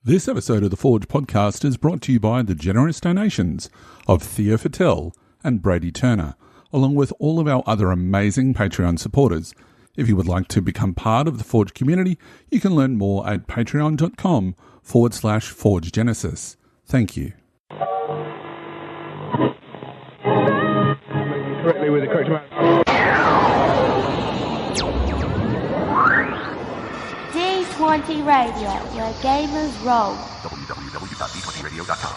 This episode of the Forge Podcast is brought to you by the generous donations of Theo Fattel and Brady Turner, along with all of our other amazing Patreon supporters. If you would like to become part of the Forge community, you can learn more at patreon.com/Forge Genesys. Thank you. Correctly with the correct amount. D20 Radio, where gamers roll. www.d20radio.com.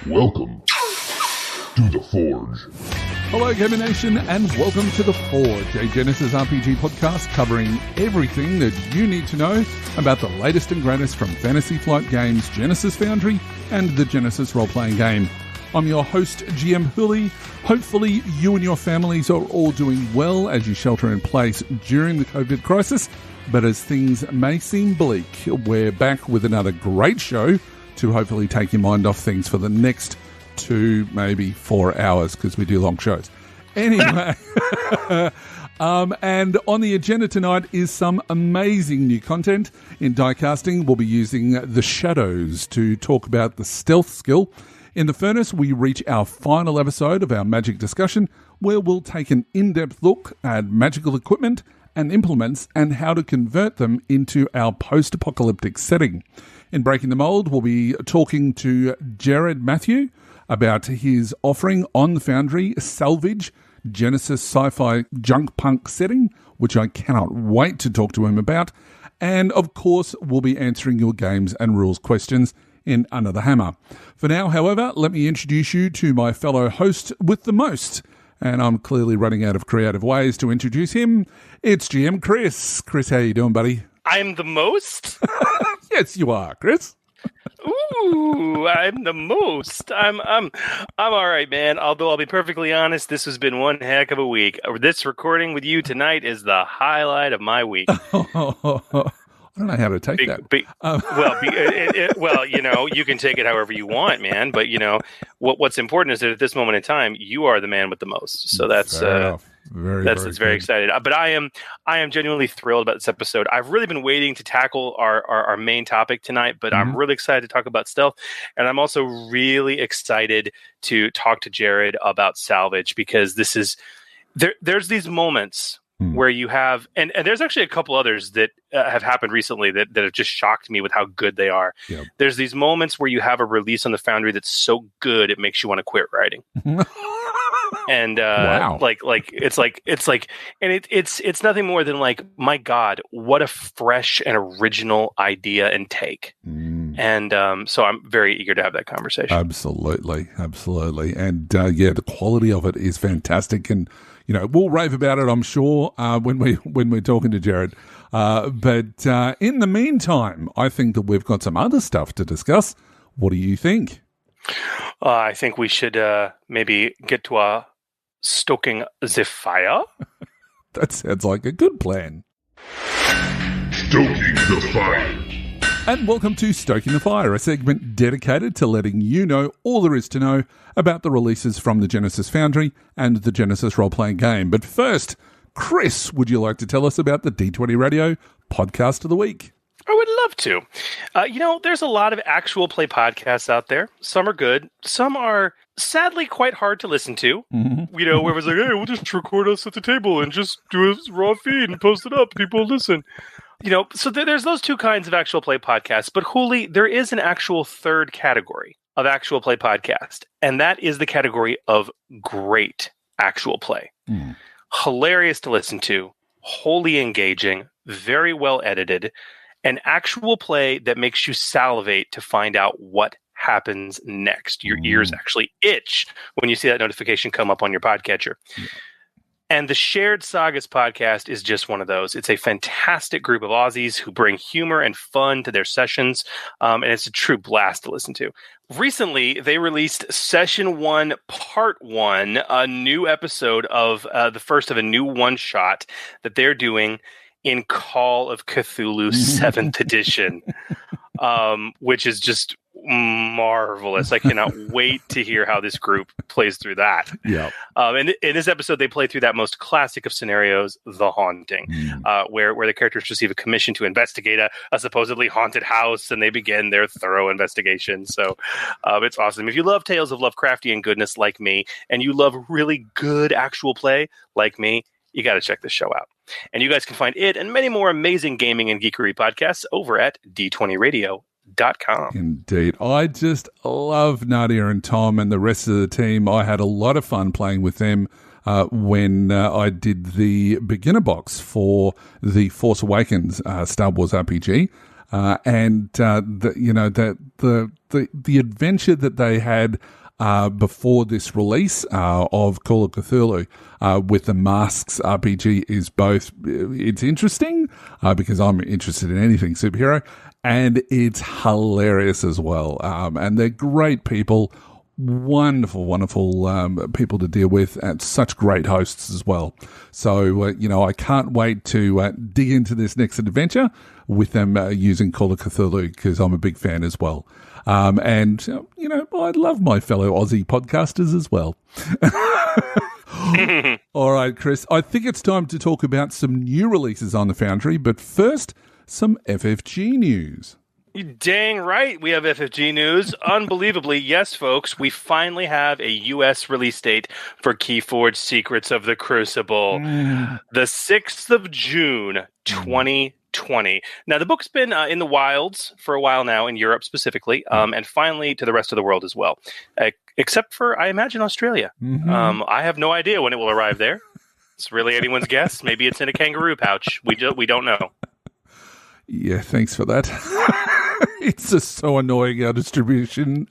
Welcome to the Forge. Hello, Gamer Nation, and welcome to the Forge, a Genesys RPG podcast covering everything that you need to know about the latest and greatest from Fantasy Flight Games, Genesys Foundry, and the Genesys role-playing game. I'm your host, GM Hooley. Hopefully, you and your families are all doing well as you shelter in place during the COVID crisis. But as things may seem bleak, we're back with another great show to hopefully take your mind off things for the next 2, maybe 4 hours, because we do long shows. Anyway, and on the agenda tonight is some amazing new content. In diecasting, we'll be using the shadows to talk about the stealth skill. In the furnace, we reach our final episode of our magic discussion, where we'll take an in-depth look at magical equipment and implements and how to convert them into our post-apocalyptic setting. In Breaking the Mould, we'll be talking to Jerrad Matthew about his offering on the Foundry, Salvage, Genesys Sci-Fi Junkpunk Setting, which I cannot wait to talk to him about. And, of course, we'll be answering your games and rules questions in Under the Hammer. For now, however, let me introduce you to my fellow host with the most. And I'm clearly running out of creative ways to introduce him. It's GM Chris. Chris, how you doing, buddy? I'm the most? Yes, you are, Chris. Ooh, I'm the most. I'm all right, man. Although I'll be perfectly honest, this has been one heck of a week. This recording with you tonight is the highlight of my week. I don't know how to take that. Well, you know, you can take it however you want, man. But you know, what's important is that at this moment in time, you are the man with the most. So that's very excited. But I am genuinely thrilled about this episode. I've really been waiting to tackle our main topic tonight, but I'm really excited to talk about stealth, and I'm also really excited to talk to Jerrad about Salvage, because this is there's these moments where you have, and there's actually a couple others that have happened recently that have just shocked me with how good they are. Yep. There's these moments where you have a release on the Foundry that's so good it makes you want to quit writing. And wow. It's nothing more than like, my God, what a fresh and original idea and take. And so I'm very eager to have that conversation. Absolutely. And the quality of it is fantastic. And you know, we'll rave about it, I'm sure, when we're talking to Jerrad. But in the meantime, I think that we've got some other stuff to discuss. What do you think? I think we should maybe get to stoking the fire. That sounds like a good plan. Stoking the fire. And welcome to Stoking the Fire, a segment dedicated to letting you know all there is to know about the releases from the Genesys Foundry and the Genesys role-playing game. But first, Chris, would you like to tell us about the D20 Radio Podcast of the Week? I would love to. You know, there's a lot of actual play podcasts out there. Some are good. Some are sadly quite hard to listen to. Mm-hmm. You know, where it was like, hey, we'll just record us at the table and just do a raw feed and post it up. People listen. You know, so there's those two kinds of actual play podcasts. But Hooli, there is an actual third category of actual play podcast. And that is the category of great actual play. Hilarious to listen to, wholly engaging, very well edited, an actual play that makes you salivate to find out what happens next. Your ears actually itch when you see that notification come up on your podcatcher. Yeah. And the Shared Sagas podcast is just one of those. It's a fantastic group of Aussies who bring humor and fun to their sessions, and it's a true blast to listen to. Recently, they released Session 1, Part 1, a new episode of the first of a new one-shot that they're doing in Call of Cthulhu 7th Edition, which is just marvelous. I cannot wait to hear how this group plays through that. Yeah. And in this episode, they play through that most classic of scenarios, The Haunting, where the characters receive a commission to investigate a supposedly haunted house, and they begin their thorough investigation. So it's awesome. If you love tales of Lovecraftian goodness like me, and you love really good actual play like me, you got to check this show out. And you guys can find it and many more amazing gaming and geekery podcasts over at D20Radio.com. Indeed. I just love Nadia and Tom and the rest of the team. I had a lot of fun playing with them when I did the beginner box for the Force Awakens Star Wars RPG. And the adventure that they had before this release of Call of Cthulhu with the Masks RPG is both, it's interesting because I'm interested in anything superhero, and it's hilarious as well. And they're great people, wonderful people to deal with, and such great hosts as well. So, I can't wait to dig into this next adventure with them using Call of Cthulhu, because I'm a big fan as well. And I love my fellow Aussie podcasters as well. All right, Chris, I think it's time to talk about some new releases on the Foundry, but first, some FFG news. You dang right we have FFG news. Unbelievably, yes, folks, we finally have a U.S. release date for Keyforge Secrets of the Crucible. The 6th of June, 2020. Now, the book's been in the wilds for a while now, in Europe specifically, and finally to the rest of the world as well, except for, I imagine, Australia. I have no idea when it will arrive there. It's really anyone's guess. Maybe it's in a kangaroo pouch. We don't know. Yeah, thanks for that. It's just so annoying, our distribution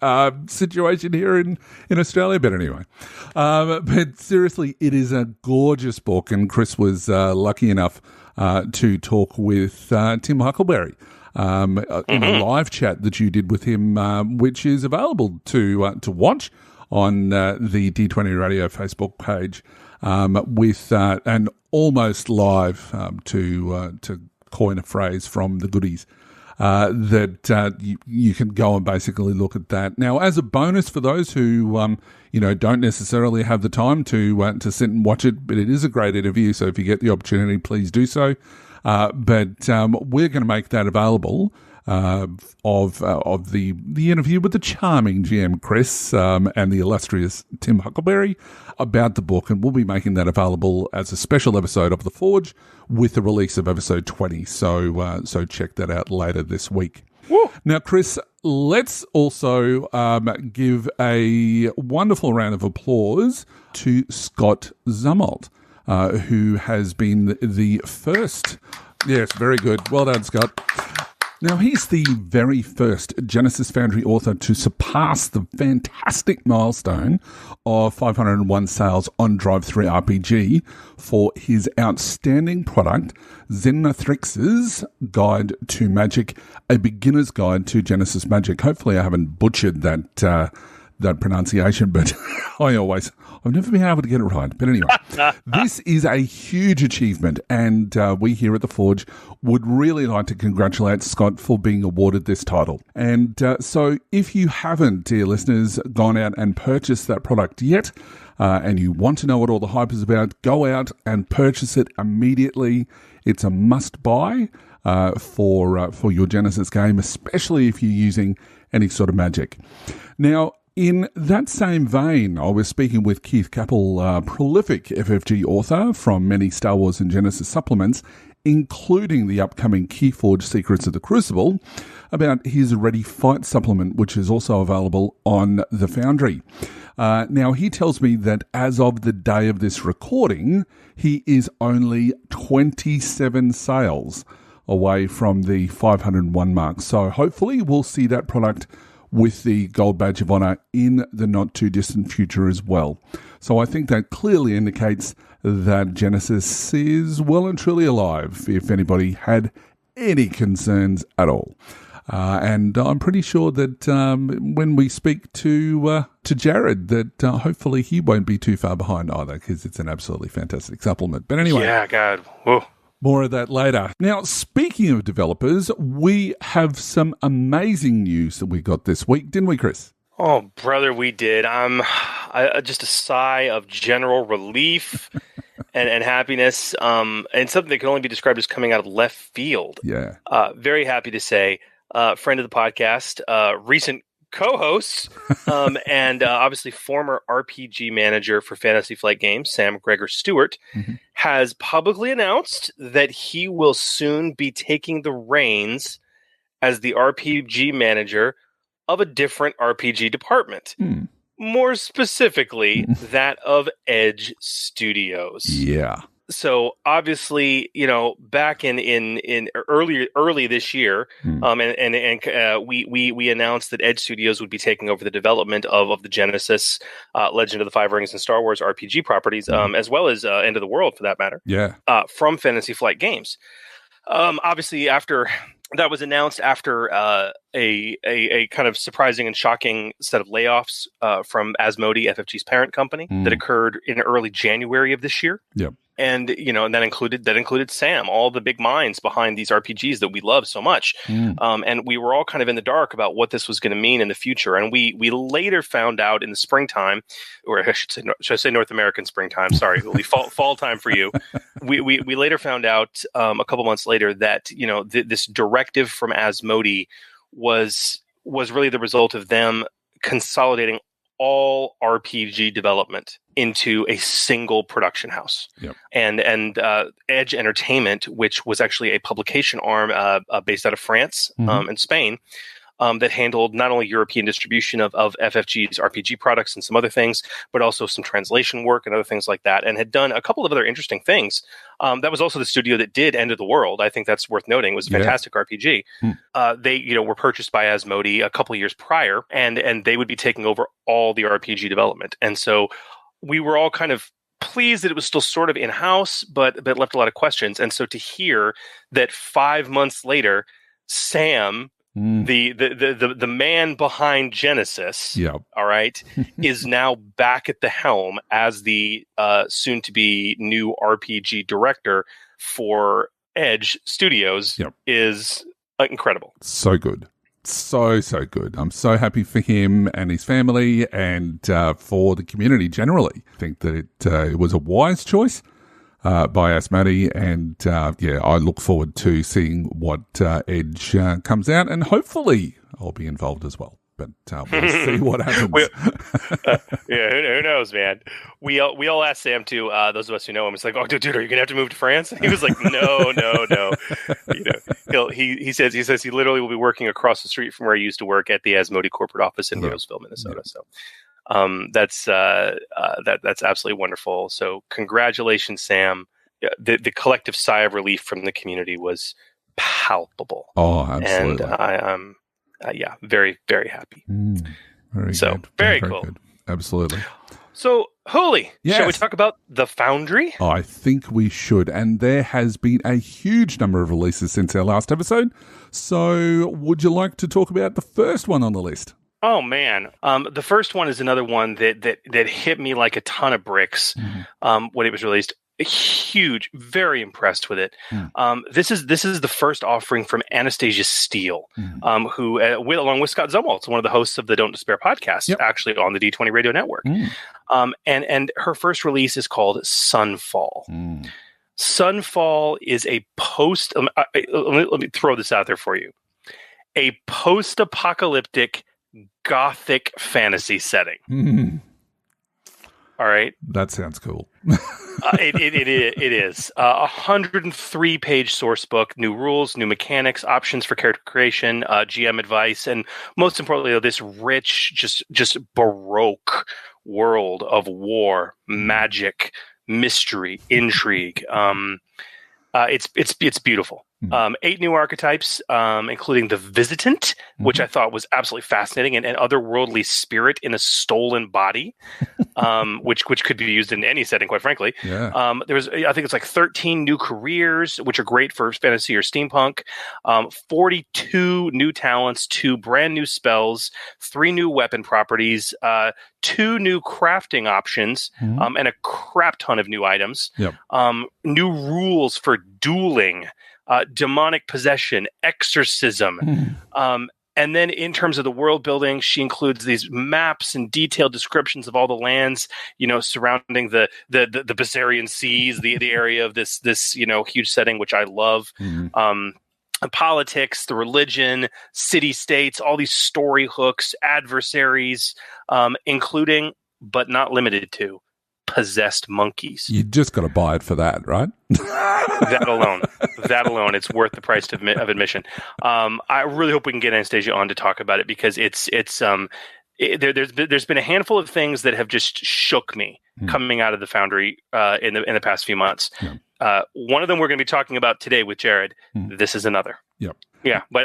situation here in Australia. But anyway, but seriously, it is a gorgeous book, and Chris was lucky enough to talk with Tim Huckleberry in a live chat that you did with him, which is available to watch on the D20 Radio Facebook page, with an almost live to coin a phrase from the goodies, that you can go and basically look at that. Now, as a bonus for those who don't necessarily have the time to sit and watch it, but it is a great interview, so if you get the opportunity, please do so. But we're going to make that available of the interview with the charming GM Chris and the illustrious Tim Huckleberry about the book, and we'll be making that available as a special episode of The Forge with the release of episode 20. So check that out later this week. Woo. Now, Chris, let's also give a wonderful round of applause to Scott Zumwalt, who has been the first. Yes, very good. Well done, Scott. Now, he's the very first Genesys Foundry author to surpass the fantastic milestone of 501 sales on Drive-Thru RPG for his outstanding product, Xenothrix's Guide to Magic, a beginner's guide to Genesys Magic. Hopefully I haven't butchered that pronunciation, but I've never been able to get it right. But anyway, this is a huge achievement, and we here at The Forge would really like to congratulate Scott for being awarded this title. And so if you haven't, dear listeners, gone out and purchased that product yet, and you want to know what all the hype is about, go out and purchase it immediately. It's a must-buy for your Genesys game, especially if you're using any sort of magic. Now, in that same vein, I was speaking with Keith Capel, prolific FFG author from many Star Wars and Genesys supplements, including the upcoming Keyforge Secrets of the Crucible, about his Ready Fight supplement, which is also available on the Foundry. Now, he tells me that as of the day of this recording, he is only 27 sales away from the 501 mark. So hopefully we'll see that product with the Gold Badge of Honor in the not-too-distant future as well. So I think that clearly indicates that Genesys is well and truly alive, if anybody had any concerns at all. And I'm pretty sure that when we speak to Jerrad, that hopefully he won't be too far behind either, because it's an absolutely fantastic supplement. But anyway. Yeah, God. Whoa. More of that later. Now, speaking of developers, we have some amazing news that we got this week, didn't we, Chris? Oh, brother, we did. Just a sigh of general relief and happiness, and something that can only be described as coming out of left field. Yeah. Very happy to say, friend of the podcast, recent co-hosts, and obviously former RPG manager for Fantasy Flight Games, Sam Gregor Stewart, has publicly announced that he will soon be taking the reins as the RPG manager of a different RPG department. More specifically, that of Edge Studios. Yeah. So obviously, back in early this year, we announced that Edge Studios would be taking over the development of the Genesys, Legend of the Five Rings, and Star Wars RPG properties, as well as End of the World, for that matter. Yeah. From Fantasy Flight Games. Obviously, after that was announced, after a kind of surprising and shocking set of layoffs from Asmodee, FFG's parent company, that occurred in early January of this year. Yep. And and that included Sam, all the big minds behind these RPGs that we love so much. And we were all kind of in the dark about what this was going to mean in the future. And we later found out in the springtime, or should I say North American springtime? Sorry, it'll be fall time for you. We later found out a couple months later that this directive from Asmodee was really the result of them consolidating all RPG development into a single production house. Yep. And Edge Entertainment, which was actually a publication arm based out of France and Spain, that handled not only European distribution of FFG's RPG products and some other things, but also some translation work and other things like that, and had done a couple of other interesting things. That was also the studio that did End of the World. I think that's worth noting. It was a fantastic RPG. They were purchased by Asmodee a couple of years prior, and they would be taking over all the RPG development. And so we were all kind of pleased that it was still sort of in-house, but left a lot of questions. And so to hear that 5 months later, Sam, the man behind Genesys, all right, is now back at the helm as the soon-to-be new RPG director for Edge Studios, is incredible. So good. So good. I'm so happy for him and his family, and for the community generally. I think that it was a wise choice by Asmodee, and I look forward to seeing what Edge comes out, and hopefully I'll be involved as well. But we'll see what happens. Who knows, man? We all asked Sam too. Those of us who know him, it's like, oh, dude, are you gonna have to move to France? And he was like, no. He says he literally will be working across the street from where he used to work at the Asmodee corporate office in Roseville, Minnesota. So. That's absolutely wonderful. So congratulations, Sam. The collective sigh of relief from the community was palpable. Oh, absolutely. And I'm very, very happy. Very cool. Good. Absolutely. So, Holy, yes. Shall we talk about the Foundry? I think we should. And there has been a huge number of releases since our last episode. So would you like to talk about the first one on the list? Oh, man. The first one is another one that hit me like a ton of bricks when it was released. Huge, very impressed with it. This is the first offering from Anastasia Steele, who, along with Scott Zumwalt, one of the hosts of the Don't Despair podcast, actually on the D20 Radio Network. And her first release is called Sunfall. Sunfall is a let me throw this out there for you. A post-apocalyptic gothic fantasy setting. All right. That sounds cool. It is. 103-page source book, new rules, new mechanics, options for character creation, GM advice, and most importantly, this rich, just baroque world of war, magic, mystery, intrigue. It's beautiful. Mm. 8 new archetypes, including the Visitant, which I thought was absolutely fascinating, and an otherworldly spirit in a stolen body, which could be used in any setting, quite frankly. Yeah. I think it's like 13 new careers, which are great for fantasy or steampunk. 42 new talents, 2 brand new spells, 3 new weapon properties, 2 new crafting options, and a crap ton of new items. Yep. New rules for dueling, demonic possession, exorcism. And then in terms of the world building, she includes these maps and detailed descriptions of all the lands, surrounding the Bessarian Seas, the area of this huge setting, which I love. The politics, the religion, city-states, all these story hooks, adversaries, including, but not limited to, possessed monkeys. You just got to buy it for that, right? That alone, it's worth the price of admission. I really hope we can get Anastasia on to talk about it, because there's been a handful of things that have just shook me coming out of the Foundry in the past few months. One of them we're going to be talking about today with Jerrad. This is another. Yep. Yeah, but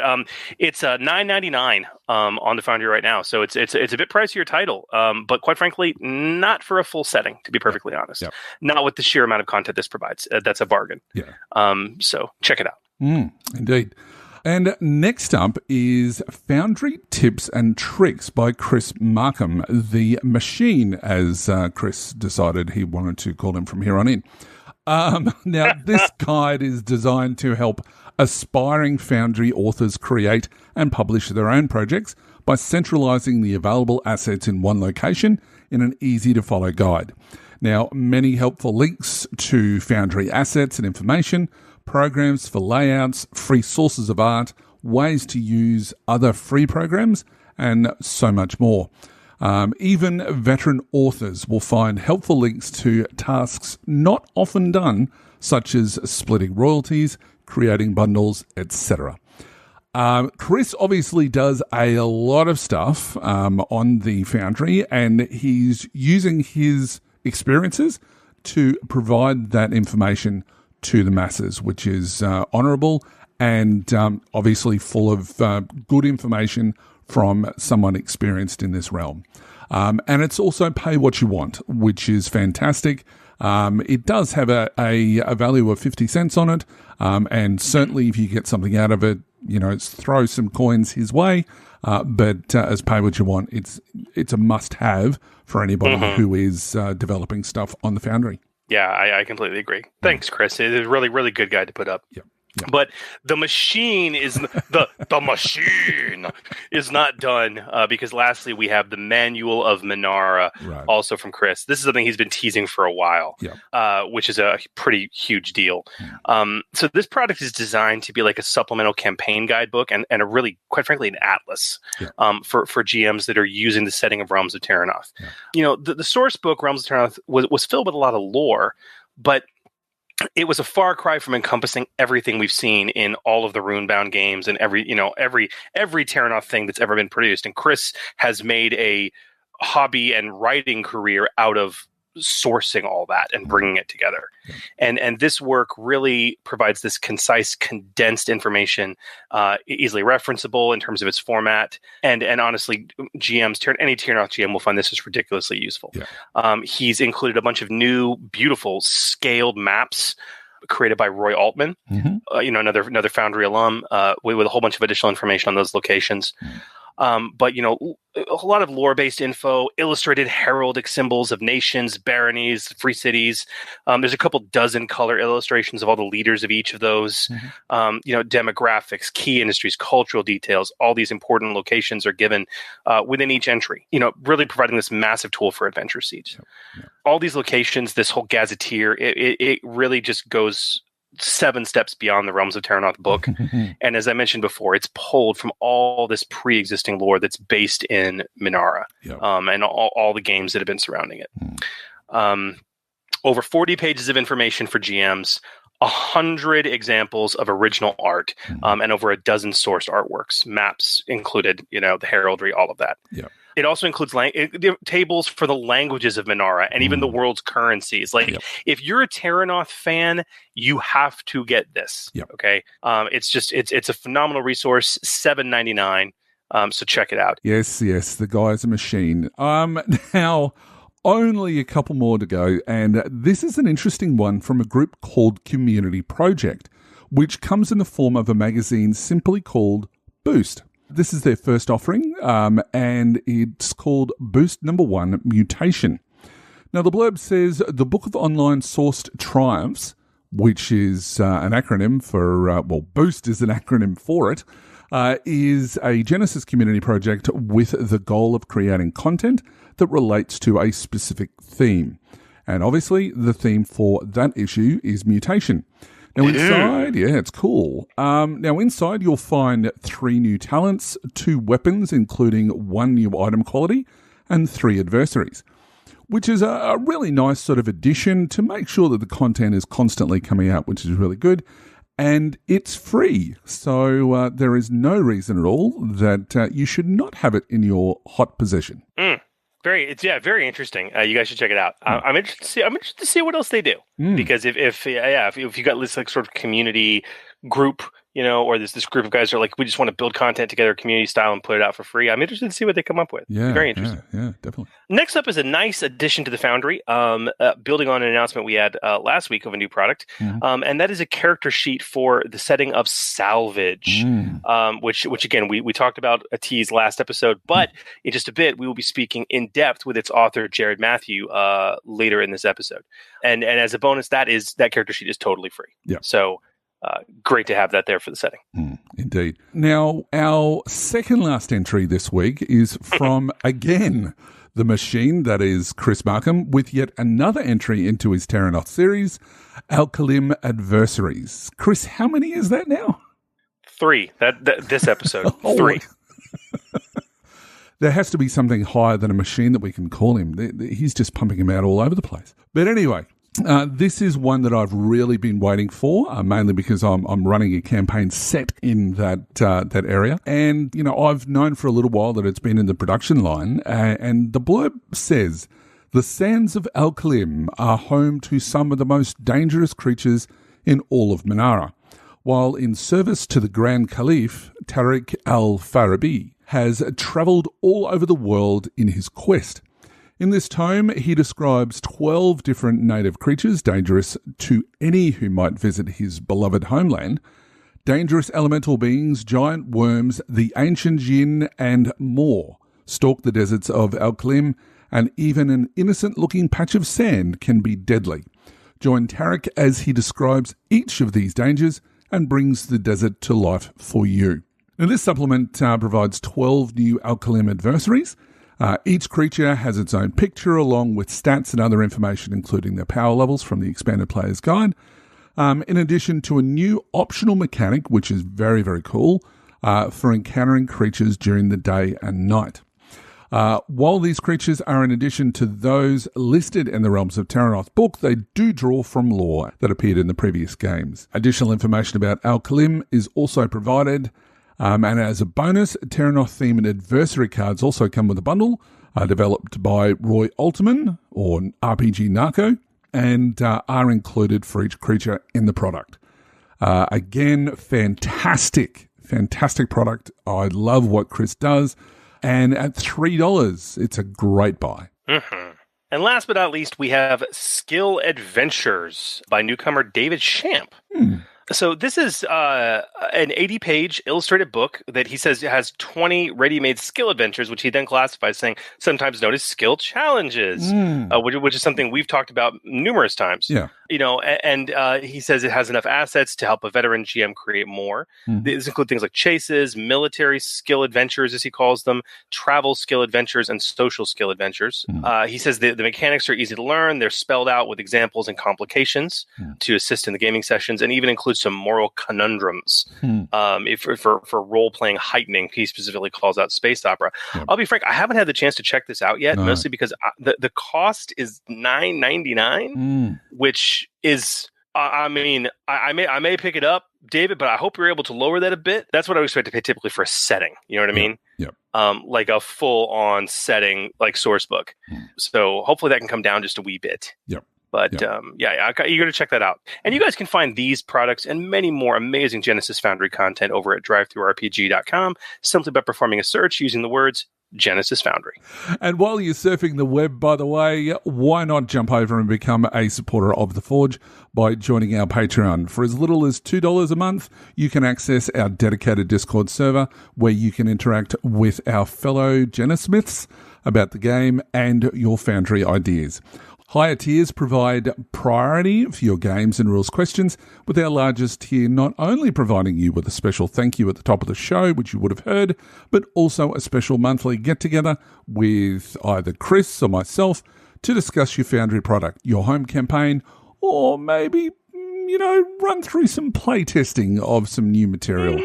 it's $9.99 on the Foundry right now, so it's a bit pricier title, but quite frankly, not for a full setting, to be perfectly honest. Yep. Not with the sheer amount of content this provides. That's a bargain. Yeah. So check it out. Indeed. And next up is Foundry Tips and Tricks by Chris Markham, the Machine, as Chris decided he wanted to call him from here on in. Now, this guide is designed to help aspiring Foundry authors create and publish their own projects by centralizing the available assets in one location in an easy-to-follow guide. Now, many helpful links to Foundry assets and information, programs for layouts, free sources of art, ways to use other free programs, and so much more. Even veteran authors will find helpful links to tasks not often done, such as splitting royalties, creating bundles, etc. Chris obviously does a lot of stuff on the Foundry, and he's using his experiences to provide that information to the masses, which is honourable and obviously full of good information from someone experienced in this realm. And it's also pay what you want, which is fantastic. It does have a value of 50 cents on it, and certainly if you get something out of it, throw some coins his way. But as pay what you want, it's a must-have for anybody who is developing stuff on the Foundry. Yeah, I completely agree. Thanks, Chris. It is a really, really good guide to put up. Yep. But the machine is the machine is not done because lastly we have the Manual of Minara, also from Chris. This is something he's been teasing for a while, which is a pretty huge deal. So this product is designed to be like a supplemental campaign guidebook and a really, quite frankly, an atlas for GMs that are using the setting of Realms of Terrinoth. The source book Realms of Terrinoth was filled with a lot of lore, but it was a far cry from encompassing everything we've seen in all of the Runebound games and every Terrinoth thing that's ever been produced. And Chris has made a hobby and writing career out of sourcing all that and bringing it together. And this work really provides this concise, condensed information, easily referenceable in terms of its format. And honestly, any Terrinoth GM will find this is ridiculously useful. He's included a bunch of new, beautiful, scaled maps created by Roy Altman, another Foundry alum, with a whole bunch of additional information on those locations. But a lot of lore-based info, illustrated heraldic symbols of nations, baronies, free cities. There's a couple dozen color illustrations of all the leaders of each of those. Demographics, key industries, cultural details. All these important locations are given within each entry. Really providing this massive tool for Adventure Siege. All these locations, this whole gazetteer, it really just goes 7 steps beyond the Realms of Terrinoth book. And as I mentioned before, it's pulled from all this pre-existing lore that's based in Minara, and all the games that have been surrounding it. Over 40 pages of information for GMs, 100 examples of original art, and over a dozen sourced artworks, maps included, the heraldry, all of that. It also includes tables for the languages of Minara and even the world's currencies. Like, if you're a Terranoth fan, you have to get this. Okay, it's a phenomenal resource. $7.99. So check it out. Yes, the guy's a machine. Now, only a couple more to go, and this is an interesting one from a group called Community Project, which comes in the form of a magazine simply called Boost. This is their first offering, and it's called Boost Number 1 Mutation. Now, the blurb says, the Book of Online Sourced Triumphs, which is an acronym for, Boost is an acronym for it, is a Genesys community project with the goal of creating content that relates to a specific theme. And obviously, the theme for that issue is mutation. Now, inside, it's cool. Now, inside, you'll find 3 new talents, 2 weapons, including 1 new item quality, and 3 adversaries, which is a really nice sort of addition to make sure that the content is constantly coming out, which is really good. And it's free, so there is no reason at all that you should not have it in your hot possession. Very interesting. You guys should check it out. I'm interested to see what else they do, because if you got this like sort of community group, or this group of guys are like, we just want to build content together, community style, and put it out for free. I'm interested to see what they come up with. Yeah, very interesting. Yeah, definitely. Next up is a nice addition to the Foundry, building on an announcement we had last week of a new product, and that is a character sheet for the setting of Salvage, which again we talked about a tease last episode, but in just a bit we will be speaking in depth with its author Jerrad Matthew later in this episode, and as a bonus, that character sheet is totally free. Yeah. So. Great to have that there for the setting. Indeed. Now, our second last entry this week is from, again, the machine, that is Chris Markham, with yet another entry into his Terranoth series, Alkalim Adversaries. Chris, how many is that now? 3. This episode. 3. There has to be something higher than a machine that we can call him. He's just pumping him out all over the place. But anyway... this is one that I've really been waiting for, mainly because I'm running a campaign set in that area. And, I've known for a little while that it's been in the production line. And the blurb says, the sands of Alkalim are home to some of the most dangerous creatures in all of Minara. While in service to the Grand Caliph, Tariq al-Farabi has travelled all over the world in his quest. In this tome, he describes 12 different native creatures dangerous to any who might visit his beloved homeland, dangerous elemental beings, giant worms, the ancient jinn, and more stalk the deserts of Alkalim, and even an innocent-looking patch of sand can be deadly. Join Tariq as he describes each of these dangers and brings the desert to life for you. Now, this supplement provides 12 new Alkalim adversaries. Each creature has its own picture along with stats and other information, including their power levels from the Expanded Player's Guide, in addition to a new optional mechanic, which is very, very cool, for encountering creatures during the day and night. While these creatures are in addition to those listed in the Realms of Terranoth book, they do draw from lore that appeared in the previous games. Additional information about Alkalim is also provided. And as a bonus, Terranoth-themed adversary cards also come with a bundle, developed by Roy Altman, or RPG Narco, and are included for each creature in the product. Again, fantastic product. I love what Chris does. And at $3, it's a great buy. Mm-hmm. And last but not least, we have Skill Adventures by newcomer David Shamp. So this is an 80-page illustrated book that he says has 20 ready-made skill adventures, which he then classifies, saying sometimes known as skill challenges, which is something we've talked about numerous times. Yeah. And he says it has enough assets to help a veteran GM create more. These include things like chases, military skill adventures, as he calls them, travel skill adventures, and social skill adventures. He says the mechanics are easy to learn. They're spelled out with examples and complications to assist in the gaming sessions, and even includes some moral conundrums. For role-playing heightening, he specifically calls out space opera. I'll be frank, I haven't had the chance to check this out yet, mostly because the cost is $9.99, which is I mean, I may pick it up, David, but I hope you're able to lower that a bit. That's what I would expect to pay typically for a setting. You know what I mean? Yep. Like a full-on setting, like source book. So hopefully that can come down just a wee bit. Yep. But you're going to check that out. And you guys can find these products and many more amazing Genesys Foundry content over at drivethrurpg.com simply by performing a search using the words Genesys Foundry. And while you're surfing the web, by the way, why not jump over and become a supporter of The Forge by joining our Patreon? For as little as $2 a month, you can access our dedicated Discord server where you can interact with our fellow Genesmiths about the game and your Foundry ideas. Higher tiers provide priority for your games and rules questions, with our largest tier not only providing you with a special thank you at the top of the show, which you would have heard, but also a special monthly get-together with either Chris or myself to discuss your Foundry product, your home campaign, or maybe, run through some play testing of some new material.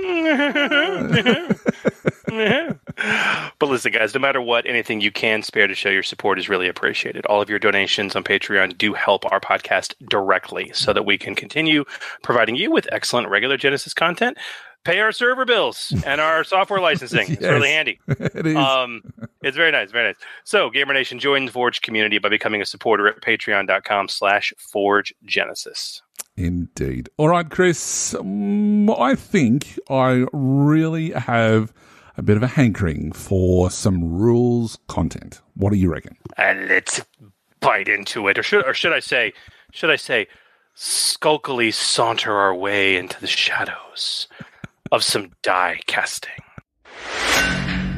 But listen, guys, no matter what, anything you can spare to show your support is really appreciated. All of your donations on Patreon do help our podcast directly so that we can continue providing you with excellent regular Genesys content, pay our server bills, and our software licensing. It's really handy. It is. It's very nice, very nice. So, Gamer Nation, join the Forge community by becoming a supporter at patreon.com/ForgeGenesys. Indeed. All right, Chris, I think I really have a bit of a hankering for some rules content. What do you reckon? And let's bite into it. Or should I say, skulkily saunter our way into the shadows of some die casting.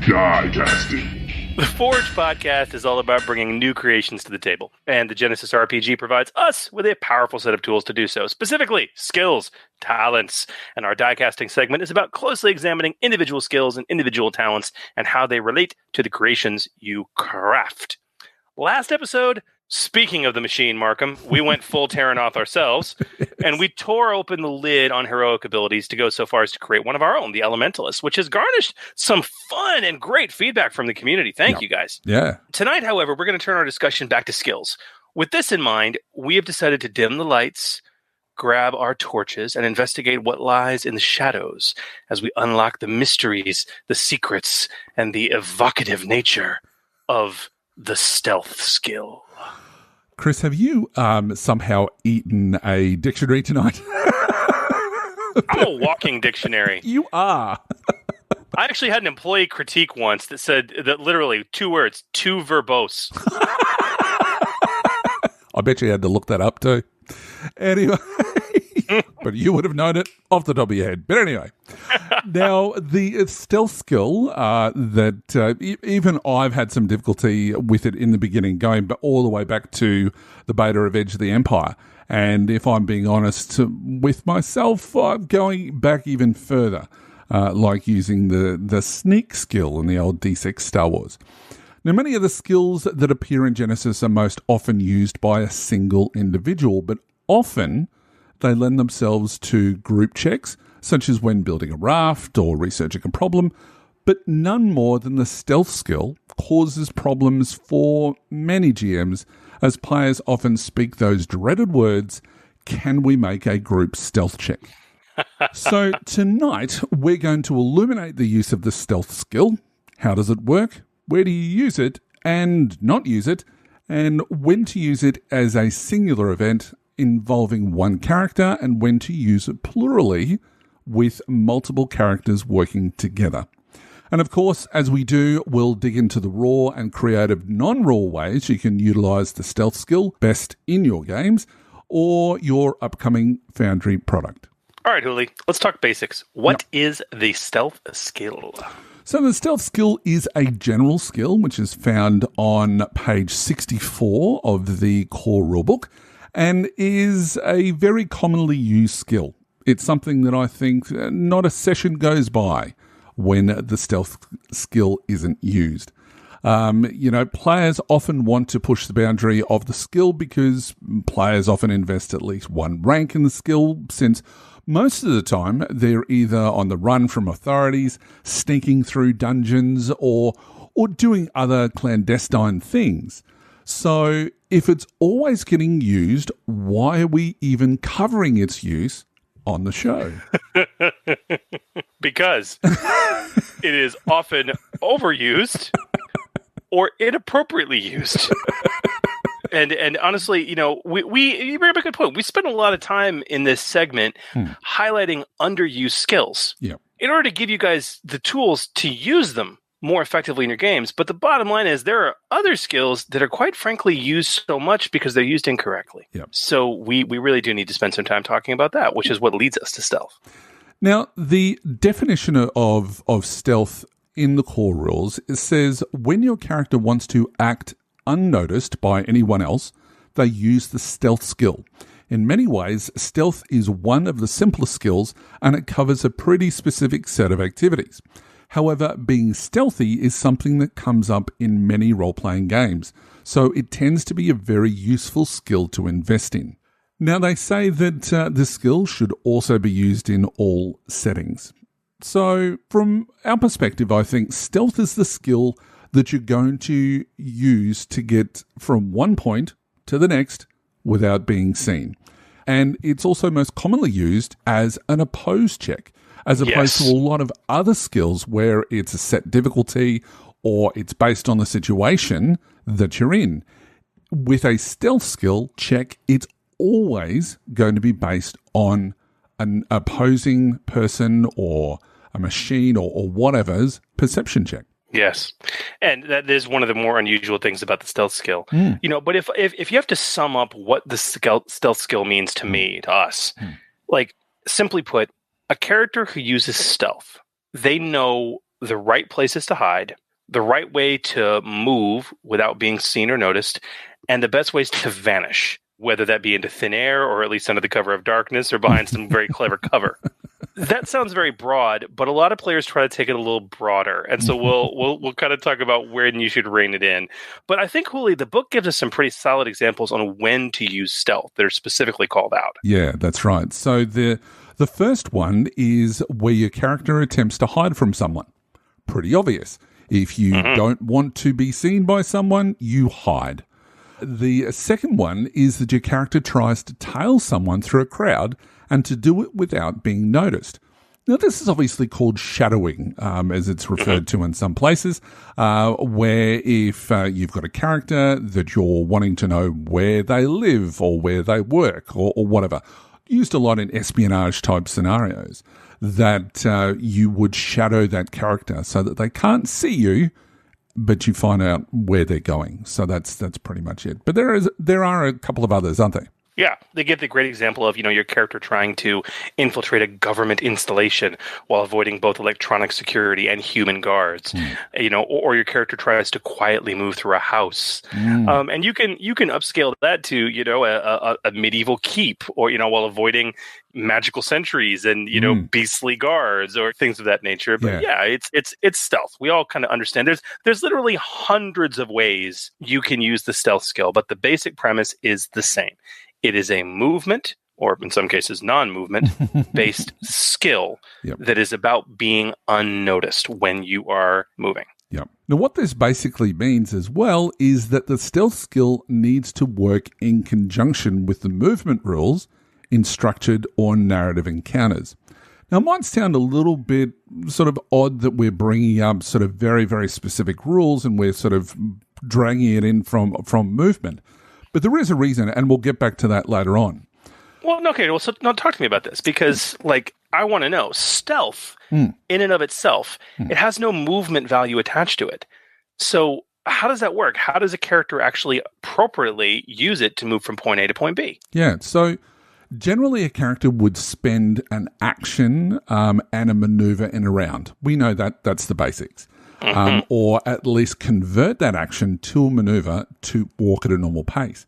Die casting. The Forge podcast is all about bringing new creations to the table, and the Genesys RPG provides us with a powerful set of tools to do so, specifically skills, talents, and our die-casting segment is about closely examining individual skills and individual talents and how they relate to the creations you craft. Last episode, speaking of the machine, Markham, we went full Terranoth ourselves, and we tore open the lid on heroic abilities to go so far as to create one of our own, the Elementalist, which has garnished some fun and great feedback from the community. Thank you, guys. Yeah. Tonight, however, we're going to turn our discussion back to skills. With this in mind, we have decided to dim the lights, grab our torches, and investigate what lies in the shadows as we unlock the mysteries, the secrets, and the evocative nature of the stealth skill. Chris, have you somehow eaten a dictionary tonight? I'm a walking dictionary. You are. I actually had an employee critique once that said that literally 2 words, too verbose. I bet you had to look that up too. Anyway, but you would have known it off the top of your head. But anyway, now the stealth skill that even I've had some difficulty with it in the beginning, going all the way back to the beta of Edge of the Empire. And if I'm being honest with myself, I'm going back even further, like using the sneak skill in the old D6 Star Wars. Now, many of the skills that appear in Genesys are most often used by a single individual, but often they lend themselves to group checks, such as when building a raft or researching a problem, but none more than the stealth skill causes problems for many GMs, as players often speak those dreaded words, can we make a group stealth check? So tonight, we're going to illuminate the use of the stealth skill. How does it work? Where do you use it and not use it? And when to use it as a singular event involving one character and when to use it plurally with multiple characters working together. And of course, as we do, we'll dig into the raw and creative non-raw ways you can utilize the stealth skill best in your games or your upcoming Foundry product. All right, Hooli, let's talk basics. What is the stealth skill? So the stealth skill is a general skill which is found on page 64 of the core rulebook and is a very commonly used skill. It's something that I think not a session goes by when the stealth skill isn't used. Players often want to push the boundary of the skill because players often invest at least one rank in the skill, since most of the time they're either on the run from authorities, sneaking through dungeons, or doing other clandestine things. So if it's always getting used, why are we even covering its use on the show? Because it is often overused or inappropriately used. And honestly, you bring up a good point. We spend a lot of time in this segment highlighting underused skills in order to give you guys the tools to use them more effectively in your games. But the bottom line is there are other skills that are quite frankly used so much because they're used incorrectly. So we really do need to spend some time talking about that, which is what leads us to stealth. Now, the definition of stealth in the core rules, it says when your character wants to act unnoticed by anyone else, they use the stealth skill. In many ways, stealth is one of the simplest skills, and it covers a pretty specific set of activities. However, being stealthy is something that comes up in many role-playing games, so it tends to be a very useful skill to invest in. Now, they say that this skill should also be used in all settings. So, from our perspective, I think stealth is the skill that you're going to use to get from one point to the next without being seen. And it's also most commonly used as an oppose check, as opposed to a lot of other skills where it's a set difficulty or it's based on the situation that you're in. With a stealth skill check, it's always going to be based on an opposing person or a machine or whatever's perception check. Yes, and that is one of the more unusual things about the stealth skill. But if you have to sum up what the stealth skill means to me, to us, like simply put, a character who uses stealth, they know the right places to hide, the right way to move without being seen or noticed, and the best ways to vanish, whether that be into thin air or at least under the cover of darkness or behind some very clever cover. That sounds very broad, but a lot of players try to take it a little broader, and so we'll kind of talk about when you should rein it in. But I think, Hooli, the book gives us some pretty solid examples on when to use stealth that are specifically called out. Yeah, that's right. So the first one is where your character attempts to hide from someone. Pretty obvious. If you don't want to be seen by someone, you hide. The second one is that your character tries to tail someone through a crowd and to do it without being noticed. Now, this is obviously called shadowing, as it's referred to in some places, where if you've got a character that you're wanting to know where they live or where they work or whatever, used a lot in espionage-type scenarios, that you would shadow that character so that they can't see you, but you find out where they're going. So that's pretty much it. But there are a couple of others, aren't they? Yeah, they give the great example of, your character trying to infiltrate a government installation while avoiding both electronic security and human guards, or your character tries to quietly move through a house. And you can upscale that to, a medieval keep or, while avoiding magical sentries and, beastly guards or things of that nature. But it's stealth. We all kind of understand. There's literally hundreds of ways you can use the stealth skill, but the basic premise is the same. It is a movement, or in some cases non-movement, based skill that is about being unnoticed when you are moving. Yep. Now, what this basically means as well is that the stealth skill needs to work in conjunction with the movement rules in structured or narrative encounters. Now, it might sound a little bit sort of odd that we're bringing up sort of very, very specific rules and we're sort of dragging it in from movement. But there is a reason, and we'll get back to that later on. Well, okay. Well, so now talk to me about this, because, I want to know, stealth, in and of itself, it has no movement value attached to it. So how does that work? How does a character actually appropriately use it to move from point A to point B? Yeah, so generally a character would spend an action and a maneuver in a round. We know that that's the basics. Or at least convert that action to a maneuver to walk at a normal pace.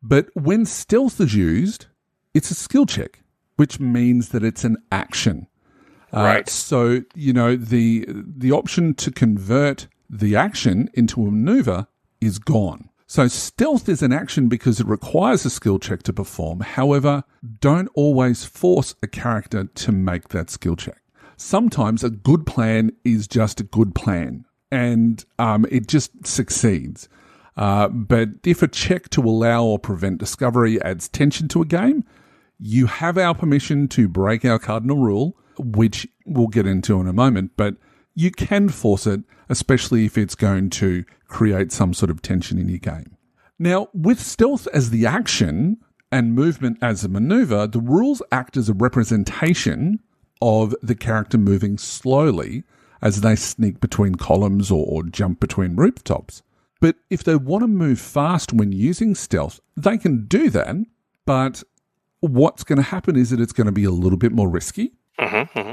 But when stealth is used, it's a skill check, which means that it's an action. Right. So, the option to convert the action into a maneuver is gone. So stealth is an action because it requires a skill check to perform. However, don't always force a character to make that skill check. Sometimes a good plan is just a good plan and it just succeeds. But if a check to allow or prevent discovery adds tension to a game, you have our permission to break our cardinal rule, which we'll get into in a moment, but you can force it, especially if it's going to create some sort of tension in your game. Now, with stealth as the action and movement as a maneuver, the rules act as a representation of the character moving slowly as they sneak between columns or jump between rooftops. But if they want to move fast when using stealth, they can do that, but what's going to happen is that it's going to be a little bit more risky,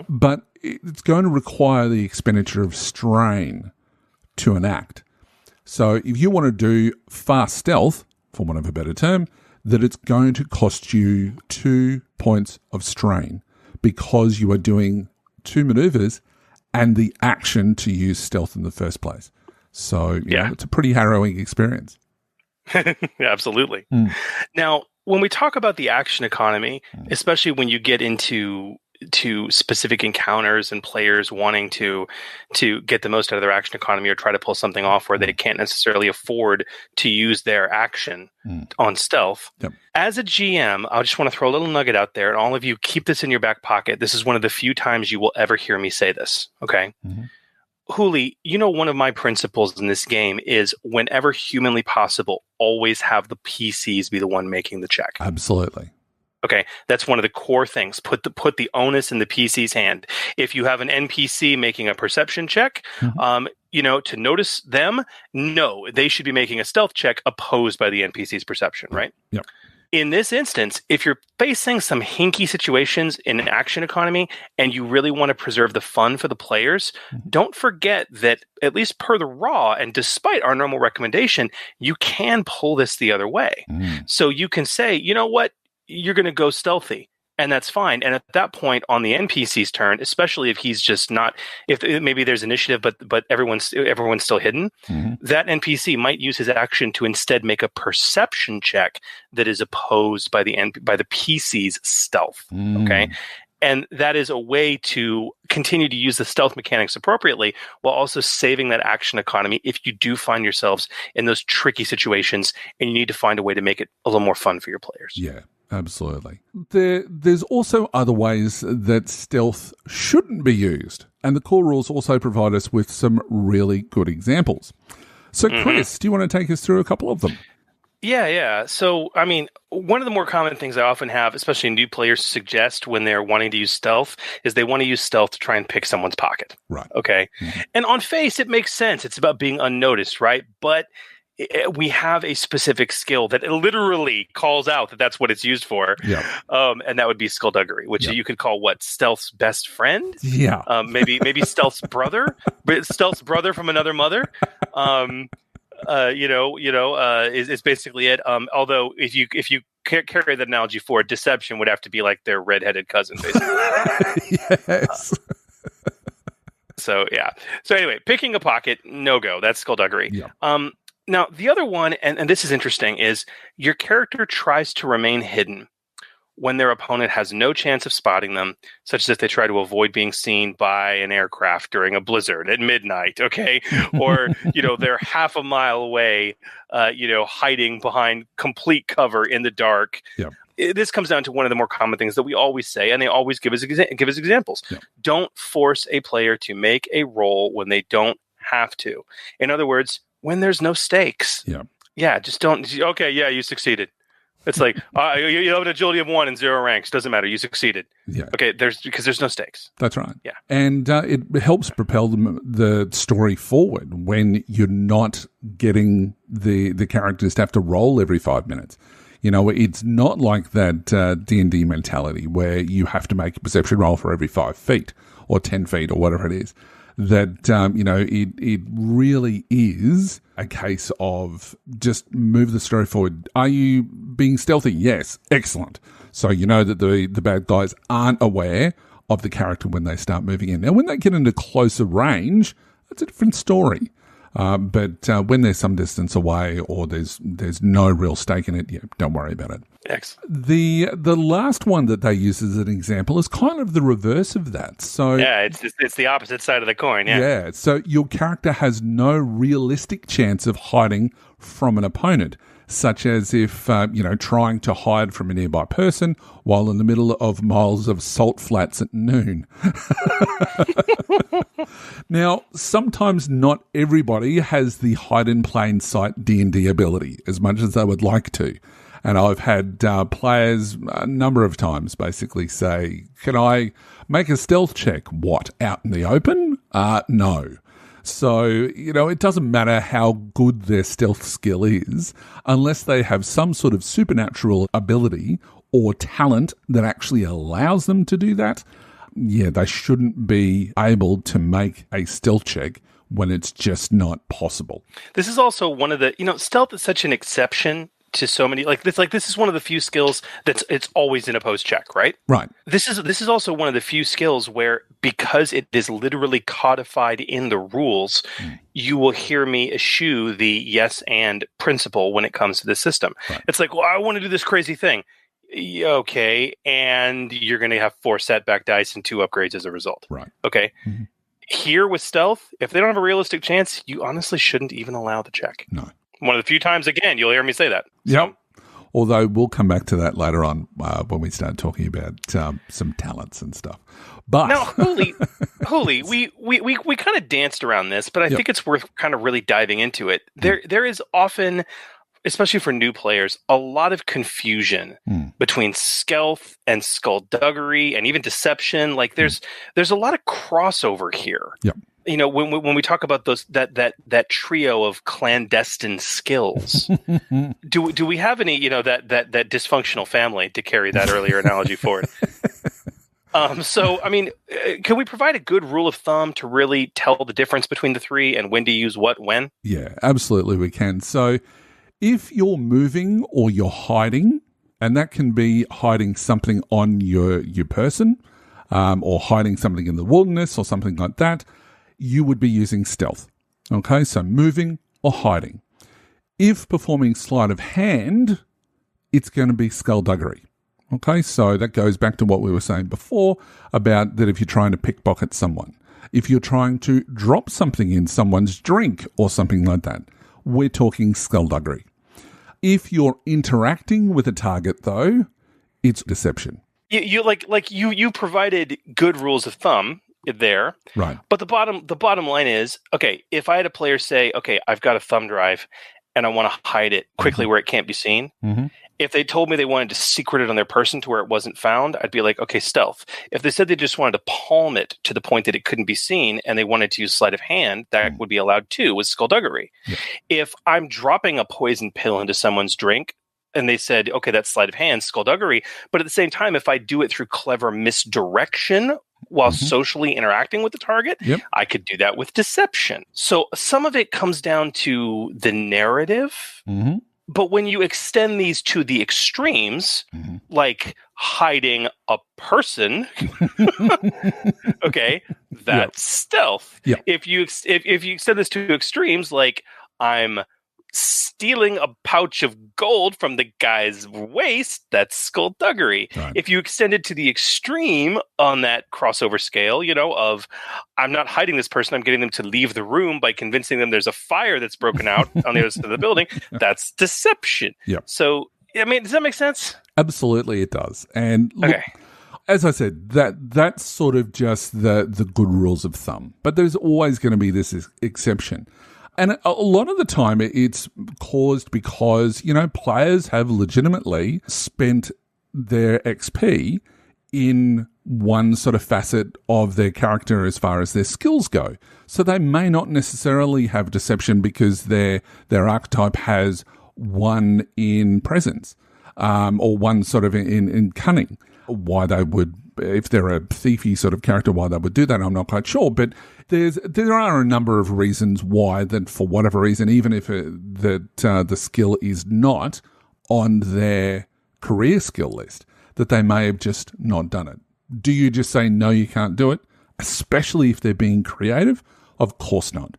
but it's going to require the expenditure of strain to enact. So if you want to do fast stealth, for want of a better term, that it's going to cost you 2 points of strain because you are doing 2 maneuvers and the action to use stealth in the first place. So, you know, it's a pretty harrowing experience. Absolutely. Now, when we talk about the action economy, especially when you get into specific encounters and players wanting to get the most out of their action economy or try to pull something off where they can't necessarily afford to use their action on stealth. As a GM, I just want to throw a little nugget out there, and all of you keep this in your back pocket. This is one of the few times you will ever hear me say this, okay? Huli, you know, one of my principles in this game is whenever humanly possible, always have the PCs be the one making the check. Absolutely. Okay, that's one of the core things. Put the onus in the PC's hand. If you have an NPC making a perception check, you know, to notice them, no, they should be making a stealth check opposed by the NPC's perception, right? Yep. In this instance, if you're facing some hinky situations in an action economy and you really want to preserve the fun for the players, don't forget that at least per the raw and despite our normal recommendation, you can pull this the other way. So you can say, you know what, you're going to go stealthy. And that's fine. And at that point on the NPC's turn, especially if he's just not, if maybe there's initiative, but everyone's still hidden, that NPC might use his action to instead make a perception check that is opposed by the PC's stealth. Okay. And that is a way to continue to use the stealth mechanics appropriately while also saving that action economy if you do find yourselves in those tricky situations and you need to find a way to make it a little more fun for your players. Yeah. Absolutely. There's also other ways that stealth shouldn't be used, and the core rules also provide us with some really good examples. So, Chris, do you want to take us through a couple of them? Yeah. So, I mean, one of the more common things I often have, especially new players suggest when they're wanting to use stealth, is they want to use stealth to try and pick someone's pocket. Right. Okay. And on face, it makes sense. It's about being unnoticed, right? But we have a specific skill that literally calls out that that's what it's used for. Yeah. And that would be skullduggery, which you could call what? Stealth's best friend? Yeah. Maybe Stealth's brother, but Stealth's brother from another mother. Is basically it. Although if you carry that analogy forward, deception would have to be like their redheaded cousin, basically. Yes. So anyway, picking a pocket, no go. That's skullduggery. Yeah. Now, the other one, and this is interesting, is your character tries to remain hidden when their opponent has no chance of spotting them, such as if they try to avoid being seen by an aircraft during a blizzard at midnight, okay? Or, they're half a mile away, hiding behind complete cover in the dark. Yeah. This comes down to one of the more common things that we always say, and they always give us examples. Yeah. Don't force a player to make a roll when they don't have to. In other words, when there's no stakes. Yeah, just don't. Okay, yeah, you succeeded. It's like you have an agility of 1 and 0 ranks. Doesn't matter. You succeeded. Yeah. Okay. Because there's no stakes. That's right. Yeah. And it helps propel the story forward when you're not getting the characters to have to roll every 5 minutes. It's not like that D&D mentality where you have to make a perception roll for every 5 feet or 10 feet or whatever it is. That, it really is a case of just move the story forward. Are you being stealthy? Yes. Excellent. So you know that the bad guys aren't aware of the character when they start moving in. Now, when they get into closer range, that's a different story. But when there's some distance away or there's no real stake in it, don't worry about it. Excellent. The last one that they use as an example is kind of the reverse of that. So it's the opposite side of the coin. Yeah. So your character has no realistic chance of hiding from an opponent, such as if trying to hide from a nearby person while in the middle of miles of salt flats at noon. Now, sometimes not everybody has the hide in plain sight D&D ability as much as they would like to. And I've had players a number of times basically say, can I make a stealth check? What, out in the open? No. So, it doesn't matter how good their stealth skill is, unless they have some sort of supernatural ability or talent that actually allows them to do that. Yeah, they shouldn't be able to make a stealth check when it's just not possible. This is also one of the, stealth is such an exception to so many, this is one of the few skills it's always in a post check, right? Right. This is also one of the few skills where, because it is literally codified in the rules, you will hear me eschew the yes and principle when it comes to the system. Right. It's like, well, I want to do this crazy thing. Okay, and you're going to have 4 setback dice and 2 upgrades as a result. Right. Okay. Mm-hmm. Here with stealth, if they don't have a realistic chance, you honestly shouldn't even allow the check. No. One of the few times, again, you'll hear me say that. Yep. Although we'll come back to that later on when we start talking about some talents and stuff. But now, Holy, we kind of danced around this, but I think it's worth kind of really diving into it. There is often, especially for new players, a lot of confusion between stealth and skullduggery and even deception. Like there's a lot of crossover here. Yep. When we talk about that trio of clandestine skills, do we have any that dysfunctional family, to carry that earlier analogy forward? So I mean, can we provide a good rule of thumb to really tell the difference between the three and when to use what when? Yeah, absolutely, we can. So if you're moving or you're hiding, and that can be hiding something on your person, or hiding something in the wilderness or something like that, you would be using stealth. Okay, so moving or hiding. If performing sleight of hand, it's going to be skullduggery. Okay, so that goes back to what we were saying before about that if you're trying to pickpocket someone, if you're trying to drop something in someone's drink or something like that, we're talking skullduggery. If you're interacting with a target, though, it's deception. You provided good rules of thumb there, right? But the bottom line is, okay, if I had a player say, okay, I've got a thumb drive and I want to hide it quickly where it can't be seen. Mm-hmm. If they told me they wanted to secret it on their person to where it wasn't found, I'd be like, okay, stealth. If they said they just wanted to palm it to the point that it couldn't be seen and they wanted to use sleight of hand, that would be allowed too, with skullduggery. Yeah. If I'm dropping a poison pill into someone's drink and they said, okay, that's sleight of hand, skullduggery. But at the same time, if I do it through clever misdirection while socially interacting with the target, I could do that with deception. So some of it comes down to the narrative. Mm-hmm. But when you extend these to the extremes, like hiding a person, okay, that's stealth. Yep. If you extend this to extremes, like I'm stealing a pouch of gold from the guy's waist, that's skullduggery. Right. If you extend it to the extreme on that crossover scale, of I'm not hiding this person, I'm getting them to leave the room by convincing them there's a fire that's broken out on the other side of the building, that's deception. Yep. So, I mean, does that make sense? Absolutely, it does. And look, as I said, that's sort of just the good rules of thumb. But there's always going to be this exception. And a lot of the time it's caused because, players have legitimately spent their XP in one sort of facet of their character as far as their skills go. So they may not necessarily have deception because their archetype has one in presence, or one sort of in cunning. Why they would, if they're a thiefy sort of character, why they would do that, I'm not quite sure. But there are a number of reasons why that, for whatever reason, even if the skill is not on their career skill list, that they may have just not done it. Do you just say, no, you can't do it? Especially if they're being creative? Of course not.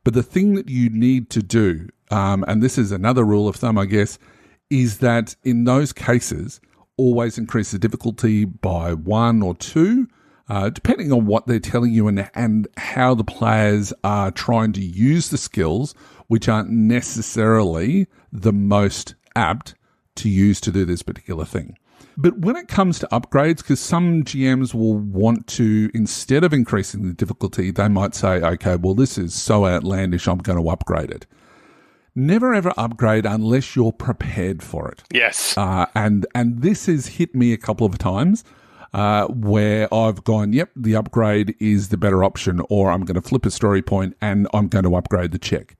But the thing that you need to do, and this is another rule of thumb, I guess, is that in those cases, always increase the difficulty by 1 or 2, depending on what they're telling you and how the players are trying to use the skills, which aren't necessarily the most apt to use to do this particular thing. But when it comes to upgrades, because some GMs will want to, instead of increasing the difficulty, they might say, okay, well, this is so outlandish, I'm going to upgrade it. Never ever upgrade unless you're prepared for it. Yes. And this has hit me a couple of times where I've gone, yep, the upgrade is the better option, or I'm going to flip a story point and I'm going to upgrade the check.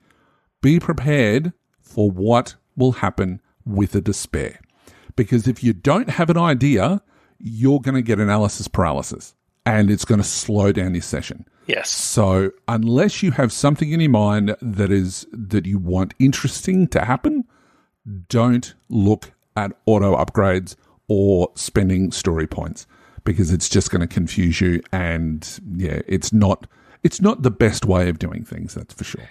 Be prepared for what will happen with a despair. Because if you don't have an idea, you're going to get analysis paralysis and it's going to slow down your session. Yes. So unless you have something in your mind that you want interesting to happen, don't look at auto upgrades or spending story points, because it's just going to confuse you. And yeah, it's not the best way of doing things. That's for sure.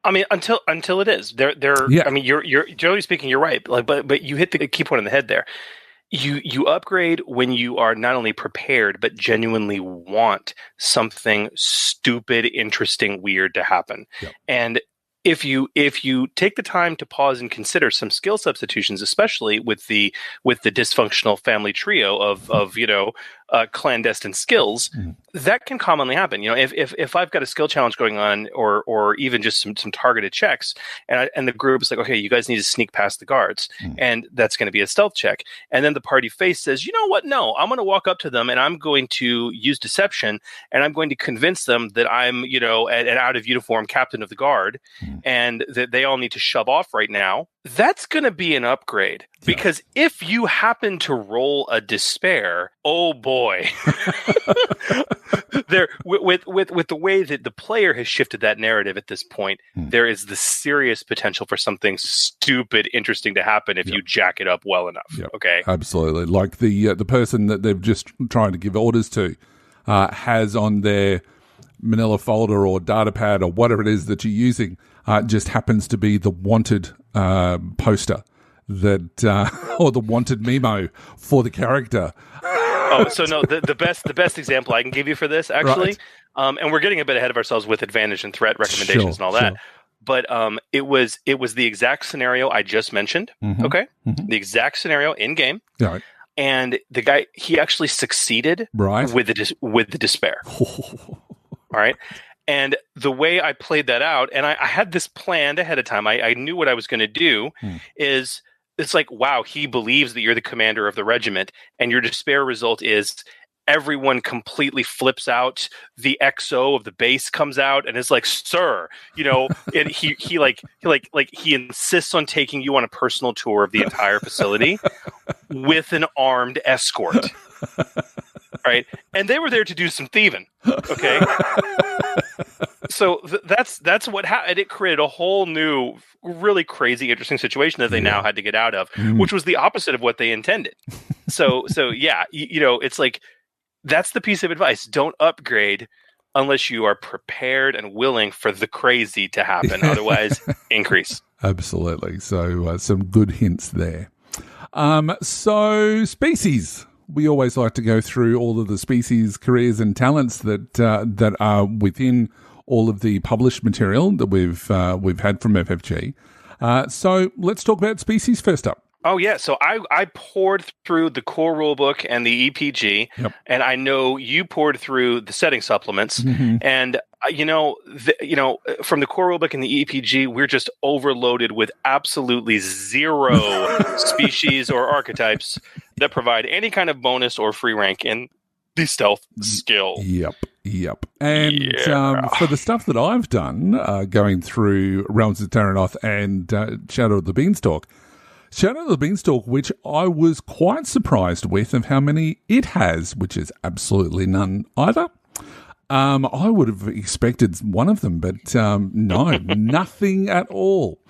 I mean, until it is. Yeah. I mean, you're generally speaking, you're right. Like, but you hit the key point on the head there. You upgrade when you are not only prepared, but genuinely want something stupid, interesting, weird to happen. Yep. And if you take the time to pause and consider some skill substitutions, especially with the dysfunctional family trio of clandestine skills, that can commonly happen. If I've got a skill challenge going on, or even just some targeted checks, and the group is like, okay, you guys need to sneak past the guards, and that's going to be a stealth check, and then the party face says, you know what? No, I'm going to walk up to them and I'm going to use deception, and I'm going to convince them that I'm an out of uniform captain of the guard, and that they all need to shove off right now. That's going to be an upgrade, because if you happen to roll a despair, oh boy, there with the way that the player has shifted that narrative at this point, there is the serious potential for something stupid, interesting to happen if you jack it up well enough. Yep. Okay, absolutely. Like the person that they've just trying to give orders to has on their manila folder or data pad or whatever it is that you're using, just happens to be the wanted poster that or the wanted memo for the character. Oh, so no, the best example I can give you for this, actually, right. And we're getting a bit ahead of ourselves with advantage and threat recommendations and all that. Sure. But it was the exact scenario I just mentioned. Okay, the exact scenario in game. Right. And the guy, he actually succeeded with the despair. All right. And the way I played that out, and I had this planned ahead of time, I knew what I was going to do, is it's like, wow, he believes that you're the commander of the regiment, and your despair result is everyone completely flips out. The XO of the base comes out and is like, sir, and he insists on taking you on a personal tour of the entire facility with an armed escort. Right. And they were there to do some thieving. Okay. So that's what happened. It created a whole new, really crazy, interesting situation that they now had to get out of, which was the opposite of what they intended. So yeah, it's like, that's the piece of advice. Don't upgrade unless you are prepared and willing for the crazy to happen. Otherwise, increase. Absolutely. So some good hints there. So species. We always like to go through all of the species, careers, and talents that are within all of the published material that we've had from FFG. So let's talk about species first up. Oh yeah, so I poured through the core rulebook and the EPG, and I know you poured through the setting supplements, and from the core rulebook and the EPG, we're just overloaded with absolutely zero species or archetypes that provide any kind of bonus or free rank in the stealth skill. Yep. And for the stuff that I've done, going through Realms of Terranoth and Shadow of the Beanstalk, which I was quite surprised with of how many it has, which is absolutely none either. I would have expected one of them, but no, nothing at all.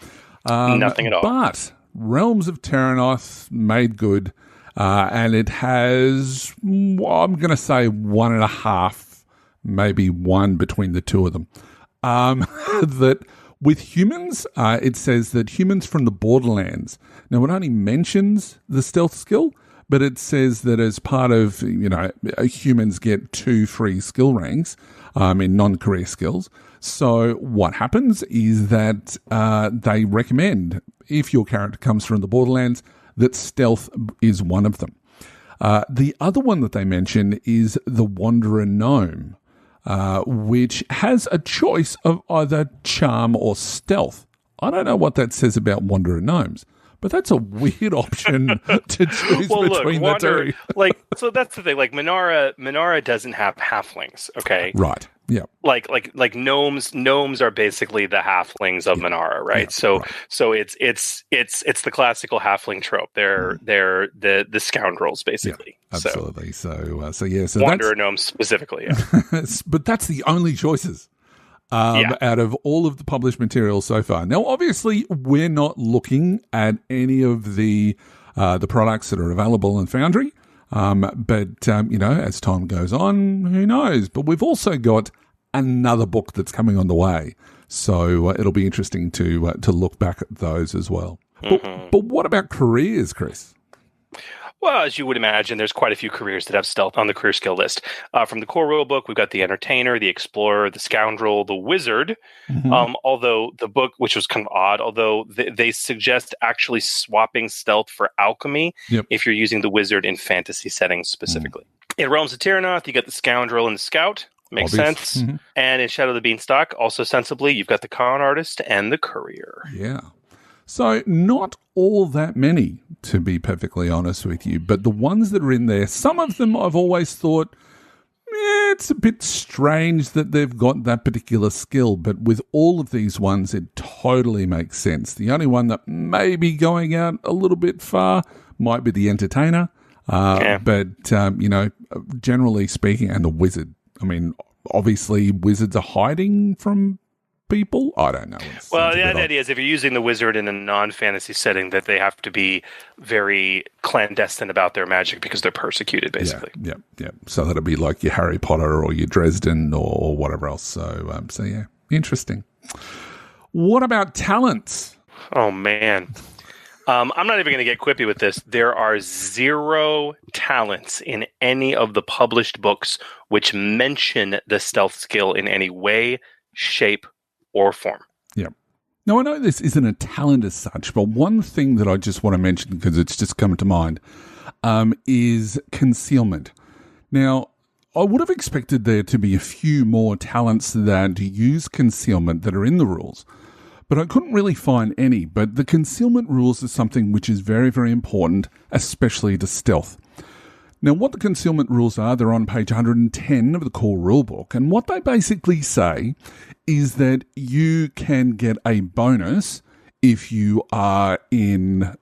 Nothing at all. But Realms of Terranoth made good, and it has, I'm going to say 1.5, maybe 1 between the two of them. that with humans, it says that humans from the Borderlands. Now, it only mentions the stealth skill, but it says that as part of, humans get 2 free skill ranks in non-career skills. So what happens is that they recommend, if your character comes from the Borderlands, that stealth is one of them. The other one that they mention is the Wanderer Gnome, which has a choice of either charm or stealth. I don't know what that says about Wanderer Gnomes, but that's a weird option to choose between the two. So that's the thing. Like Minara doesn't have halflings. Okay, right. Yeah. Like gnomes are basically the halflings of Minara, right? Yeah, so it's the classical halfling trope. They're the scoundrels basically. Yeah, absolutely. So Wanderer gnomes specifically. Yeah. But that's the only choices out of all of the published material so far. Now, obviously, we're not looking at any of the products that are available in Foundry. But as time goes on, who knows? But we've also got another book that's coming on the way. So it'll be interesting to look back at those as well. Mm-hmm. But what about careers, Chris? Well, as you would imagine, there's quite a few careers that have stealth on the career skill list. From the core rulebook, we've got the Entertainer, the Explorer, the Scoundrel, the Wizard. Mm-hmm. Although the book, which was kind of odd, although they suggest actually swapping stealth for alchemy if you're using the Wizard in fantasy settings specifically. In Realms of Tyranoth, you got the Scoundrel and the Scout. Makes sense. Mm-hmm. And in Shadow of the Beanstalk, also sensibly, you've got the Con Artist and the Courier. Yeah. So not all that many, to be perfectly honest with you, but the ones that are in there, some of them I've always thought, it's a bit strange that they've got that particular skill, but with all of these ones, it totally makes sense. The only one that may be going out a little bit far might be the Entertainer, but, generally speaking, and the Wizard. I mean, obviously, wizards are hiding from people. I don't know. Well, the idea is if you're using the Wizard in a non-fantasy setting, that they have to be very clandestine about their magic because they're persecuted, basically. Yeah. So that'd be like your Harry Potter or your Dresden or whatever else. So yeah, interesting. What about talents? Oh, man. I'm not even going to get quippy with this. There are 0 talents in any of the published books which mention the stealth skill in any way, shape, or form. Yeah. Now, I know this isn't a talent as such, but one thing that I just want to mention, because it's just come to mind, is concealment. Now, I would have expected there to be a few more talents that use concealment that are in the rules, but I couldn't really find any. But the concealment rules is something which is very, very important, especially to stealth. Now, what the concealment rules are, they're on page 110 of the core rulebook, and what they basically say is that you can get a bonus if you are in,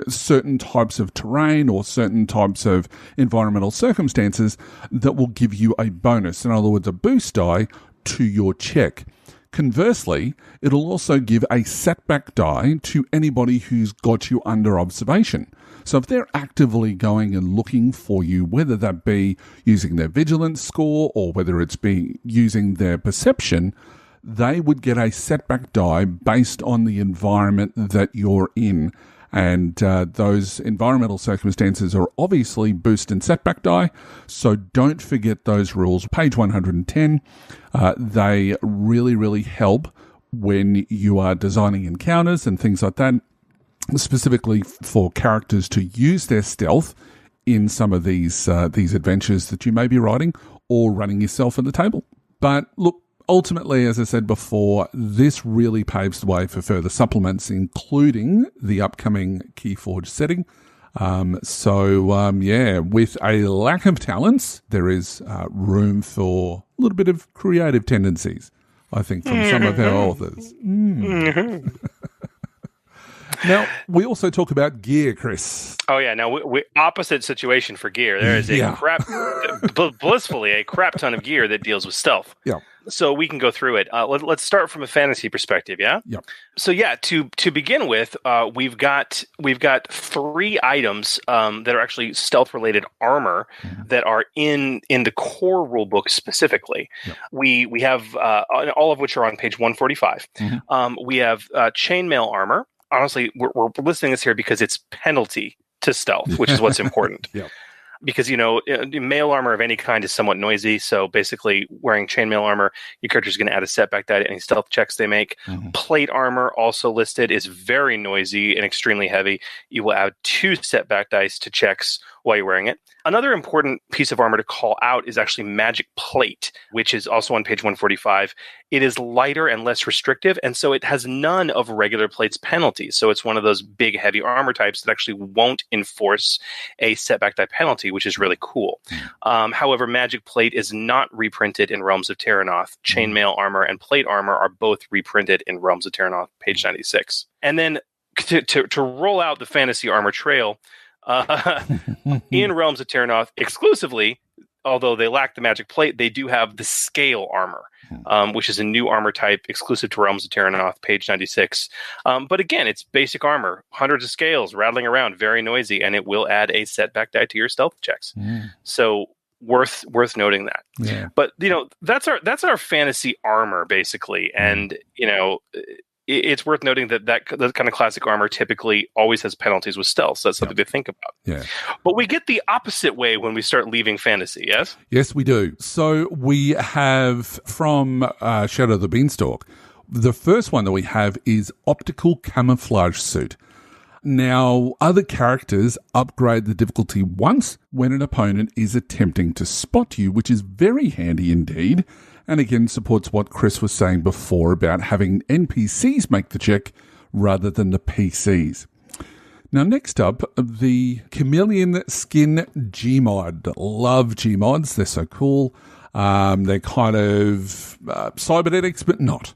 certain types of terrain or certain types of environmental circumstances that will give you a bonus. In other words, a boost die to your check. Conversely, it'll also give a setback die to anybody who's got you under observation. So if they're actively going and looking for you, whether that be using their vigilance score or whether it's using their perception, they would get a setback die based on the environment that you're in. And those environmental circumstances are obviously boost and setback die. So don't forget those rules. Page 110, they really, really help when you are designing encounters and things like that, specifically for characters to use their stealth in some of these adventures that you may be writing or running yourself at the table. But look, ultimately, as I said before, this really paves the way for further supplements, including the upcoming Keyforge setting. With a lack of talents, there is room for a little bit of creative tendencies, I think, from some of our authors. Now, we also talk about gear, Chris. Oh, yeah. Now, we opposite situation for gear. There is blissfully a crap ton of gear that deals with stealth. Yeah. So we can go through it. Let's start from a fantasy perspective, yeah? Yep. So, yeah, to begin with, we've got 3 items that are actually stealth-related armor that are in the core rulebook specifically. Yep. We have, all of which are on page 145. We have chainmail armor. Honestly, we're listing this here because it's penalty to stealth, which is what's important. Yep. Because, mail armor of any kind is somewhat noisy. So basically, wearing chainmail armor, your character is going to add a setback die to any stealth checks they make. Plate armor, also listed, is very noisy and extremely heavy. You will add 2 setback dice to checks while you're wearing it. Another important piece of armor to call out is actually magic plate, which is also on page 145. It is lighter and less restrictive, and so it has none of regular plate's penalties. So it's one of those big, heavy armor types that actually won't enforce a setback die penalty, which is really cool. However, magic plate is not reprinted in Realms of Terranoth. Chainmail armor and plate armor are both reprinted in Realms of Terranoth, page 96. And then to roll out the fantasy armor trail, in Realms of Terranoth exclusively, although they lack the magic plate, they do have the scale armor, which is a new armor type exclusive to Realms of Terranoth, page 96. But again, it's basic armor, hundreds of scales rattling around, very noisy, and it will add a setback die to your stealth checks. So worth noting that. Yeah. But that's our fantasy armor basically, and it's worth noting that kind of classic armor typically always has penalties with stealth. So that's something to think about. Yeah. But we get the opposite way when we start leaving fantasy, yes? Yes, we do. So we have from Shadow of the Beanstalk, the first one that we have is optical camouflage suit. Now, other characters upgrade the difficulty once when an opponent is attempting to spot you, which is very handy indeed. And again, supports what Chris was saying before about having NPCs make the check rather than the PCs. Now, next up, the Chameleon Skin Gmod. Love Gmods. They're so cool. They're kind of cybernetics, but not.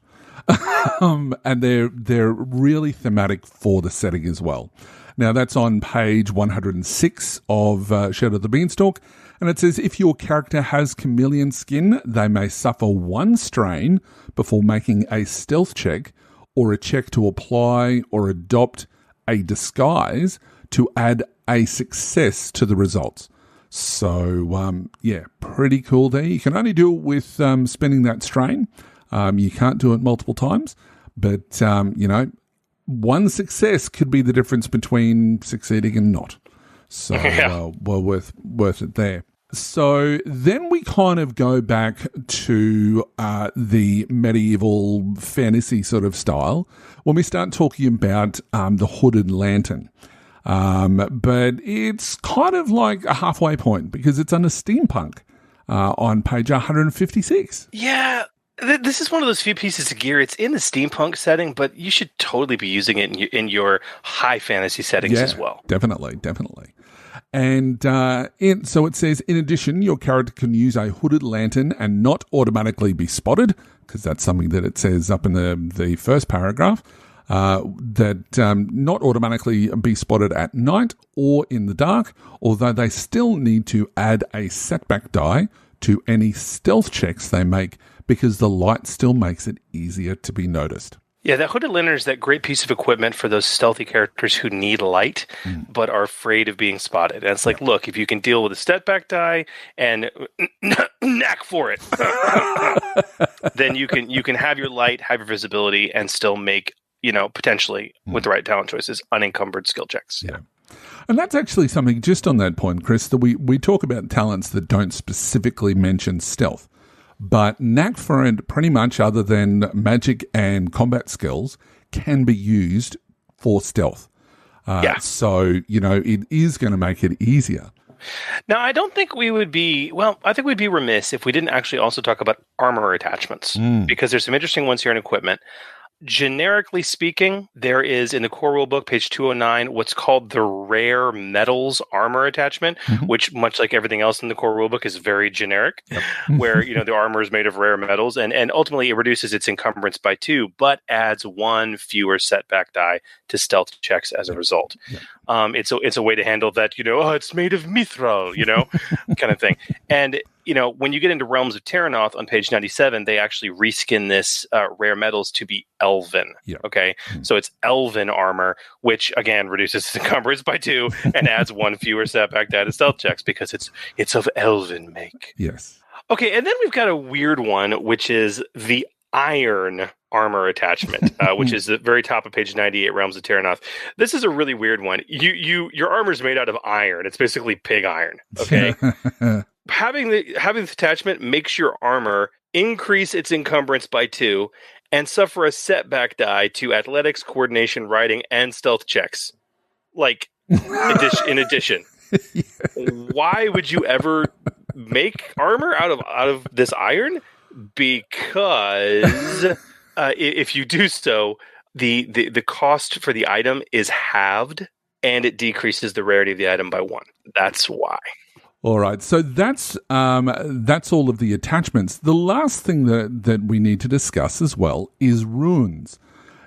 And they're really thematic for the setting as well. Now, that's on page 106 of Shadow of the Beanstalk. And it says, if your character has chameleon skin, they may suffer 1 strain before making a stealth check or a check to apply or adopt a disguise to add a success to the results. So, pretty cool there. You can only do it with spending that strain. You can't do it multiple times. But, 1 success could be the difference between succeeding and not. So, well worth it there. So then we kind of go back to the medieval fantasy sort of style when we start talking about the hooded lantern. But it's kind of like a halfway point because it's under steampunk on page 156. Yeah. This is one of those few pieces of gear. It's in the steampunk setting, but you should totally be using it in your high fantasy settings as well. Definitely. And so it says, in addition, your character can use a hooded lantern and not automatically be spotted, because that's something that it says up in the first paragraph, that not automatically be spotted at night or in the dark, although they still need to add a setback die to any stealth checks they make, because the light still makes it easier to be noticed. Yeah, that hooded lantern is that great piece of equipment for those stealthy characters who need light but are afraid of being spotted. And it's like, look, if you can deal with a setback die and knack for it, then you can have your light, have your visibility, and still make, potentially, with the right talent choices, unencumbered skill checks. Yeah. And that's actually something, just on that point, Chris, that we talk about talents that don't specifically mention stealth. But knack for it, pretty much other than magic and combat skills, can be used for stealth. So, it is going to make it easier. Now, I don't think we would be, I think we'd be remiss if we didn't actually also talk about armor attachments, because there's some interesting ones here in equipment. generically speaking, there is in the core rulebook, page 209, what's called the rare metals armor attachment, which, much like everything else in the core rulebook, is very generic, where the armor is made of rare metals, and ultimately it reduces its encumbrance by 2, but adds 1 fewer setback die to stealth checks as a result. It's a way to handle that, it's made of mithril, kind of thing. And when you get into Realms of Terranoth on page 97, they actually reskin this rare metals to be elven. Okay, so it's elven armor, which again reduces its encumbrance by 2 and adds 1 fewer setback die to stealth checks because it's of elven make. Yes. Okay, and then we've got a weird one, which is the iron armor attachment, which is the very top of page 98, Realms of Terranoth. This is a really weird one. Your armor is made out of iron. It's basically pig iron. Okay. Having this attachment makes your armor increase its encumbrance by 2 and suffer a setback die to athletics, coordination, riding, and stealth checks. In addition. Why would you ever make armor out of this iron? Because if you do so, the cost for the item is halved, and it decreases the rarity of the item by 1. That's why. All right, so that's all of the attachments. The last thing that we need to discuss as well is runes.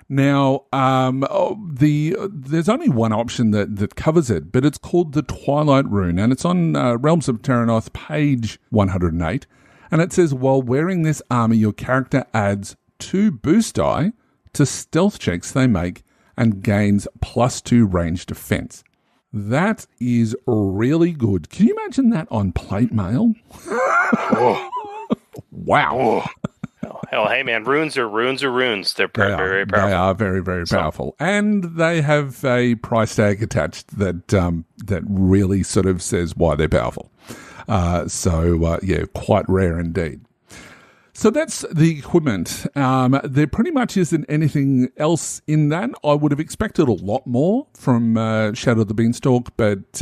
Now, there's only one option that covers it, but it's called the Twilight Rune, and it's on Realms of Terranoth, page 108, and it says, while wearing this armor, your character adds 2 boost die to stealth checks they make and gains +2 range defense. That is really good. Can you imagine that on plate mail? Wow. Hell, hey man, runes are runes. They're very powerful. They are very, very powerful. And they have a price tag attached that really sort of says why they're powerful. Quite rare indeed. So that's the equipment. There pretty much isn't anything else in that. I would have expected a lot more from Shadow of the Beanstalk, but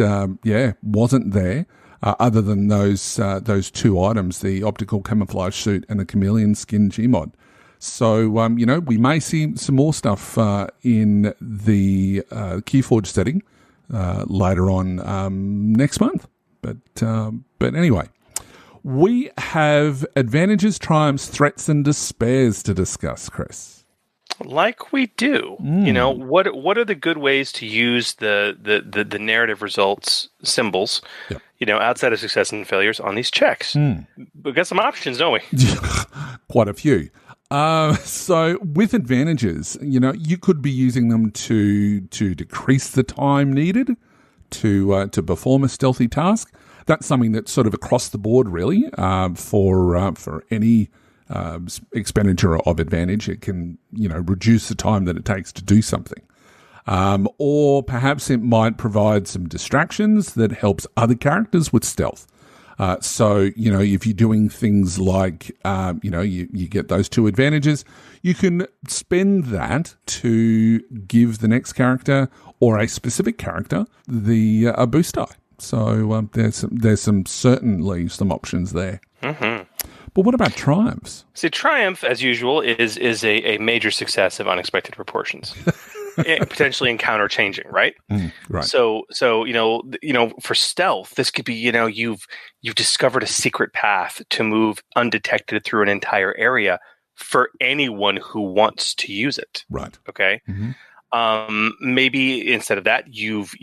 wasn't there other than those 2 items, the optical camouflage suit and the chameleon skin Gmod. So, we may see some more stuff in the Keyforge setting later on next month. But anyway. We have advantages, triumphs, threats, and despairs to discuss, Chris. Like we do. What are the good ways to use the narrative results symbols, outside of success and failures on these checks? We've got some options, don't we? Quite a few. So with advantages, you could be using them to decrease the time needed to perform a stealthy task. That's something that's sort of across the board, really, for any expenditure of advantage. It can, reduce the time that it takes to do something. Or perhaps it might provide some distractions that helps other characters with stealth. So, if you're doing things like, you get those 2 advantages, you can spend that to give the next character or a specific character a boost die. So there's certainly some options there. Mm-hmm. But what about triumphs? See, triumph, as usual, is a major success of unexpected proportions, potentially encounter changing, right? Right. So for stealth, this could be you've discovered a secret path to move undetected through an entire area for anyone who wants to use it. Right. Okay. Mm-hmm. Maybe instead of that, you've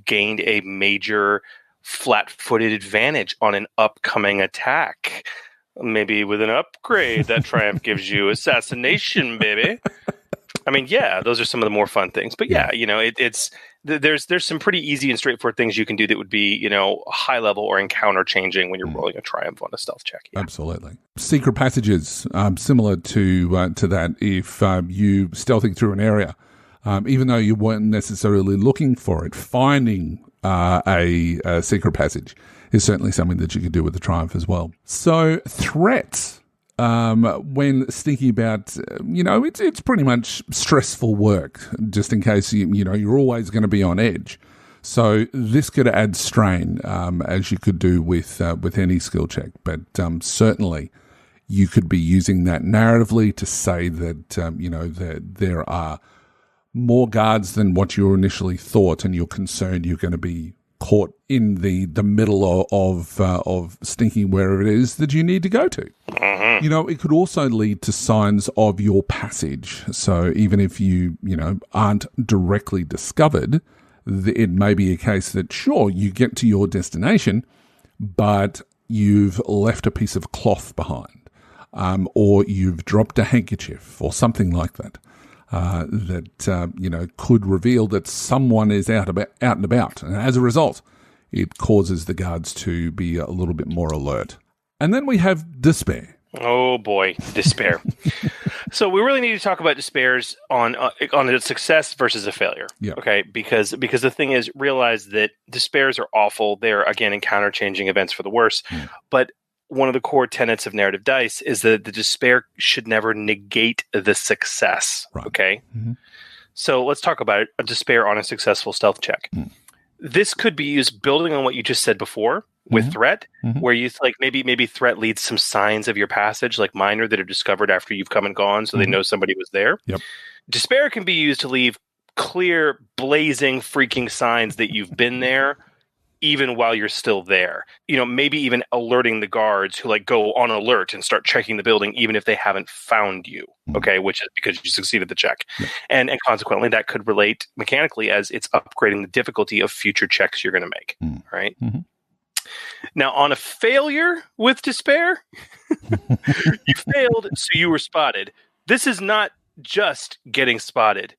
gained a major flat-footed advantage on an upcoming attack. Maybe with an upgrade that triumph gives you assassination, baby. I mean, yeah, those are some of the more fun things. But yeah, there's some pretty easy and straightforward things you can do that would be, high level or encounter changing when you're rolling a triumph on a stealth check. Yeah. Absolutely. Secret passages, similar to that. If you stealthing through an area. Even though you weren't necessarily looking for it, finding a secret passage is certainly something that you could do with the triumph as well. So threats, when thinking about, it's pretty much stressful work, just in case you're always going to be on edge. So this could add strain, as you could do with any skill check, but certainly You could be using that narratively to say that, that there are more guards than what you initially thought, and you're concerned you're going to be caught in the middle of stinking wherever it is that you need to go to. It could also lead to signs of your passage. So even if you aren't directly discovered, it may be a case that, sure, you get to your destination, but you've left a piece of cloth behind, or you've dropped a handkerchief or something like that. That could reveal that someone is out and about, and as a result, it causes the guards to be a little bit more alert. And then we have despair. Oh boy, despair. So we really need to talk about despairs on a success versus a failure. Yeah. Okay, because the thing is, realize that despairs are awful. They're again encounter changing events for the worse, but one of the core tenets of narrative dice is that the despair should never negate the success. Right. Okay. So let's talk about a despair on a successful stealth check. This could be used building on what you just said before with threat, where you maybe threat leads some signs of your passage, like minor that are discovered after you've come and gone, so they know somebody was there. Yep. Despair can be used to leave clear, blazing, freaking signs that you've been there, even while you're still there. Maybe even alerting the guards who go on alert and start checking the building, even if they haven't found you. Okay, which is because you succeeded the check. And consequently, that could relate mechanically as it's upgrading the difficulty of future checks you're going to make. Right? Now, on a failure with despair, you failed, so you were spotted. This is not just getting spotted.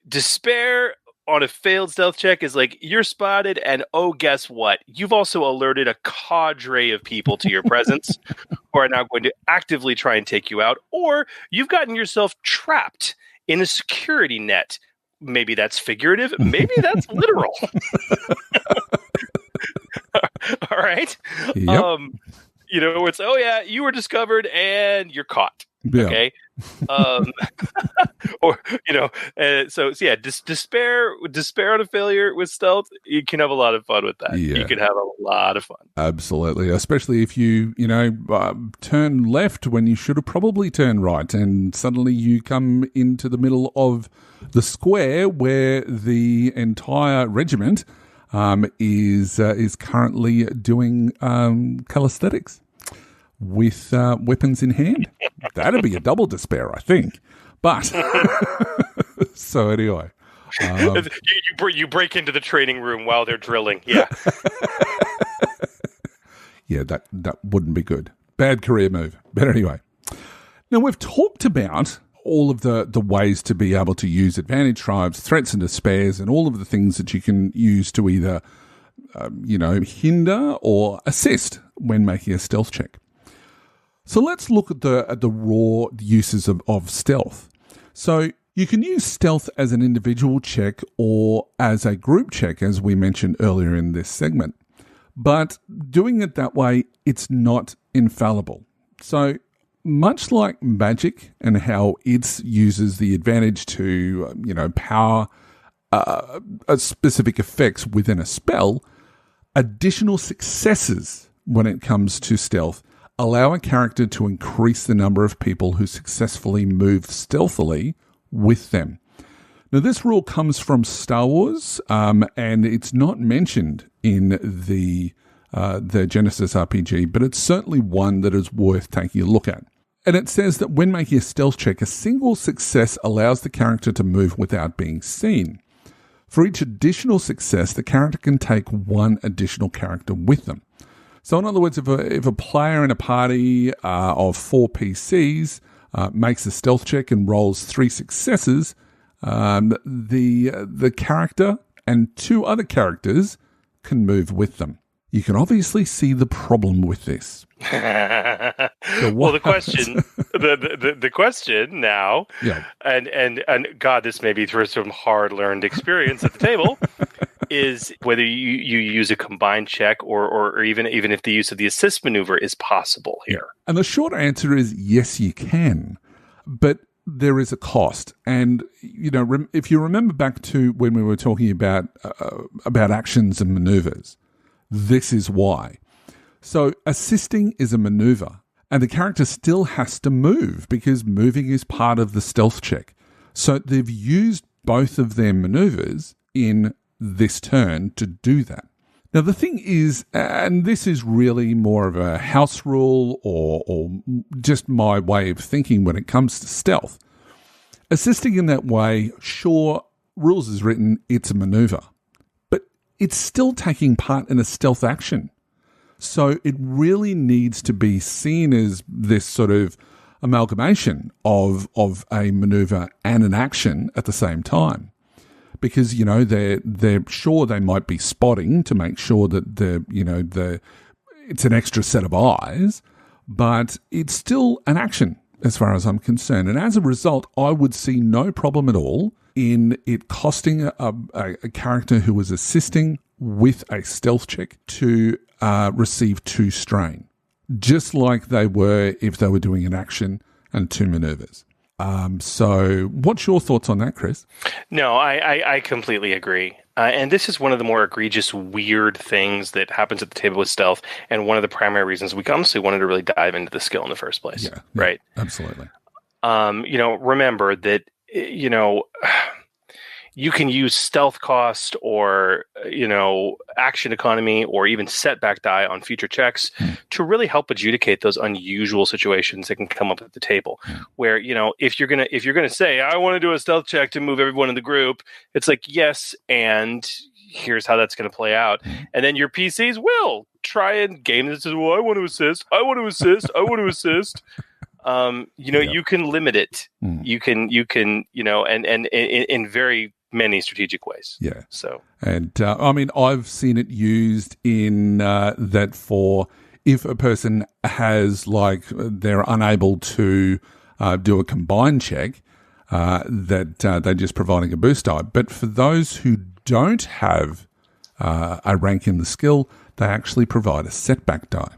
Despair on a failed stealth check is you're spotted, and guess what? You've also alerted a cadre of people to your presence who are now going to actively try and take you out, or you've gotten yourself trapped in a security net. Maybe that's figurative. Maybe that's literal. All right. Yep. It's, you were discovered and you're caught. Yeah. Okay. Despair on a failure with stealth, you can have a lot of fun with that. Yeah. You can have a lot of fun. Absolutely. Especially if you, turn left when you should have probably turned right, and suddenly you come into the middle of the square where the entire regiment is currently doing calisthenics with weapons in hand. That'd be a double despair, I think. But so anyway, you break into the training room while they're drilling. Yeah, yeah, that wouldn't be good. Bad career move. But anyway, now we've talked about all of the ways to be able to use advantage tribes, threats and despairs, and all of the things that you can use to either, hinder or assist when making a stealth check. So let's look at the raw uses of stealth. So you can use stealth as an individual check or as a group check, as we mentioned earlier in this segment. But doing it that way, it's not infallible. So much like magic and how it uses the advantage to, power a specific effects within a spell, additional successes when it comes to stealth allow a character to increase the number of people who successfully move stealthily with them. Now, this rule comes from Star Wars, and it's not mentioned in the Genesys RPG, but it's certainly one that is worth taking a look at. And it says that when making a stealth check, a single success allows the character to move without being seen. For each additional success, the character can take one additional character with them. So in other words, if a player in a party of 4 PCs makes a stealth check and rolls 3 successes, the character and 2 other characters can move with them. You can obviously see the problem with this. Well, the question now, yeah. and God, this may be through some hard-learned experience at the table, is whether you use a combined check or even if the use of the assist maneuver is possible here. And the short answer is yes, you can, but there is a cost. And if you remember back to when we were talking about actions and maneuvers, this is why. So assisting is a maneuver. And the character still has to move because moving is part of the stealth check. So they've used both of their maneuvers in this turn to do that. Now, the thing is, and this is really more of a house rule or just my way of thinking when it comes to stealth. Assisting in that way, sure, rules is written, it's a maneuver. But it's still taking part in a stealth action. So it really needs to be seen as this sort of amalgamation of a maneuver and an action at the same time. Because, you know, they're sure they might be spotting to make sure that it's an extra set of eyes, but it's still an action as far as I'm concerned. And as a result, I would see no problem at all in it costing a character who was assisting with a stealth check to receive 2 strain, just like they were if they were doing an action and 2 maneuvers. So what's your thoughts on that, Chris? No, I completely agree. And this is one of the more egregious, weird things that happens at the table with stealth, and one of the primary reasons we honestly wanted to really dive into the skill in the first place. Yeah, right? Absolutely. Remember that, you can use stealth cost or, action economy or even setback die on future checks to really help adjudicate those unusual situations that can come up at the table. Where, if you're gonna say, I want to do a stealth check to move everyone in the group, it's like, yes, and here's how that's going to play out. And then your PCs will try and game this as, well, I want to assist. You can limit it. You can, and in very many strategic ways. Yeah. So, and I've seen it used in that for if a person has they're unable to do a combined check, that they're just providing a boost die. But for those who don't have a rank in the skill, they actually provide a setback die.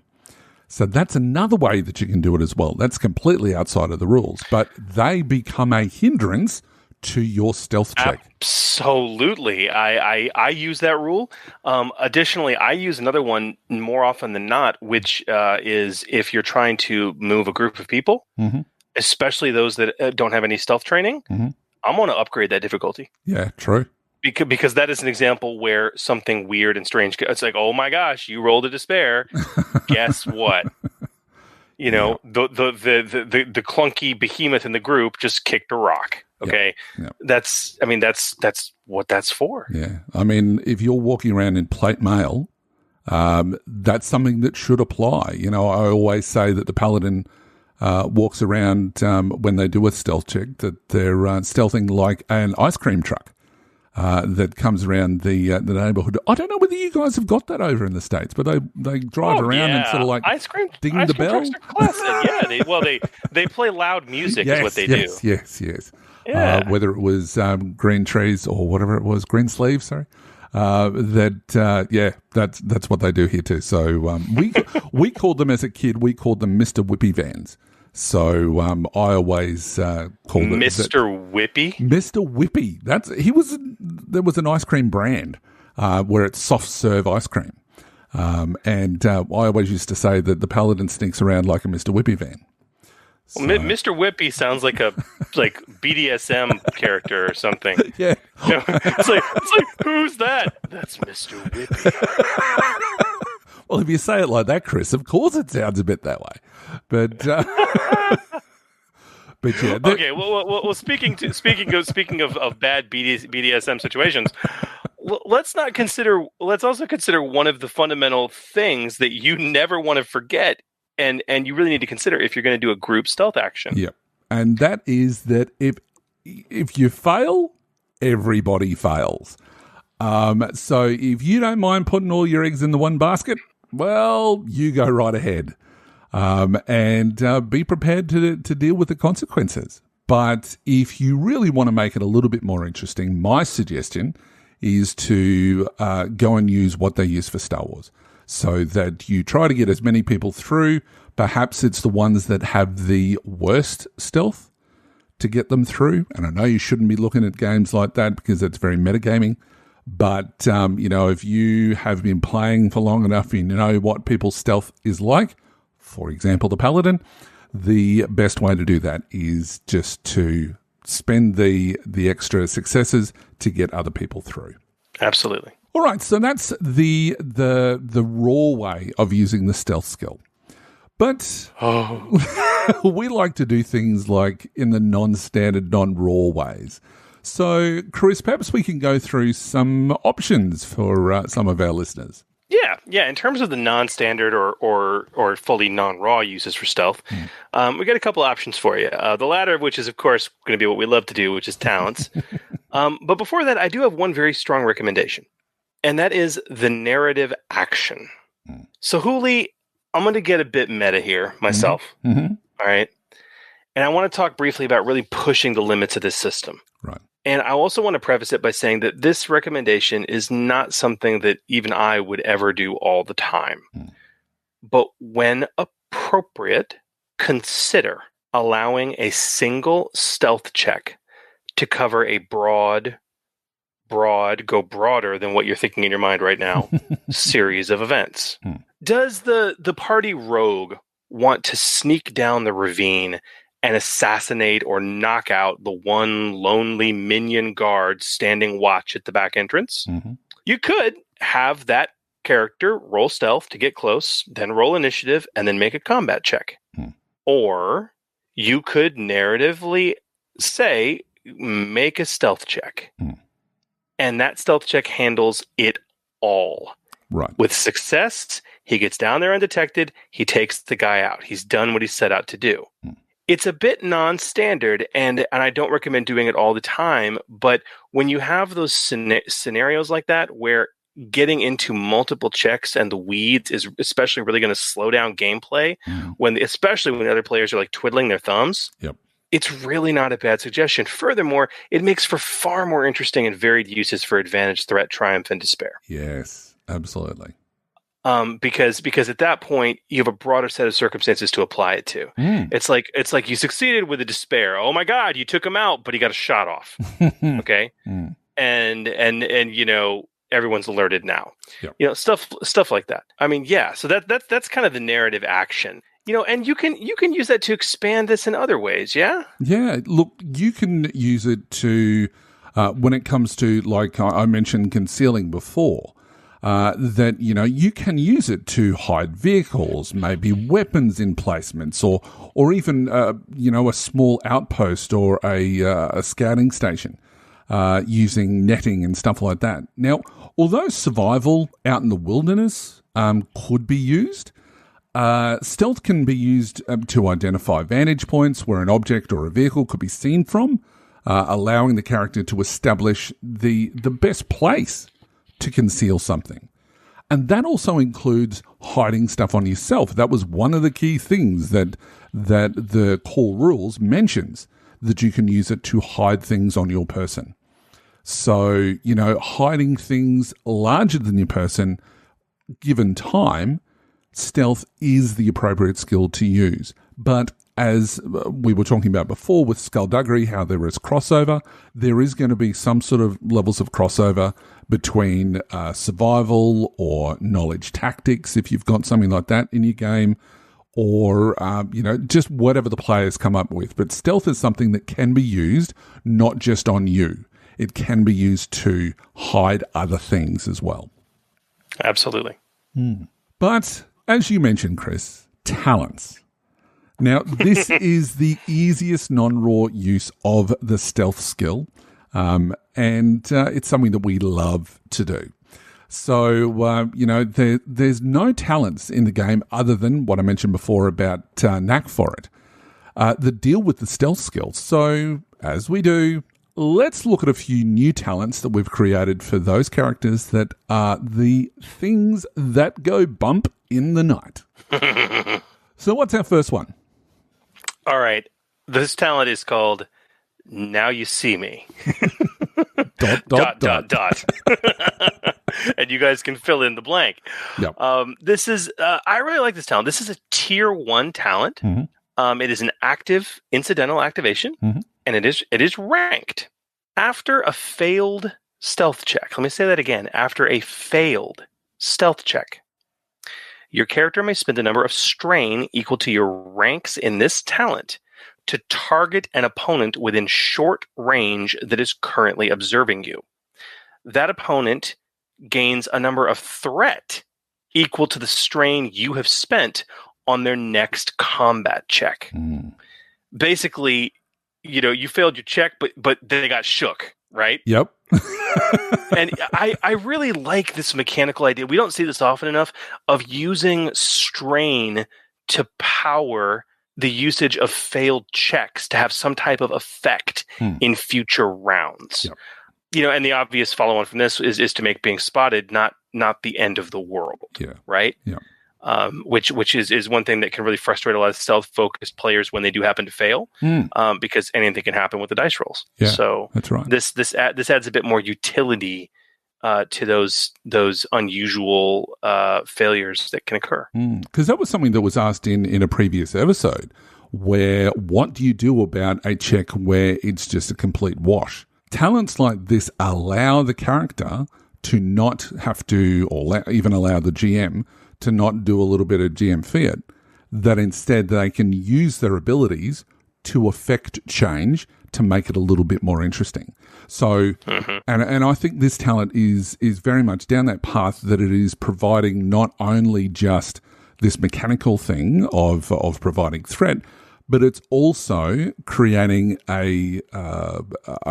So that's another way that you can do it as well. That's completely outside of the rules, but they become a hindrance to your stealth check. Absolutely. I use that rule. Additionally, I use another one more often than not, which is if you're trying to move a group of people, especially those that don't have any stealth training, I'm going to upgrade that difficulty. Yeah, true. Because that is an example where something weird and strange. It's like, oh my gosh, you rolled a despair. Guess what? The clunky behemoth in the group just kicked a rock. Okay, that's what that's for. Yeah, if you're walking around in plate mail, that's something that should apply. I always say that the paladin walks around when they do a stealth check that they're stealthing like an ice cream truck. That comes around the neighborhood. I don't know whether you guys have got that over in the States, but they drive around and sort of like ding the bell. Yeah, they play loud music is what they do. Yes. Yeah. Whether it was green trees or whatever it was, green sleeves, sorry. That's what they do here too. So we called them as a kid, we called them Mr. Whippy vans. So I always called it Mr. Whippy. Mr. Whippy. There was an ice cream brand where it's soft serve ice cream, and I always used to say that the paladin sneaks around like a Mr. Whippy van. So. Well, Mr. Whippy sounds like a BDSM character or something. Yeah, it's like who's that? That's Mr. Whippy. Well, if you say it like that, Chris, of course it sounds a bit that way. But but yeah. Okay. Well. Speaking of bad BDSM situations, let's also consider one of the fundamental things that you never want to forget, and you really need to consider if you're going to do a group stealth action. Yeah, and that is that if you fail, everybody fails. So if you don't mind putting all your eggs in the one basket, well, you go right ahead. And be prepared to deal with the consequences. But if you really want to make it a little bit more interesting, my suggestion is to go and use what they use for Star Wars, so that you try to get as many people through. Perhaps it's the ones that have the worst stealth to get them through. And I know you shouldn't be looking at games like that because that's very metagaming. But, if you have been playing for long enough, you know what people's stealth is like, for example, the Paladin, the best way to do that is just to spend the extra successes to get other people through. Absolutely. All right, so that's the raw way of using the stealth skill. But we like to do things like in the non-standard, non-raw ways. So, Chris, perhaps we can go through some options for some of our listeners. Yeah. In terms of the non-standard or fully non-raw uses for stealth, we got a couple options for you. The latter of which is, of course, going to be what we love to do, which is talents. But before that, I do have one very strong recommendation, and that is the narrative action. So, Hooli, I'm going to get a bit meta here myself. All right. And I want to talk briefly about really pushing the limits of this system. Right. And I also want to preface it by saying that this recommendation is not something that even I would ever do all the time. But when appropriate, consider allowing a single stealth check to cover a broad, go broader than what you're thinking in your mind right now, series of events. Does the party rogue want to sneak down the ravine and assassinate or knock out the one lonely minion guard standing watch at the back entrance? You could have that character roll stealth to get close, then roll initiative, and then make a combat check. Or you could narratively say, make a stealth check. And that stealth check handles it all. Right. With success, he gets down there undetected, he takes the guy out. He's done what he set out to do. It's a bit non-standard, and I don't recommend doing it all the time, but when you have those scenarios like that where getting into multiple checks and the weeds is especially really going to slow down gameplay, especially when other players are like twiddling their thumbs, it's really not a bad suggestion. Furthermore, it makes for far more interesting and varied uses for advantage, threat, triumph, and despair. Yes, absolutely. Because at that point you have a broader set of circumstances to apply it to. It's like you succeeded with a despair. Oh my God, you took him out, but he got a shot off. Okay, and you know everyone's alerted now. You know stuff like that. I mean, yeah. So that's kind of the narrative action. You know, and you can use that to expand this in other ways. Yeah. Yeah. Look, you can use it to when it comes to, like I mentioned, concealing before. That, you know, you can use it to hide vehicles, maybe weapons emplacements, or even, you know, a small outpost or a scouting station, using netting and stuff like that. Now, although survival out in the wilderness could be used, stealth can be used to identify vantage points where an object or a vehicle could be seen from, allowing the character to establish the best place to conceal something. And that also includes hiding stuff on yourself. That was one of the key things that the core rules mentions, that you can use it to hide things on your person. So, you know, hiding things larger than your person, given time, stealth is the appropriate skill to use. But as we were talking about before with Skullduggery, how there is crossover, there is going to be some sort of levels of crossover between survival or knowledge tactics, if you've got something like that in your game, or, you know, just whatever the players come up with. But stealth is something that can be used not just on you. It can be used to hide other things as well. Absolutely. But, as you mentioned, Chris, talents. Now, this is the easiest non-raw use of the stealth skill, and it's something that we love to do. So, you know, there's no talents in the game other than what I mentioned before about knack for it that deal with the stealth skill. So, as we do, let's look at a few new talents that we've created for those characters that are the things that go bump in the night. So, what's our first one? All right. This talent is called Now You See Me. ... And you guys can fill in the blank. Yep. This is, I really like this talent. This is a tier 1 talent. It is an active incidental activation, and it is ranked. After a failed stealth check, let me say that again. After a failed stealth check, Your character may spend a number of strain equal to your ranks in this talent to target an opponent within short range that is currently observing you. That opponent gains a number of threat equal to the strain you have spent on their next combat check. Basically, you failed your check, but they got shook, right? Yep. And I really like this mechanical idea. We don't see this often enough of using strain to power the usage of failed checks to have some type of effect in future rounds. Yep. And the obvious follow-on from this is to make being spotted not the end of the world. Yeah. Right? Yeah. Which is one thing that can really frustrate a lot of stealth-focused players when they do happen to fail, because anything can happen with the dice rolls. Yeah, so that's right. This adds a bit more utility to those unusual failures that can occur. Because that was something that was asked in a previous episode, where what do you do about a check where it's just a complete wash? Talents like this allow the character to not have to, or even allow the GM to not do a little bit of GM fiat, that instead they can use their abilities to affect change to make it a little bit more interesting. So, and I think this talent is very much down that path, that it is providing not only just this mechanical thing of providing threat, but it's also creating a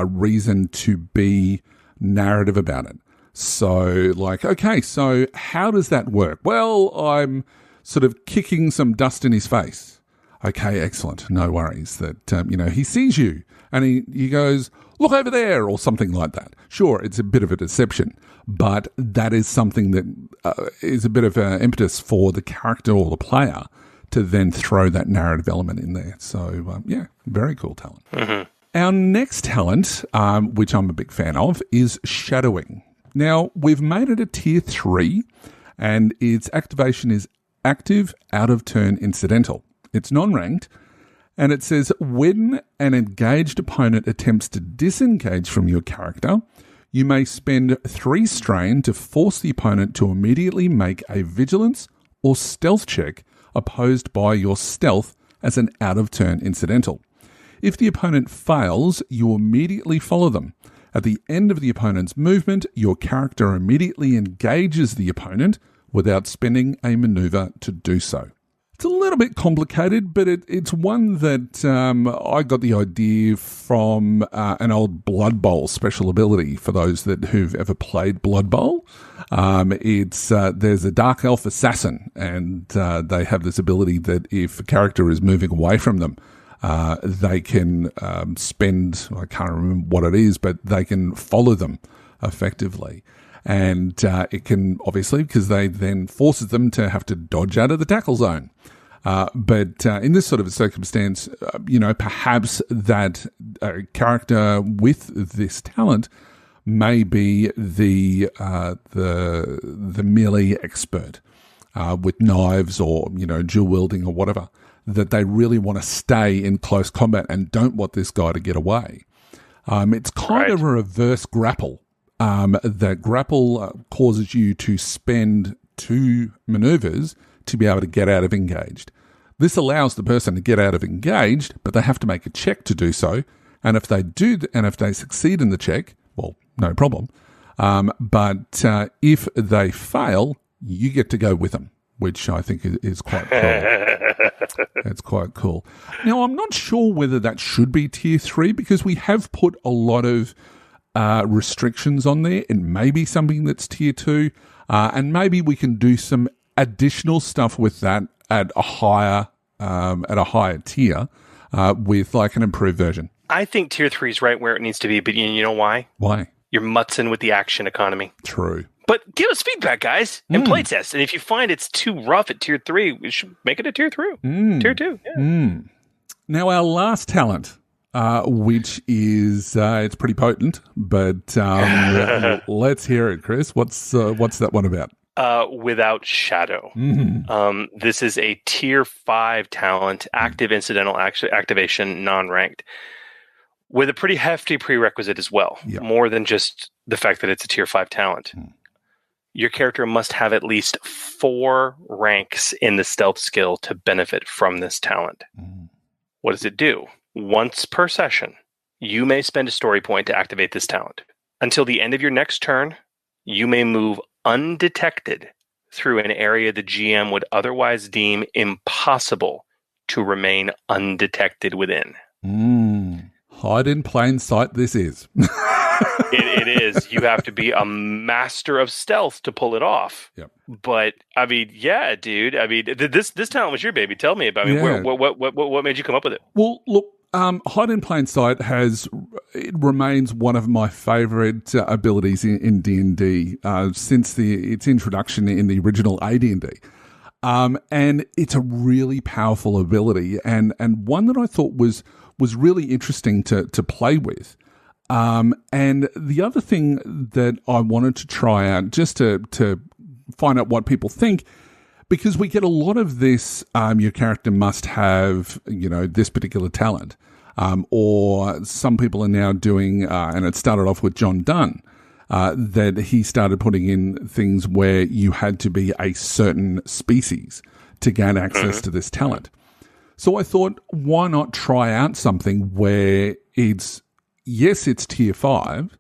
reason to be narrative about it. So, okay, so how does that work? Well, I'm sort of kicking some dust in his face. Okay, excellent. No worries. That, he sees you and he goes, look over there, or something like that. Sure, it's a bit of a deception, but that is something that is a bit of an impetus for the character or the player to then throw that narrative element in there. So, very cool talent. Our next talent, which I'm a big fan of, is shadowing. Now, we've made it a tier 3, and its activation is active, out of turn, incidental. It's non-ranked, and it says when an engaged opponent attempts to disengage from your character, you may spend 3 strain to force the opponent to immediately make a vigilance or stealth check opposed by your stealth as an out of turn incidental. If the opponent fails, you immediately follow them. At the end of the opponent's movement, your character immediately engages the opponent without spending a maneuver to do so. It's a little bit complicated, but it's one that I got the idea from an old Blood Bowl special ability. For those who've ever played Blood Bowl, there's a Dark Elf Assassin, and they have this ability that if a character is moving away from them, they can spend, I can't remember what it is, but they can follow them effectively. And it can, obviously, because they then forces them to have to dodge out of the tackle zone. But in this sort of a circumstance, perhaps that character with this talent may be the melee expert with knives or, dual wielding or whatever, that they really want to stay in close combat and don't want this guy to get away. It's kind of a reverse grapple. That grapple causes you to spend 2 maneuvers to be able to get out of engaged. This allows the person to get out of engaged, but they have to make a check to do so. And if they do, and if they succeed in the check, well, no problem. But if they fail, you get to go with them, which I think is quite cool. It's quite cool. Now, I'm not sure whether that should be tier 3, because we have put a lot of restrictions on there. It may be something that's tier 2, and maybe we can do some additional stuff with that at a higher tier, with like an improved version. I think tier 3 is right where it needs to be, but you know why? Why? You're mutzing with the action economy. True. But give us feedback, guys, and playtest. And if you find it's too rough at tier 3, we should make it a tier 3. Tier 2. Yeah. Now, our last talent, which is it's pretty potent, but let's hear it, Chris. What's that one about? Without shadow. This is a tier 5 talent, active incidental activation, non-ranked, with a pretty hefty prerequisite as well. More than just the fact that it's a tier 5 talent. your character must have at least 4 ranks in the stealth skill to benefit from this talent. What does it do? Once per session, you may spend a story point to activate this talent. Until the end of your next turn, you may move undetected through an area the GM would otherwise deem impossible to remain undetected within. Hide in plain sight this is. It is. You have to be a master of stealth to pull it off. Yep. But I mean, yeah, dude. I mean, this talent was your baby. Tell me about it. Yeah. What made you come up with it? Well, look, hide in plain sight remains one of my favorite abilities in D&D since its introduction in the original AD&D. And it's a really powerful ability and one that I thought was really interesting to play with. And the other thing that I wanted to try out, just to find out what people think, because we get a lot of this, your character must have, this particular talent. Or some people are now doing, and it started off with John Dunn, that he started putting in things where you had to be a certain species to gain access to this talent. So I thought, why not try out something where it's tier 5,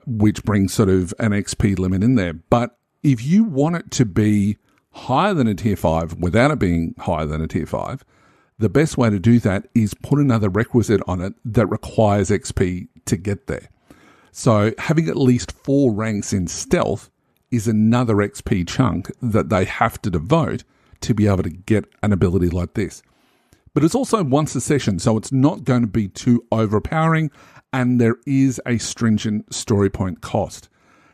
which brings sort of an XP limit in there. But if you want it to be higher than a tier 5 without it being higher than a tier 5, the best way to do that is put another requisite on it that requires XP to get there. So having at least 4 ranks in stealth is another XP chunk that they have to devote to be able to get an ability like this. But it's also once a session, so it's not going to be too overpowering, and there is a stringent story point cost.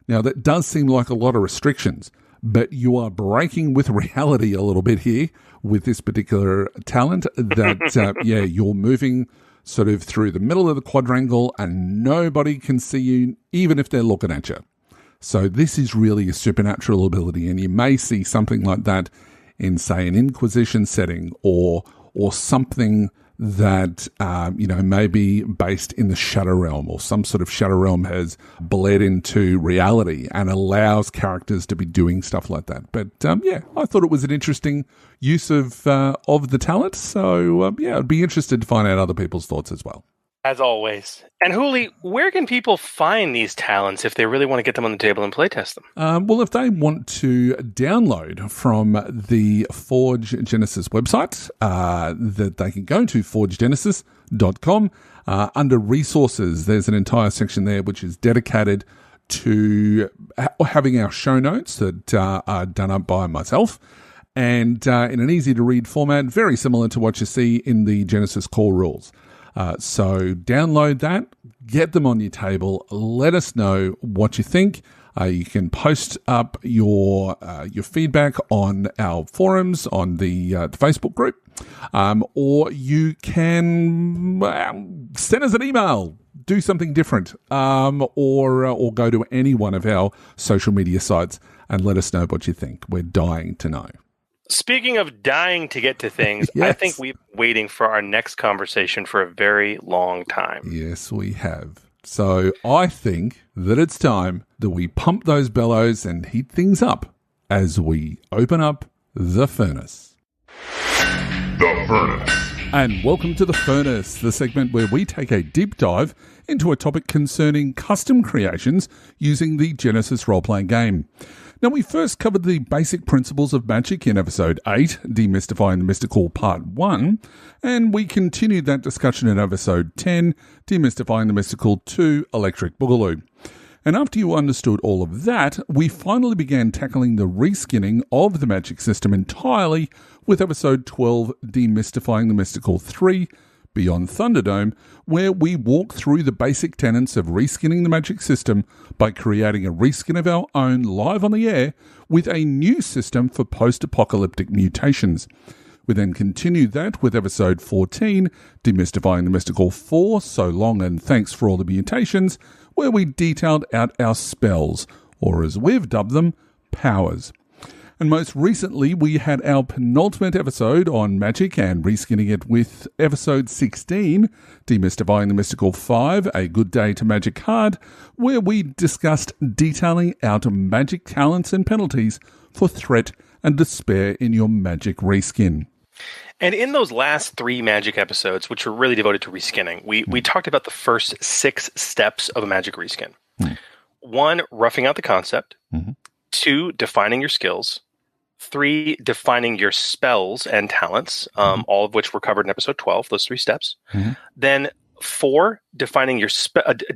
Now, that does seem like a lot of restrictions, but you are breaking with reality a little bit here with this particular talent that, you're moving sort of through the middle of the quadrangle and nobody can see you, even if they're looking at you. So this is really a supernatural ability, and you may see something like that in, say, an Inquisition setting or something that, may be based in the Shadow Realm, or some sort of Shadow Realm has bled into reality and allows characters to be doing stuff like that. But, I thought it was an interesting use of the talent. So, I'd be interested to find out other people's thoughts as well. As always. And Hooli, where can people find these talents if they really want to get them on the table and playtest them? Well, if they want to download from the Forge Genesys website, that they can go to forgegenesys.com. Under resources, there's an entire section there which is dedicated to having our show notes that are done up by myself. And in an easy-to-read format, very similar to what you see in the Genesys core rules. So download that, get them on your table, let us know what you think. You can post up your feedback on our forums, on the Facebook group, or you can send us an email, do something different, or go to any one of our social media sites and let us know what you think. We're dying to know. Speaking of dying to get to things, yes. I think we've been waiting for our next conversation for a very long time. Yes, we have. So I think that it's time that we pump those bellows and heat things up as we open up the furnace. The Furnace. And welcome to The Furnace, the segment where we take a deep dive into a topic concerning custom creations using the Genesys role-playing game. Now, we first covered the basic principles of magic in Episode 8, Demystifying the Mystical Part 1, and we continued that discussion in Episode 10, Demystifying the Mystical 2, Electric Boogaloo. And after you understood all of that, we finally began tackling the reskinning of the magic system entirely with Episode 12, Demystifying the Mystical 3, Beyond Thunderdome, where we walk through the basic tenets of reskinning the magic system by creating a reskin of our own live on the air with a new system for post-apocalyptic mutations. We then continued that with Episode 14, Demystifying the Mystical 4, So Long and Thanks for All the Mutations, where we detailed out our spells, or as we've dubbed them, powers. And most recently, we had our penultimate episode on magic and reskinning it with episode 16, Demystifying the Mystical 5, A Good Day to Magic card, where we discussed detailing out magic talents and penalties for threat and despair in your magic reskin. And in those last 3 magic episodes, which were really devoted to reskinning, we talked about the first 6 steps of a magic reskin. 1, roughing out the concept. 2, defining your skills. 3, defining your spells and talents, all of which were covered in episode 12, those 3 steps. Then 4, defining your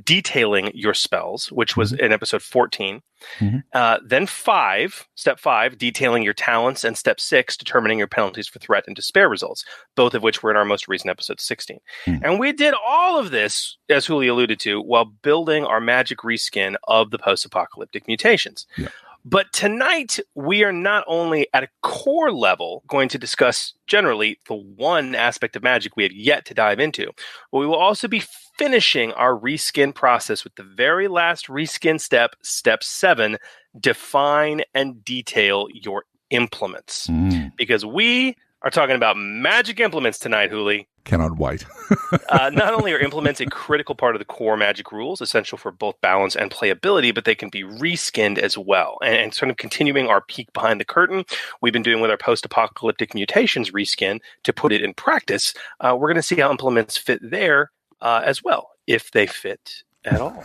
detailing your spells, which was in episode 14. Then 5, step 5, detailing your talents, and step 6, determining your penalties for threat and despair results, both of which were in our most recent episode 16. And we did all of this, as Huli alluded to, while building our magic reskin of the post-apocalyptic mutations. But tonight, we are not only at a core level going to discuss generally the one aspect of magic we have yet to dive into, but we will also be finishing our reskin process with the very last reskin step, step 7, define and detail your implements. Because we are talking about magic implements tonight, Huli. Cannot wait. Not only are implements a critical part of the core magic rules, essential for both balance and playability, but they can be reskinned as well. And sort of continuing our peek behind the curtain, we've been doing with our post-apocalyptic mutations reskin to put it in practice. We're going to see how implements fit there as well, if they fit at all.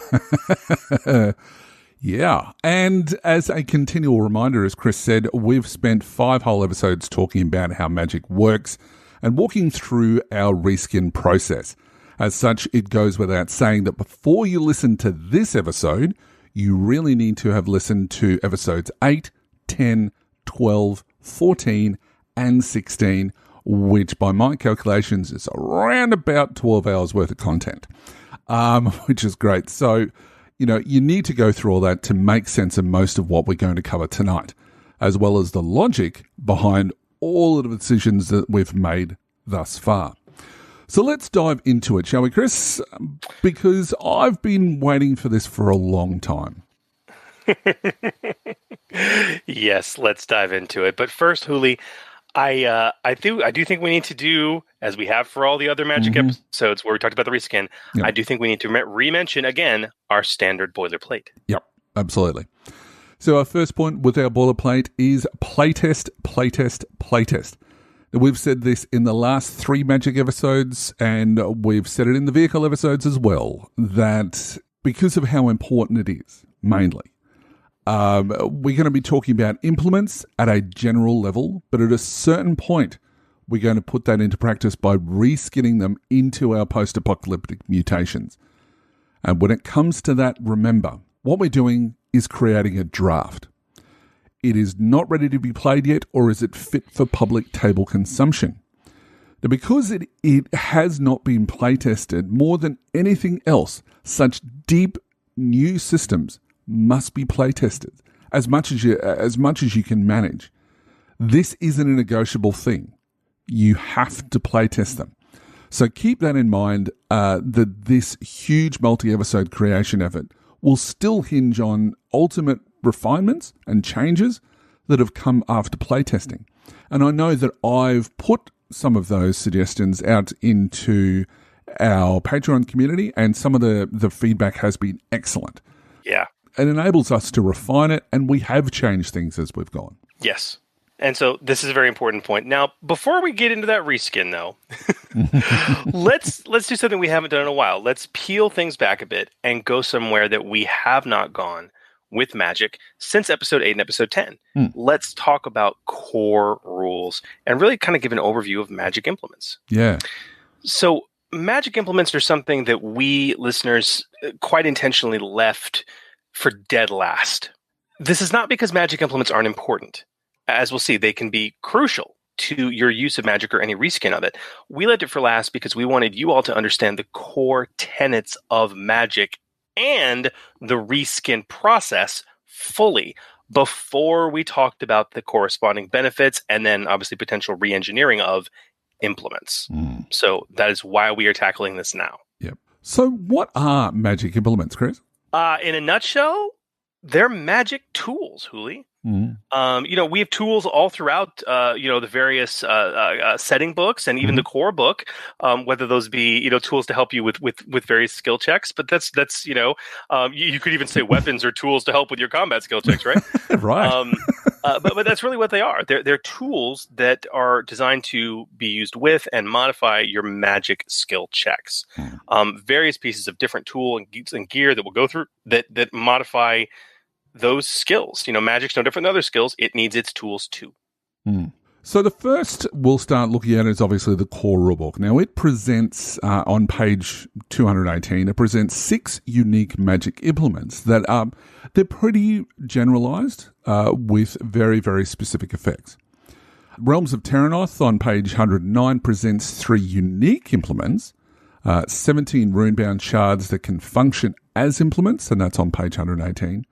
Yeah, and as a continual reminder, as Chris said, we've spent 5 whole episodes talking about how magic works and walking through our reskin process. As such, it goes without saying that before you listen to this episode, you really need to have listened to episodes 8, 10, 12, 14, and 16, which by my calculations is around about 12 hours worth of content, which is great. So, you need to go through all that to make sense of most of what we're going to cover tonight, as well as the logic behind all of the decisions that we've made thus far. So let's dive into it, shall we, Chris? Because I've been waiting for this for a long time. Yes, let's dive into it. But first, Huli, I do think we need to do, as we have for all the other magic episodes where we talked about the reskin, I do think we need to re-mention again our standard boilerplate. Yep, absolutely. So our first point with our boilerplate is playtest, playtest, playtest. We've said this in the last 3 magic episodes, and we've said it in the vehicle episodes as well, that because of how important it is, mainly, we're going to be talking about implements at a general level, but at a certain point, we're going to put that into practice by reskinning them into our post-apocalyptic mutations. And when it comes to that, remember, what we're doing is creating a draft. It is not ready to be played yet, or is it fit for public table consumption? Now, because it has not been playtested more than anything else, such deep new systems must be playtested as much as you can manage. This isn't a negotiable thing. You have to playtest them. So keep that in mind, that this huge multi-episode creation effort will still hinge on ultimate refinements and changes that have come after playtesting. And I know that I've put some of those suggestions out into our Patreon community, and some of the feedback has been excellent. Yeah. It enables us to refine it, and we have changed things as we've gone. Yes. And so this is a very important point. Now, before we get into that reskin, though, let's do something we haven't done in a while. Let's peel things back a bit and go somewhere that we have not gone with magic since episode 8 and episode 10. Let's talk about core rules and really kind of give an overview of magic implements. Yeah. So magic implements are something that we listeners quite intentionally left for dead last. This is not because magic implements aren't important. As we'll see, they can be crucial to your use of magic or any reskin of it. We left it for last because we wanted you all to understand the core tenets of magic and the reskin process fully before we talked about the corresponding benefits and then obviously potential re-engineering of implements. So that is why we are tackling this now. Yep. So what are magic implements, Chris? In a nutshell, they're magic tools, Huli. We have tools all throughout, the various setting books and even the core book, whether those be, tools to help you with various skill checks. But that's you could even say weapons or tools to help with your combat skill checks, right? Right. But that's really what they are. They're tools that are designed to be used with and modify your magic skill checks. Various pieces of different tool and gear that we'll go through that modify those skills. Magic's no different than other skills. It needs its tools too. So the first we'll start looking at is obviously the core rulebook. Now it presents, on page 218, it presents 6 unique magic implements that they're pretty generalized with very, very specific effects. Realms of Terranoth on page 109 presents 3 unique implements, 17 runebound shards that can function as implements, and that's on page 118.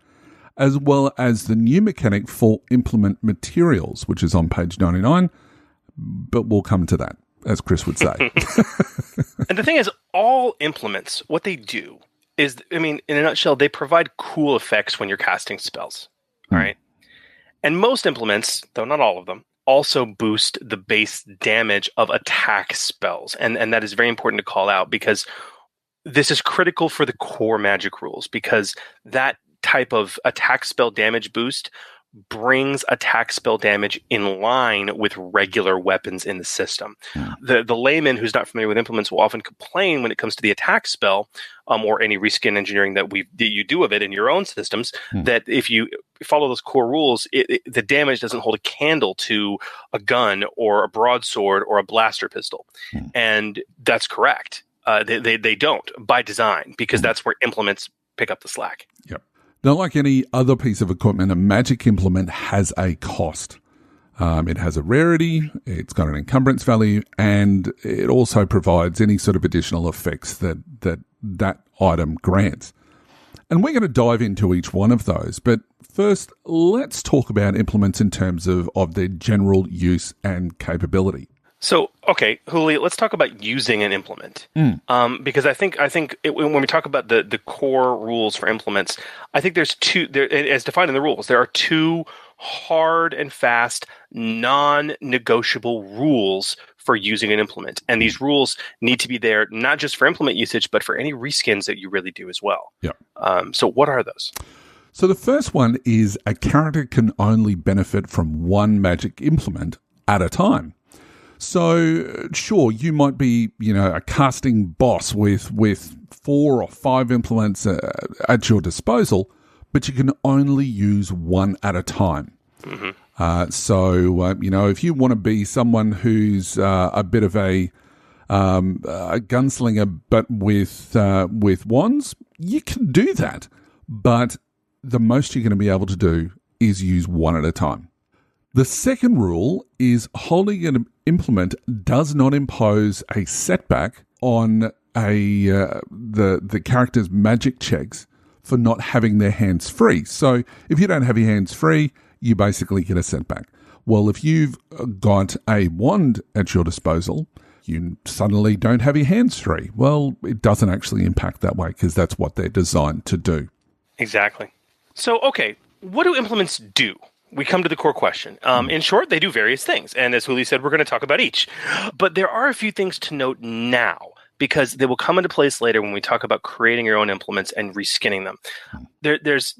As well as the new mechanic for implement materials, which is on page 99, but we'll come to that, as Chris would say. And the thing is, all implements, what they do is, in a nutshell, they provide cool effects when you're casting spells, all right? And most implements, though not all of them, also boost the base damage of attack spells. And that is very important to call out, because this is critical for the core magic rules, because that type of attack spell damage boost brings attack spell damage in line with regular weapons in the system. The layman who's not familiar with implements will often complain when it comes to the attack spell, or any reskin engineering that you do of it in your own systems, that if you follow those core rules, the damage doesn't hold a candle to a gun or a broadsword or a blaster pistol. And that's correct. They don't, by design, because that's where implements pick up the slack. Yep. Now, like any other piece of equipment, a magic implement has a cost. It has a rarity, it's got an encumbrance value, and it also provides any sort of additional effects that item grants. And we're going to dive into each one of those. But first, let's talk about implements in terms of their general use and capability. So, okay, Huli, let's talk about using an implement. Because I think when we talk about the core rules for implements, I think there's as defined in the rules, there are 2 hard and fast, non-negotiable rules for using an implement. And these rules need to be there not just for implement usage, but for any reskins that you really do as well. Yeah. So what are those? So the first one is a character can only benefit from one magic implement at a time. So, sure, you might be, a casting boss with 4 or 5 implements at your disposal, but you can only use one at a time. If you want to be someone who's a bit of a gunslinger, but with wands, you can do that. But the most you're going to be able to do is use one at a time. The second rule is holding an implement does not impose a setback on the character's magic checks for not having their hands free. So if you don't have your hands free, you basically get a setback. Well, if you've got a wand at your disposal, you suddenly don't have your hands free. Well, it doesn't actually impact that way because that's what they're designed to do. Exactly. So, okay, what do implements do? We come to the core question. In short, they do various things. And as Huli said, we're going to talk about each. But there are a few things to note now, because they will come into place later when we talk about creating your own implements and reskinning them. There's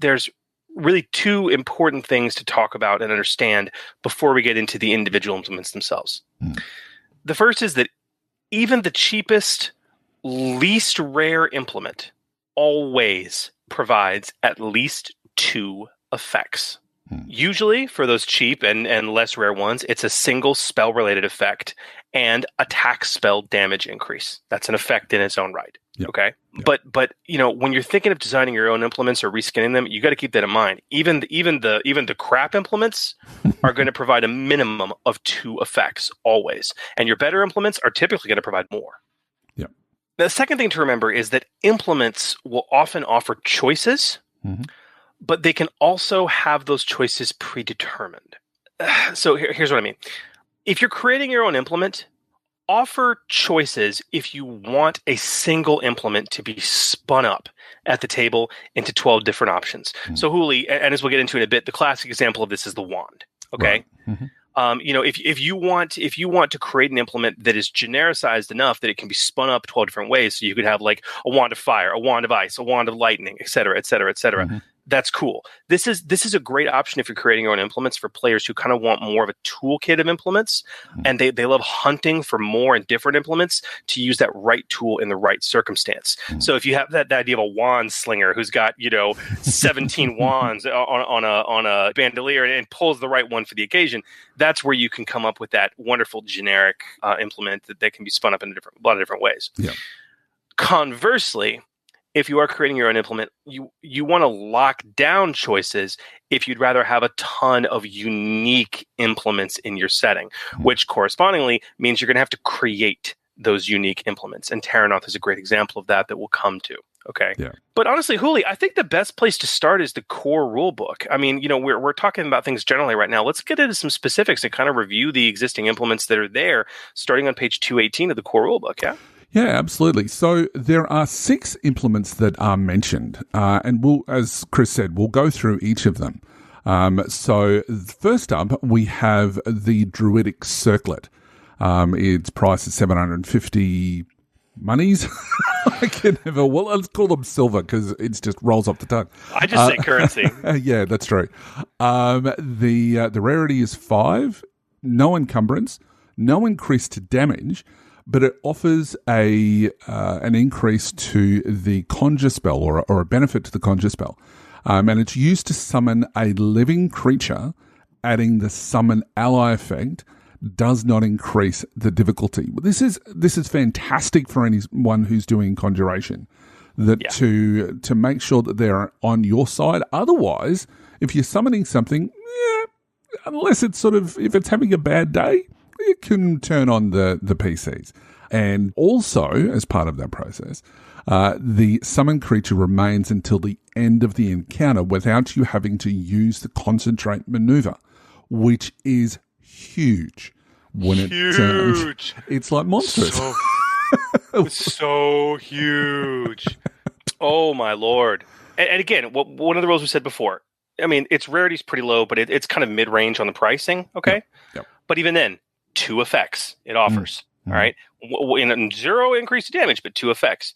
really 2 important things to talk about and understand before we get into the individual implements themselves. The first is that even the cheapest, least rare implement always provides at least 2 effects. Usually, for those cheap and less rare ones, it's a single spell-related effect and attack spell damage increase. That's an effect in its own right. Yep. Okay? Yep. But when you're thinking of designing your own implements or reskinning them, you got to keep that in mind. Even the crap implements are going to provide a minimum of 2 effects always, and your better implements are typically going to provide more. Yep. The second thing to remember is that implements will often offer choices. But they can also have those choices predetermined. So here's what I mean. If you're creating your own implement, offer choices if you want a single implement to be spun up at the table into 12 different options. So Huli, and as we'll get into in a bit, the classic example of this is the wand. Okay. Right. If you want to create an implement that is genericized enough that it can be spun up 12 different ways, so you could have like a wand of fire, a wand of ice, a wand of lightning, et cetera, et cetera, et cetera. That's cool. This is a great option if you're creating your own implements for players who kind of want more of a toolkit of implements, and they love hunting for more and different implements to use that right tool in the right circumstance. So if you have that idea of a wand slinger who's got 17 wands on a bandolier and pulls the right one for the occasion, that's where you can come up with that wonderful generic implement that can be spun up in a lot of different ways. Yeah. Conversely, if you are creating your own implement, you want to lock down choices if you'd rather have a ton of unique implements in your setting, which correspondingly means you're going to have to create those unique implements. And Terranoth is a great example of that we'll come to. Okay. Yeah. But honestly, Huli, I think the best place to start is the core rule book. I mean, we're talking about things generally right now. Let's get into some specifics and kind of review the existing implements that are there, starting on page 218 of the core rule book. Yeah. Yeah, absolutely. So there are 6 implements that are mentioned, and we'll, as Chris said, we'll go through each of them. So first up, we have the Druidic Circlet. Its price is 750 monies. I can never. Well, let's call them silver because it just rolls off the tongue. I just say currency. Yeah, that's true. The rarity is 5, no encumbrance, no increased damage, but it offers an increase to the conjure spell or a benefit to the conjure spell. And it's used to summon a living creature, adding the summon ally effect does not increase the difficulty. This is fantastic for anyone who's doing conjuration, to make sure that they're on your side. Otherwise, if you're summoning something, unless it's if it's having a bad day, you can turn on the PCs. And also, as part of that process, the summoned creature remains until the end of the encounter without you having to use the concentrate maneuver, which is huge. It's like monstrous. So huge. Oh, my Lord. And again, one of the rules we said before, I mean, its rarity is pretty low, but it's kind of mid-range on the pricing, okay? Yep. But even then, 2 effects it offers, all right? In 0 increase to damage, but 2 effects.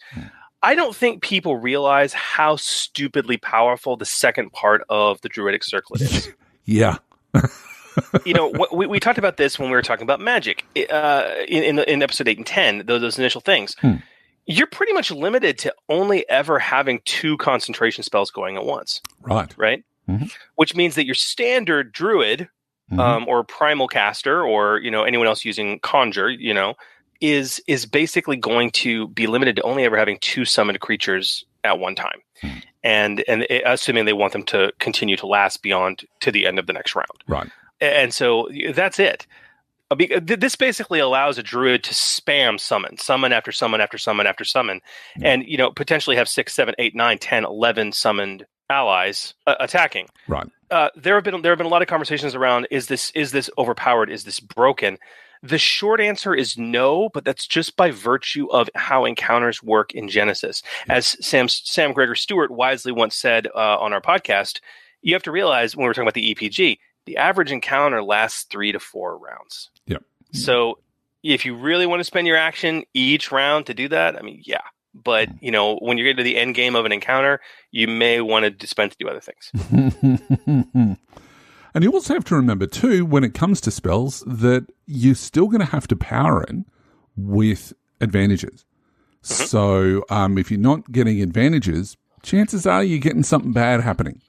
I don't think people realize how stupidly powerful the second part of the Druidic Circlet is. Yeah. We talked about this when we were talking about magic in episode 8 and 10, those initial things. You're pretty much limited to only ever having 2 concentration spells going at once. Right. Mm-hmm. Which means that your standard druid or primal caster or anyone else using conjure, is basically going to be limited to only ever having 2 summoned creatures at one time. And assuming they want them to continue to last beyond to the end of the next round. Right. And so that's it. This basically allows a druid to spam summon after summon after summon after summon, and potentially have 6, 7, 8, 9, 10, 11 summoned allies attacking. Right. There have been a lot of conversations around is this overpowered? Is this broken? The short answer is no, but that's just by virtue of how encounters work in Genesys. As Sam Gregor Stewart wisely once said on our podcast, you have to realize when we're talking about the EPG, the average encounter lasts 3 to 4 rounds. Yep. So if you really want to spend your action each round to do that, I mean, yeah. But, when you get to the end game of an encounter, you may want to dispense to do other things. And you also have to remember, too, when it comes to spells, that you're still going to have to power in with advantages. So if you're not getting advantages, chances are you're getting something bad happening.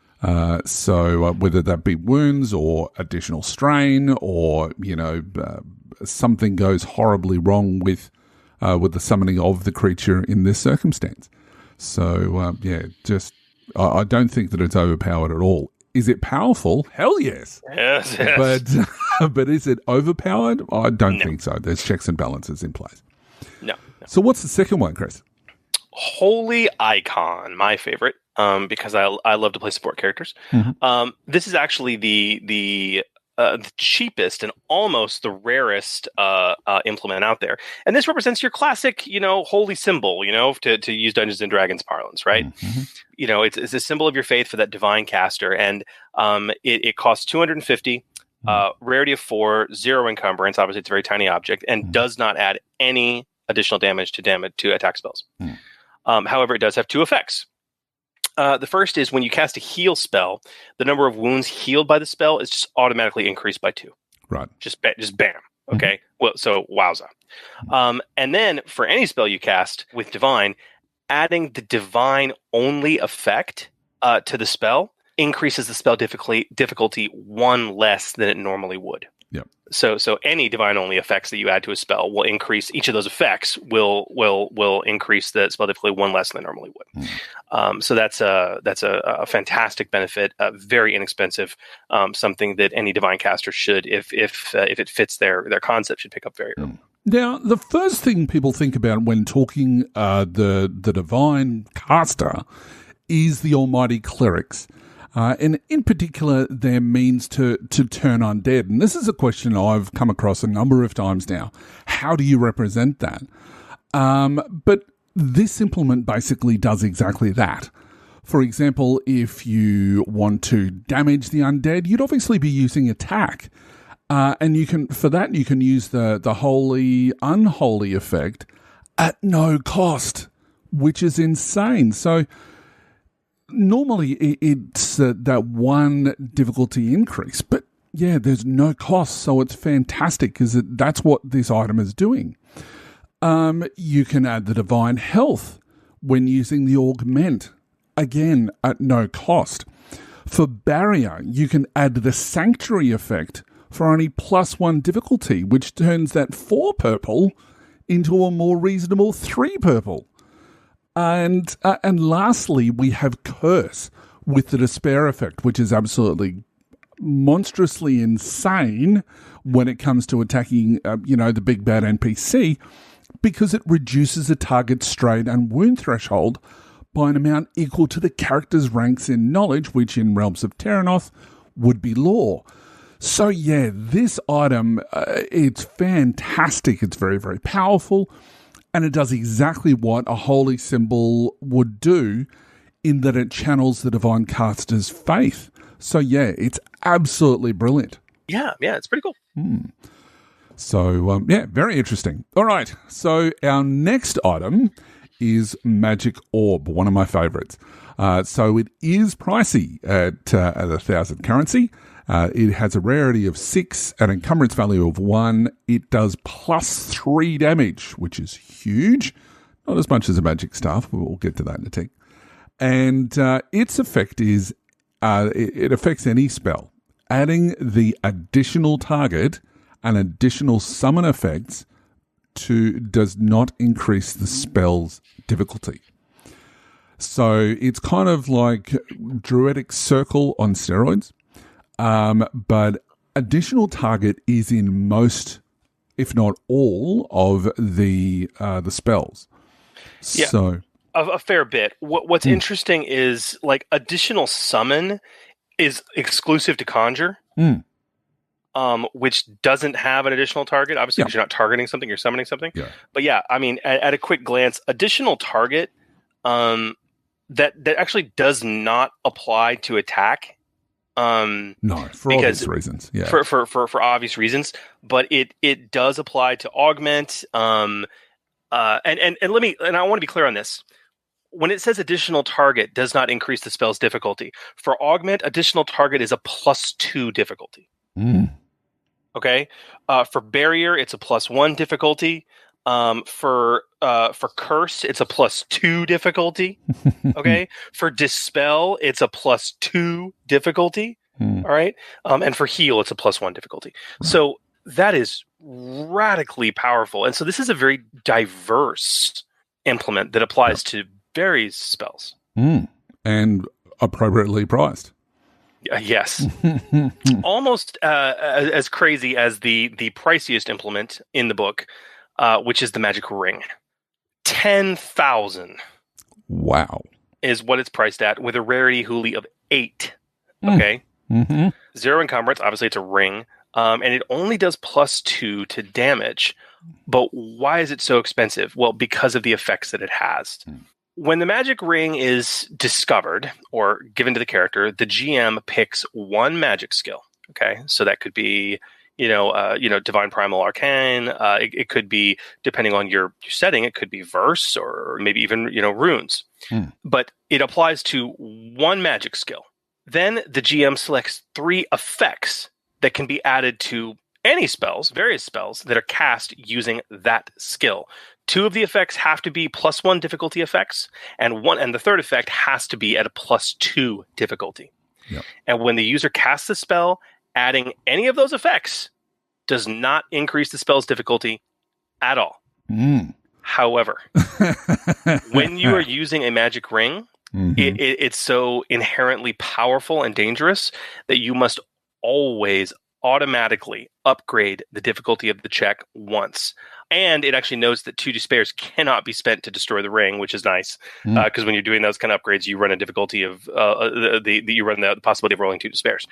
So whether that be wounds or additional strain or, something goes horribly wrong with the summoning of the creature in this circumstance. So, I don't think that it's overpowered at all. Is it powerful? Hell yes. Yes. But is it overpowered? I don't think so. There's checks and balances in place. No. So what's the second one, Chris? Holy Icon, my favorite, because I love to play support characters. This is actually the the cheapest and almost the rarest implement out there. And this represents your classic, holy symbol, to use Dungeons and Dragons parlance, right? Mm-hmm. It's a symbol of your faith for that divine caster, and it costs 250. Rarity of 4, 0 encumbrance. Obviously, it's a very tiny object, and does not add any additional damage to attack spells. However, it does have 2 effects. The first is when you cast a heal spell, the number of wounds healed by the spell is just automatically increased by 2. Right. Just bam. Okay. Well, so wowza. And then for any spell you cast with divine, adding the divine only effect to the spell increases the spell difficulty 1 less than it normally would. Yep. So any divine only effects that you add to a spell will increase, each of those effects will increase the spell difficulty 1 less than it normally would. So that's a fantastic benefit, very inexpensive, something that any divine caster should, if it fits their concept, should pick up very early. Now, the first thing people think about when talking the divine caster is the almighty clerics. And in particular, their means to turn undead. And this is a question I've come across a number of times now. How do you represent that? But this implement basically does exactly that. For example, if you want to damage the undead, you'd obviously be using attack. And you can use the holy, unholy effect at no cost, which is insane. So normally it's that 1 difficulty increase, but yeah, there's no cost, so it's fantastic because that's what this item is doing. You can add the divine health when using the augment, again at no cost. For barrier, you can add the sanctuary effect for only +1 difficulty, which turns that 4 purple into a more reasonable 3 purple. And lastly, we have Curse with the Despair effect, which is absolutely monstrously insane when it comes to attacking, the big bad NPC, because it reduces a target's strain and wound threshold by an amount equal to the character's ranks in knowledge, which in Realms of Terranoth would be lore. So yeah, this item, it's fantastic. It's very, very powerful. And it does exactly what a holy symbol would do in that it channels the divine caster's faith. So, yeah, it's absolutely brilliant. Yeah, it's pretty cool. So, very interesting. All right, so our next item is Magic Orb, one of my favorites. So it is pricey at 1,000 currency. It has a rarity of 6, an encumbrance value of 1. It does +3 damage, which is huge. Not as much as a magic staff. We'll get to that in a tick. And its effect is it affects any spell. Adding the additional target and additional summon effects does not increase the spell's difficulty. So it's kind of like Druidic Circle on steroids. But additional target is in most, if not all, of the spells. Yeah, so a fair bit. What's interesting is like additional summon is exclusive to conjure, which doesn't have an additional target. Obviously, because you're not targeting something, you're summoning something. Yeah. But yeah, I mean, at a quick glance, additional target that actually does not apply to attack. No, for obvious reasons. Yeah, for obvious reasons, but it does apply to augment. And I want to be clear on this. When it says additional target does not increase the spell's difficulty, for augment, additional target is a +2 difficulty. Okay, for barrier, it's a +1 difficulty. For curse, it's a +2 difficulty. Okay. For dispel, it's a +2 difficulty. All right. And for heal, it's a +1 difficulty. So that is radically powerful. And so this is a very diverse implement that applies to various spells. And appropriately priced. Yes. Almost as crazy as the priciest implement in the book, which is the magic ring. 10,000. Wow. Is what it's priced at with a rarity huli of 8. Okay. Mm-hmm. 0 encumbrance, obviously it's a ring, and it only does +2 to damage. But why is it so expensive? Well, because of the effects that it has. When the magic ring is discovered or given to the character, the GM picks one magic skill. Okay, so that could be, Divine Primal Arcane. It could be, depending on your setting, it could be Verse or maybe even runes. But it applies to one magic skill. Then the GM selects 3 effects that can be added to any spells, various spells that are cast using that skill. 2 of the effects have to be +1 difficulty effects, and the third effect has to be at a +2 difficulty. Yep. And when the user casts the spell, adding any of those effects does not increase the spell's difficulty at all. However, when you are using a magic ring, it's so inherently powerful and dangerous that you must always automatically upgrade the difficulty of the check once. And it actually knows that 2 despairs cannot be spent to destroy the ring, which is nice, because when you're doing those kind of upgrades, you run a difficulty of you run the possibility of rolling 2 despairs,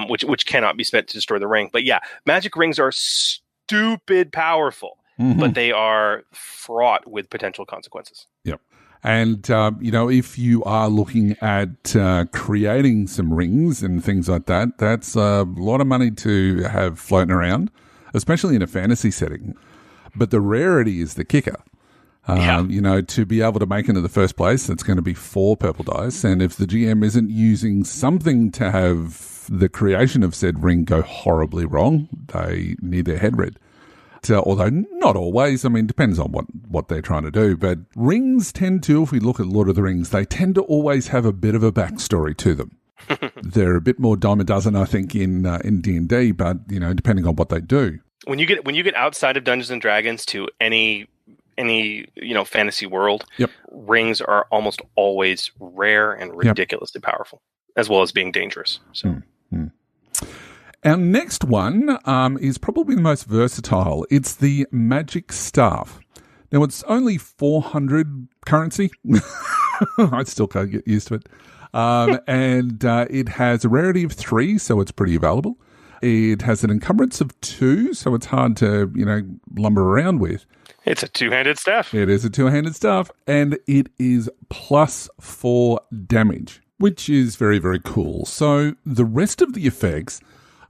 which cannot be spent to destroy the ring. But yeah, magic rings are stupid powerful, but they are fraught with potential consequences. Yep. And, if you are looking at creating some rings and things like that, that's a lot of money to have floating around, especially in a fantasy setting. But the rarity is the kicker. To be able to make it in the first place, it's going to be 4 purple dice. And if the GM isn't using something to have the creation of said ring go horribly wrong, they need their head read. Although not always, depends on what they're trying to do. But rings tend to, if we look at Lord of the Rings, they tend to always have a bit of a backstory to them. They're a bit more dime a dozen, I think, in D&D, but depending on what they do. When you get outside of Dungeons and Dragons to any fantasy world, rings are almost always rare and ridiculously powerful, as well as being dangerous. So. Our next one is probably the most versatile. It's the Magic Staff. Now, it's only 400 currency. I still can't get used to it. And it has a rarity of 3, so it's pretty available. It has an encumbrance of 2, so it's hard to, lumber around with. It's a 2-handed staff. It is a 2-handed staff, and it is +4 damage, which is very, very cool. So the rest of the effects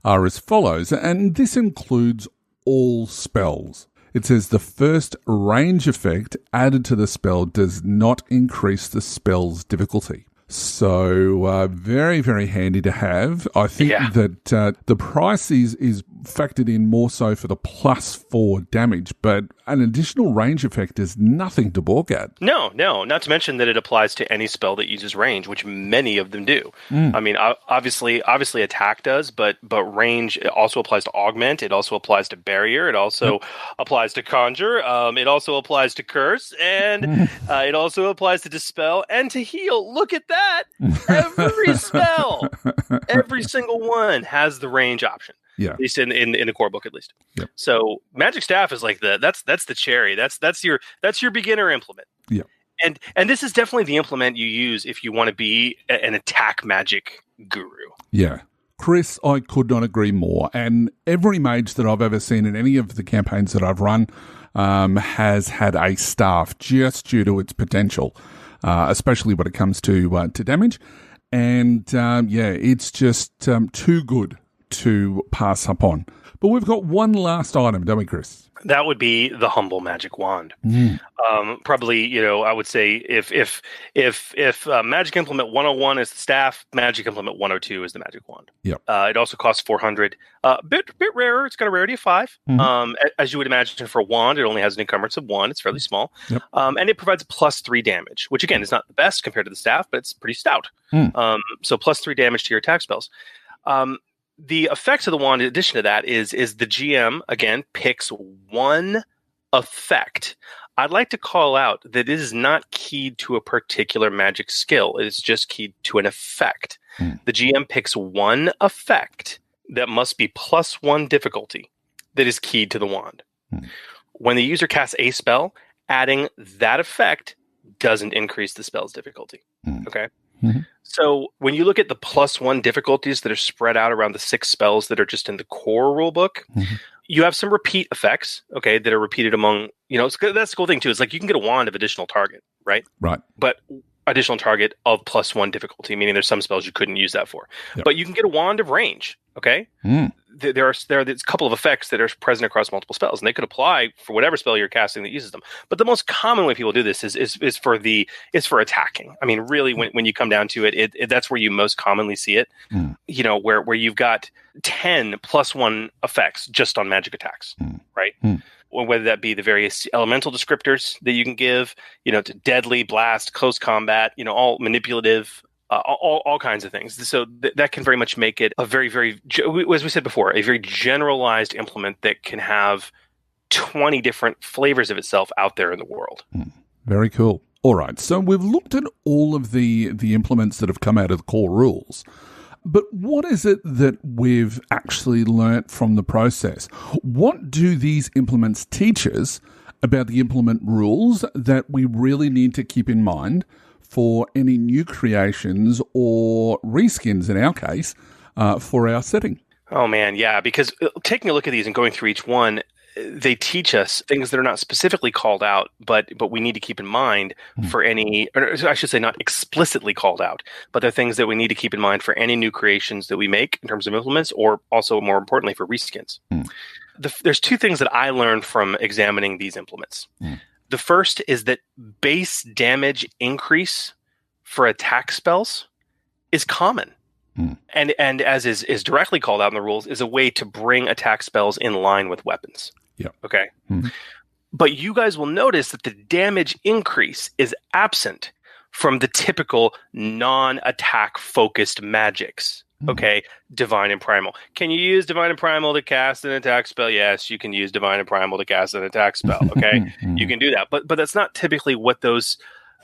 are as follows, and this includes all spells. It says the first range effect added to the spell does not increase the spell's difficulty. So very, very handy to have. I think that the price is factored in more so for the +4 damage, but an additional range effect is nothing to balk at. No, not to mention that it applies to any spell that uses range, which many of them do. Obviously attack does, but range also applies to augment. It also applies to barrier. It also applies to conjure. It also applies to curse, and it also applies to dispel and to heal. Look at that. Every spell, every single one has the range option. Yeah, at least in the core book, at least. Yep. So Magic Staff is like that's the cherry. That's your beginner implement. Yeah, and this is definitely the implement you use if you want to be an attack magic guru. Yeah, Chris, I could not agree more. And every mage that I've ever seen in any of the campaigns that I've run has had a staff just due to its potential. Especially when it comes to damage. And, it's just too good to pass up on. But we've got one last item, don't we, Chris? That would be the Humble Magic Wand. Probably, I would say if Magic Implement 101 is the staff, Magic Implement 102 is the Magic Wand. Yep. It also costs 400. Bit rarer. It's got a rarity of 5. As you would imagine, for a wand, it only has an encumbrance of 1. It's fairly small. Yep. And it provides +3 damage, which again is not the best compared to the staff, but it's pretty stout. So +3 damage to your attack spells. The effects of the wand, in addition to that, is the GM, again, picks one effect. I'd like to call out that it is not keyed to a particular magic skill. It is just keyed to an effect. The GM picks one effect that must be +1 difficulty that is keyed to the wand. When the user casts a spell, adding that effect doesn't increase the spell's difficulty. Okay? So when you look at the +1 difficulties that are spread out around the 6 spells that are just in the core rulebook, you have some repeat effects, okay, that are repeated among, that's the cool thing too. It's like you can get a wand of additional target, right? Right. But additional target of +1 difficulty, meaning there's some spells you couldn't use that for. Yep. But you can get a wand of range, okay? There are a couple of effects that are present across multiple spells, and they could apply for whatever spell you're casting that uses them. But the most common way people do this is for attacking. I mean, really, when you come down to it, that's where you most commonly see it. Where you've got 10 +1 effects just on magic attacks, right? Whether that be the various elemental descriptors that you can give, to deadly, blast, close combat, all manipulative. All kinds of things. So that can very much make it a very, very, as we said before, a very generalized implement that can have 20 different flavors of itself out there in the world. Very cool. All right. So we've looked at all of the implements that have come out of the core rules. But what is it that we've actually learnt from the process? What do these implements teach us about the implement rules that we really need to keep in mind for any new creations or reskins, in our case, for our setting? Oh, man, yeah, because taking a look at these and going through each one, they teach us things that are not specifically called out, but we need to keep in mind for any, or I should say not explicitly called out, but they're things that we need to keep in mind for any new creations that we make in terms of implements, or also, more importantly, for reskins. There's 2 things that I learned from examining these implements. The first is that base damage increase for attack spells is common. And as is directly called out in the rules, is a way to bring attack spells in line with weapons. Yeah. Okay. But you guys will notice that the damage increase is absent from the typical non-attack focused magics. Okay, Divine and Primal. Can you use Divine and Primal to cast an attack spell? Yes, you can use Divine and Primal to cast an attack spell. Okay, you can do that. But that's not typically what those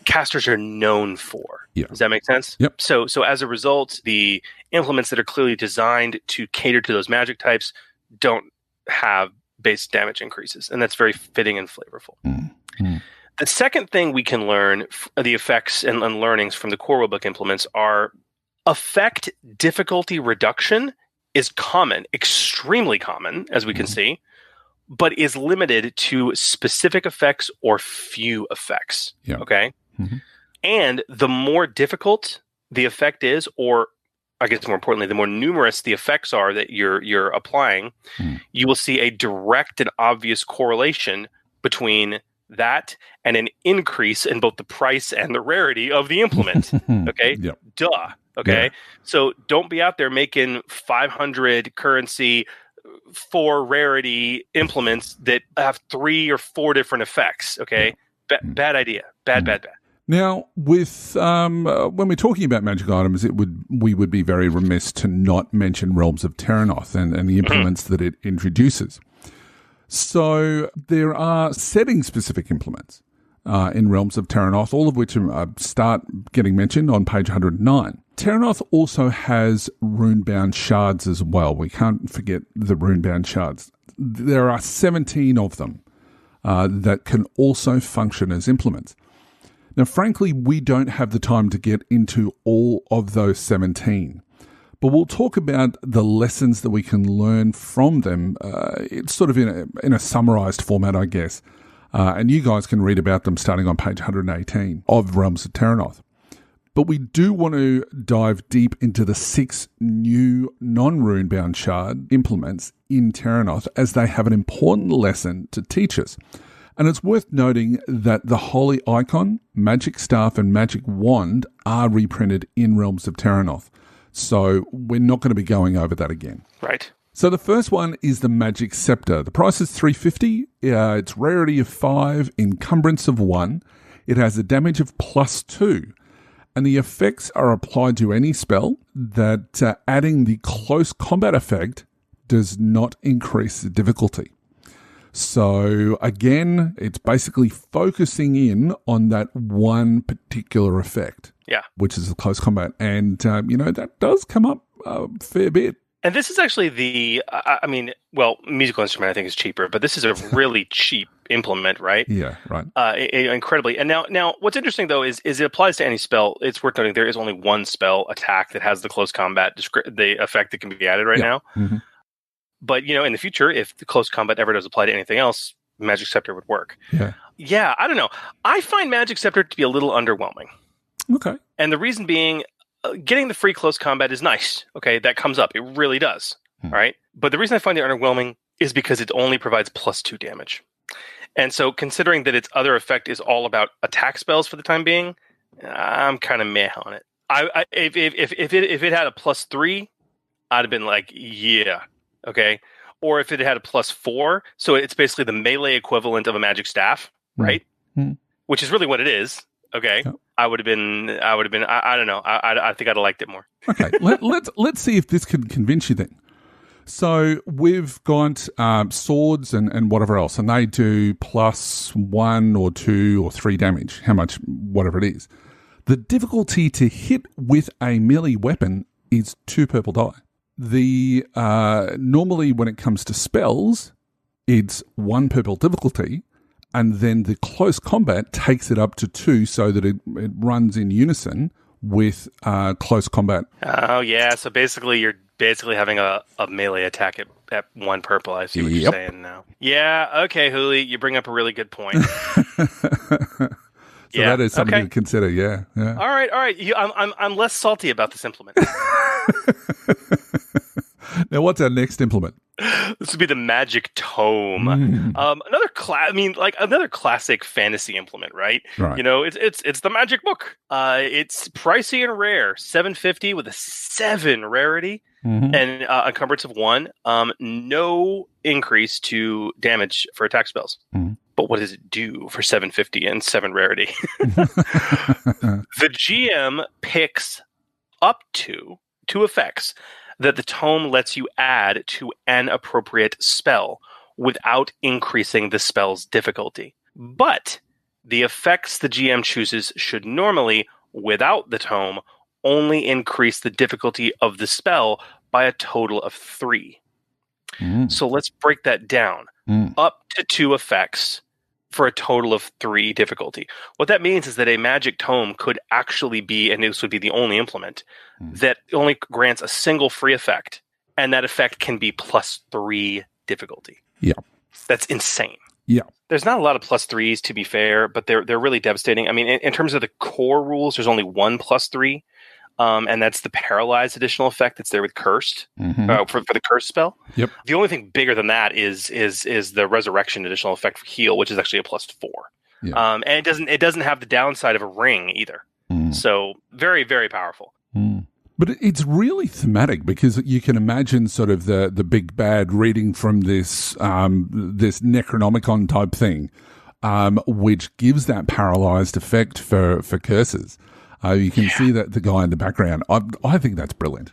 casters are known for. Yeah. Does that make sense? Yep. So as a result, the implements that are clearly designed to cater to those magic types don't have base damage increases, and that's very fitting and flavorful. The second thing we can learn, the effects and learnings from the core rulebook implements are effect difficulty reduction is common, extremely common, as we can see, but is limited to specific effects or few effects. Yeah. Okay? And the more difficult the effect is, or I guess more importantly, the more numerous the effects are that you're applying, you will see a direct and obvious correlation between that and an increase in both the price and the rarity of the implement. Okay? Yep. Duh. Okay, Yeah. So don't be out there making 500 currency 4 rarity implements that have 3 or 4 different effects. Okay, bad idea. Bad. Now, with when we're talking about magic items, we would be very remiss to not mention Realms of Terranoth and the implements that it introduces. So there are setting-specific implements in Realms of Terranoth, all of which start getting mentioned on page 109. Terranoth also has runebound shards as well. We can't forget the runebound shards. There are 17 of them that can also function as implements. Now, frankly, we don't have the time to get into all of those 17, but we'll talk about the lessons that we can learn from them. It's sort of in a summarized format, I guess. And you guys can read about them starting on page 118 of Realms of Terranoth. But we do want to dive deep into the 6 new non-runebound shard implements in Terranoth, as they have an important lesson to teach us. And it's worth noting that the Holy Icon, Magic Staff, and Magic Wand are reprinted in Realms of Terranoth. So we're not going to be going over that again. Right. So the first one is the Magic Scepter. The price is $350. It's rarity of 5, encumbrance of 1. It has a damage of +2. And the effects are applied to any spell that adding the close combat effect does not increase the difficulty. So again, it's basically focusing in on that one particular effect. Yeah. Which is the close combat. And, that does come up a fair bit. And this is actually musical instrument I think is cheaper, but this is a really cheap implement, right? Yeah, right. Incredibly. And now what's interesting though is it applies to any spell. It's worth noting there is only one spell attack that has the close combat the effect that can be added right now. Mm-hmm. But in the future, if the close combat ever does apply to anything else, Magic Scepter would work. Yeah, I don't know. I find Magic Scepter to be a little underwhelming. Okay. And the reason being, getting the free close combat is nice. Okay, that comes up. It really does. All right. But the reason I find it underwhelming is because it only provides +2 damage. And so considering that its other effect is all about attack spells for the time being, I'm kind of meh on it. If it had a +3, I'd have been like, yeah. Okay. Or if it had a +4, so it's basically the melee equivalent of a magic staff, right? Mm-hmm. Which is really what it is. Okay. Yep. I would have been, I don't know. I think I'd have liked it more. Okay. Let's see if this can convince you then. So we've got swords and whatever else, and they do +1 or 2 or 3 damage, how much, whatever it is. The difficulty to hit with a melee weapon is 2 purple die. Normally when it comes to spells, it's 1 purple difficulty, and then the close combat takes it up to 2 so that it runs in unison with close combat. Oh, yeah. So basically, you're having a melee attack at 1 purple. I see what you're saying now. Yeah. Okay, Huli, you bring up a really good point. So that is something to consider. Yeah. All right. I'm less salty about this implement. Now, what's our next implement? This would be the Magic Tome. Another classic fantasy implement, right? Right. It's the Magic Book. It's pricey and rare, $750 with a 7 rarity, and encumbrance of 1. No increase to damage for attack spells. Mm-hmm. But what does it do for $750 and 7 rarity? The GM picks up to 2 effects that the tome lets you add to an appropriate spell without increasing the spell's difficulty. But the effects the GM chooses should normally, without the tome, only increase the difficulty of the spell by a total of 3. So let's break that down. Up to 2 effects for a total of 3 difficulty. What that means is that a magic tome could actually be, and this would be the only implement, that only grants a single free effect, and that effect can be +3 difficulty. Yeah. That's insane. Yeah. There's not a lot of +3s, to be fair, but they're really devastating. I mean, in terms of the core rules, there's only 1 +3, and that's the paralyzed additional effect that's there with cursed for the cursed spell. Yep. The only thing bigger than that is the resurrection additional effect for heal, which is actually a +4. Yeah. And it doesn't have the downside of a ring either. So very, very powerful. But it's really thematic because you can imagine sort of the big bad reading from this this Necronomicon type thing, which gives that paralyzed effect for curses. You can see that the guy in the background. I think that's brilliant.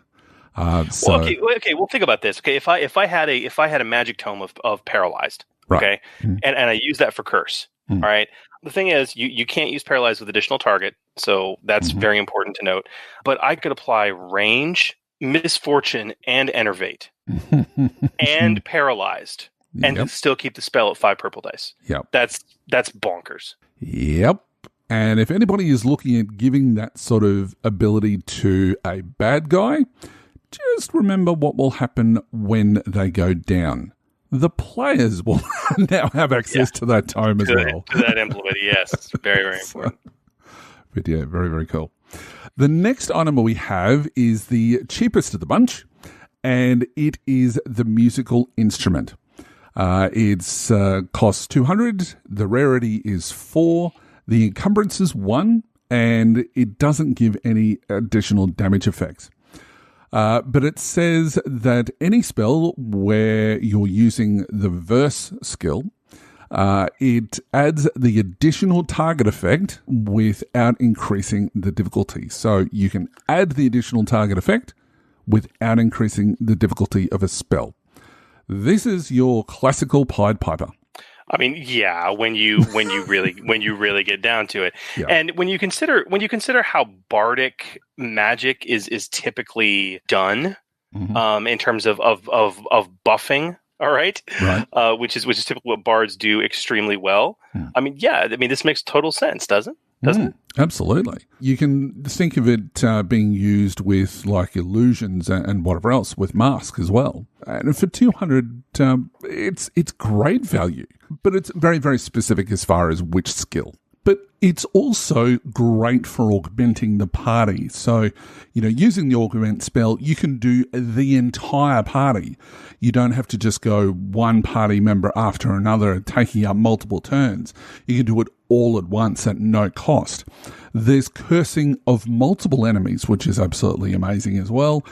Well, think about this. Okay, if I had a magic tome of paralyzed, okay, and I use that for curse. All right. The thing is, you can't use paralyzed with additional target, so that's very important to note. But I could apply range, misfortune, and enervate, and paralyzed, and still keep the spell at 5 purple dice. Yep. That's bonkers. Yep. And if anybody is looking at giving that sort of ability to a bad guy, just remember what will happen when they go down. The players will now have access to that tome as well. To that implement, yes. Very, very important. But yeah, very, very cool. The next item we have is the cheapest of the bunch, and it is the musical instrument. It's costs 200. The rarity is 4. The encumbrance is 1, and it doesn't give any additional damage effects. But it says that any spell where you're using the verse skill, it adds the additional target effect without increasing the difficulty. So you can add the additional target effect without increasing the difficulty of a spell. This is your classical Pied Piper. I mean, yeah, when you really get down to it. Yeah. And when you consider how bardic magic is typically done, in terms of buffing. All right. Which is typically what bards do extremely well. I mean, this makes total sense, doesn't it? Absolutely. You can think of it being used with like illusions and whatever else, with mask as well. And for 200, it's great value, but it's very, very specific as far as which skill. But it's also great for augmenting the party. So, using the augment spell, you can do the entire party. You don't have to just go one party member after another, taking up multiple turns. You can do it all at once at no cost. There's cursing of multiple enemies, which is absolutely amazing as well.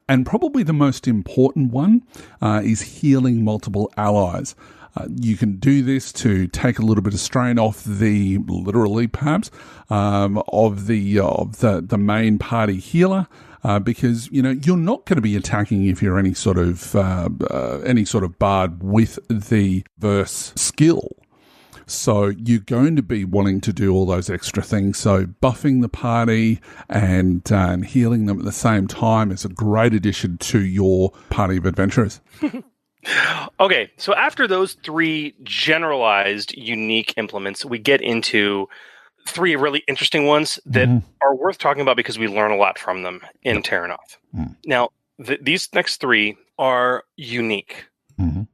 And probably the most important one is healing multiple allies. You can do this to take a little bit of strain off literally perhaps, of the main party healer, because you're not going to be attacking if you're any sort of bard with the verse skill. So you're going to be wanting to do all those extra things. So buffing the party and healing them at the same time is a great addition to your party of adventurers. Okay, so after those three generalized, unique implements, we get into three really interesting ones that are worth talking about because we learn a lot from them in Terranoth. Now, these next three are unique. And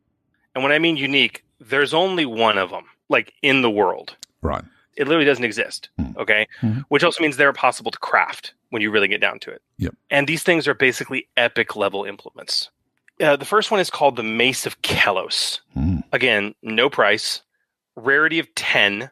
when I mean unique, there's only one of them, like, in the world. Right. It literally doesn't exist, okay? Which also means they're possible to craft when you really get down to it. Yep. And these things are basically epic level implements. The first one is called the Mace of Kelos. Again, no price. Rarity of 10.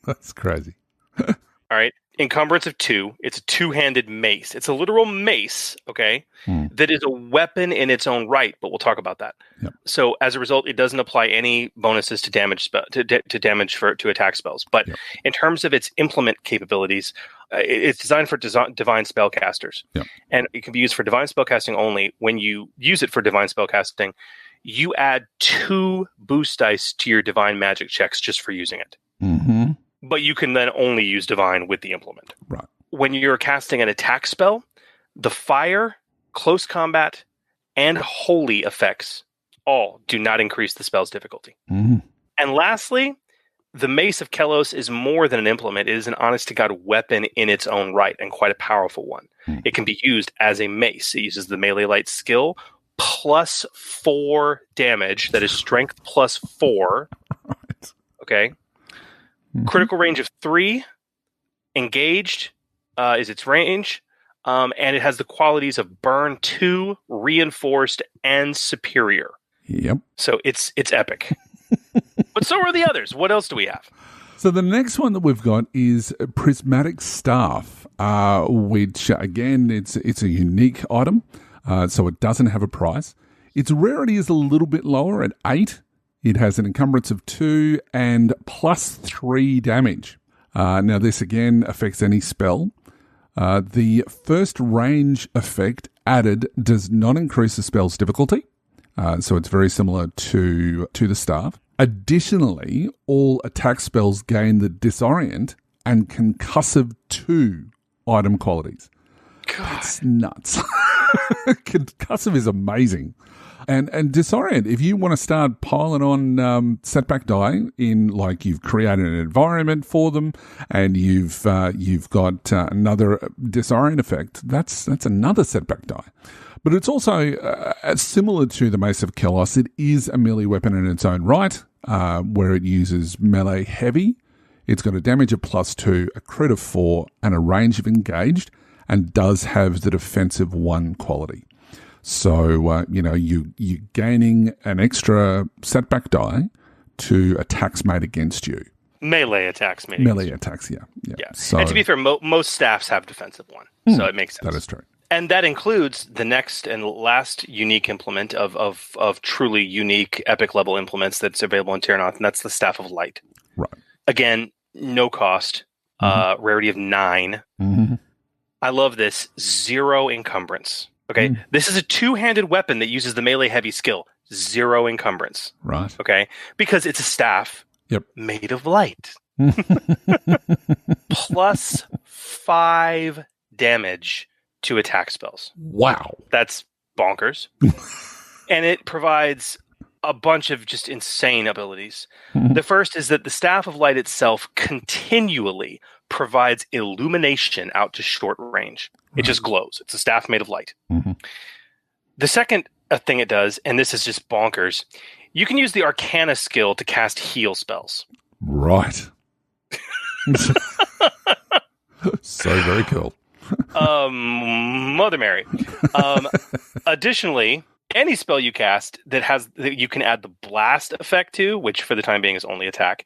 That's crazy. All right. Encumbrance of 2. It's a two-handed mace. It's a literal mace, okay, that is a weapon in its own right, but we'll talk about that. Yep. So as a result, it doesn't apply any bonuses to damage to attack spells. But in terms of its implement capabilities, it's designed for divine spellcasters. Yep. And it can be used for divine spellcasting only. When you use it for divine spellcasting, you add 2 boost dice to your divine magic checks just for using it. But you can then only use divine with the implement. Right. When you're casting an attack spell, the fire, close combat, and holy effects all do not increase the spell's difficulty. And lastly, the Mace of Kelos is more than an implement. It is an honest-to-God weapon in its own right, and quite a powerful one. It can be used as a mace. It uses the melee light skill plus 4 damage. That is strength plus 4. Right. Okay. Critical range of 3. Engaged is its range. And it has the qualities of burn 2, reinforced, and superior. Yep. So it's epic. But so are the others. What else do we have? So the next one that we've got is a Prismatic Staff, which, again, it's a unique item, so it doesn't have a price. Its rarity is a little bit lower at 8. It has an encumbrance of 2 and plus 3 damage. Now, this again affects any spell. The first range effect added does not increase the spell's difficulty, so it's very similar to the staff. Additionally, all attack spells gain the Disorient and Concussive 2 item qualities. God. That's nuts. Concussive is amazing. And Disorient, if you want to start piling on setback die in, like, you've created an environment for them and you've got another Disorient effect, that's another setback die. But it's also similar to the Mace of Kelos. It is a melee weapon in its own right, where it uses melee heavy. It's got a damage of plus 2, a crit of 4, and a range of engaged, and does have the defensive 1 quality. So, you're gaining an extra setback die to attacks made against you. Melee attacks made Melee against attacks, yeah. So, and to be fair, most staffs have defensive 1, so it makes sense. That is true. And that includes the next and last unique implement of truly unique epic level implements that's available in Terranoth, and that's the Staff of Light. Right. Again, no cost, rarity of 9. I love this. 0 encumbrance. Okay, this is a 2-handed weapon that uses the melee heavy skill. 0 encumbrance. Right. Okay, because it's a staff made of light. Plus 5 damage to attack spells. Wow. That's bonkers. And it provides a bunch of just insane abilities. The first is that the Staff of Light itself continually provides illumination out to short range. It just glows. It's a staff made of light. The second thing it does, and this is just bonkers, you can use the Arcana skill to cast heal spells. Right. So very cool. Mother Mary. Additionally, any spell you cast that you can add the blast effect to, which for the time being is only attack.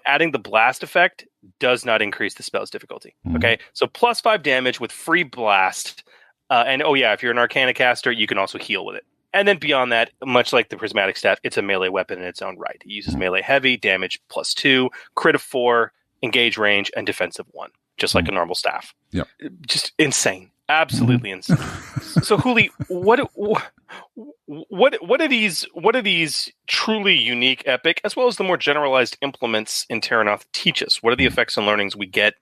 Adding the blast effect does not increase the spell's difficulty. Okay, so +5 damage with free blast. And if you're an Arcana caster, you can also heal with it. And then beyond that, much like the Prismatic Staff, it's a melee weapon in its own right. It uses melee heavy, damage +2, crit of 4, engage range, and defensive 1, just like a normal staff. Yep. Just insane. Absolutely insane. So, Huli, what are these truly unique epic, as well as the more generalized implements in Terranoth teach us? What are the effects and learnings we get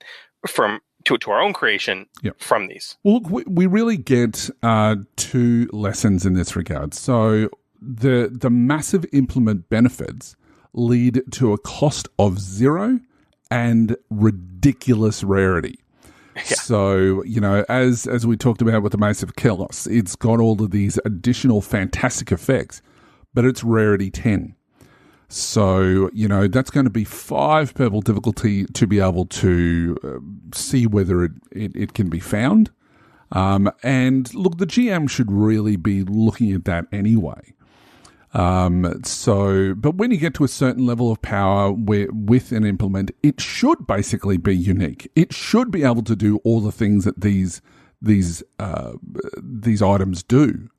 from to our own creation from these? Well, look, we really get 2 lessons in this regard. So the massive implement benefits lead to a cost of 0 and ridiculous rarity. So, as we talked about with the Mace of Kelos, it's got all of these additional fantastic effects, but it's rarity 10. So, that's going to be 5 purple difficulty to be able to see whether it can be found. And look, the GM should really be looking at that anyway. But when you get to a certain level of power with an implement, it should basically be unique. It should be able to do all the things that these items do.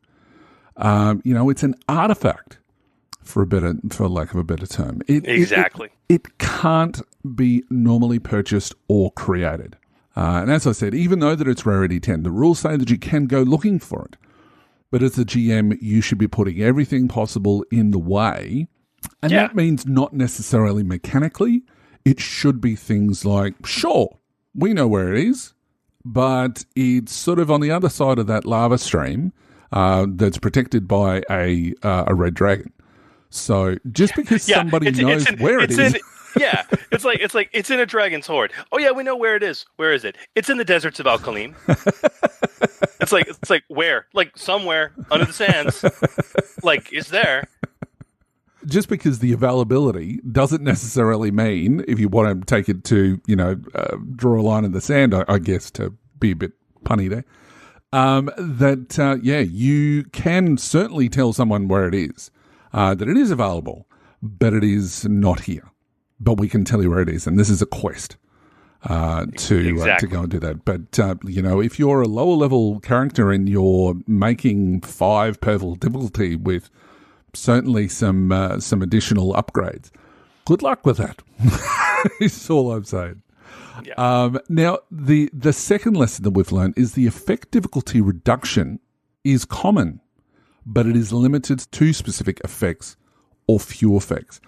It's an artifact, for lack of a better term. Exactly. It can't be normally purchased or created. And as I said, even though that it's rarity 10, the rules say that you can go looking for it. But as a GM, you should be putting everything possible in the way. And that means not necessarily mechanically. It should be things like, sure, we know where it is, but it's sort of on the other side of that lava stream that's protected by a red dragon. So just because somebody knows where it is... it's like it's in a dragon's hoard. Oh yeah, we know where it is. Where is it? It's in the deserts of Alkaline. It's like where? Like somewhere under the sands. Like it's there. Just because the availability doesn't necessarily mean, if you want to take it to, draw a line in the sand, I guess, to be a bit punny there, you can certainly tell someone where it is, that it is available, but it is not here. But we can tell you where it is, and this is a quest to go and do that. But if you're a lower level character and you're making 5 purple difficulty with certainly some additional upgrades, good luck with that. Is all I'm saying. Yeah. Now, the second lesson that we've learned is the effect difficulty reduction is common, but it is limited to specific effects or few effects.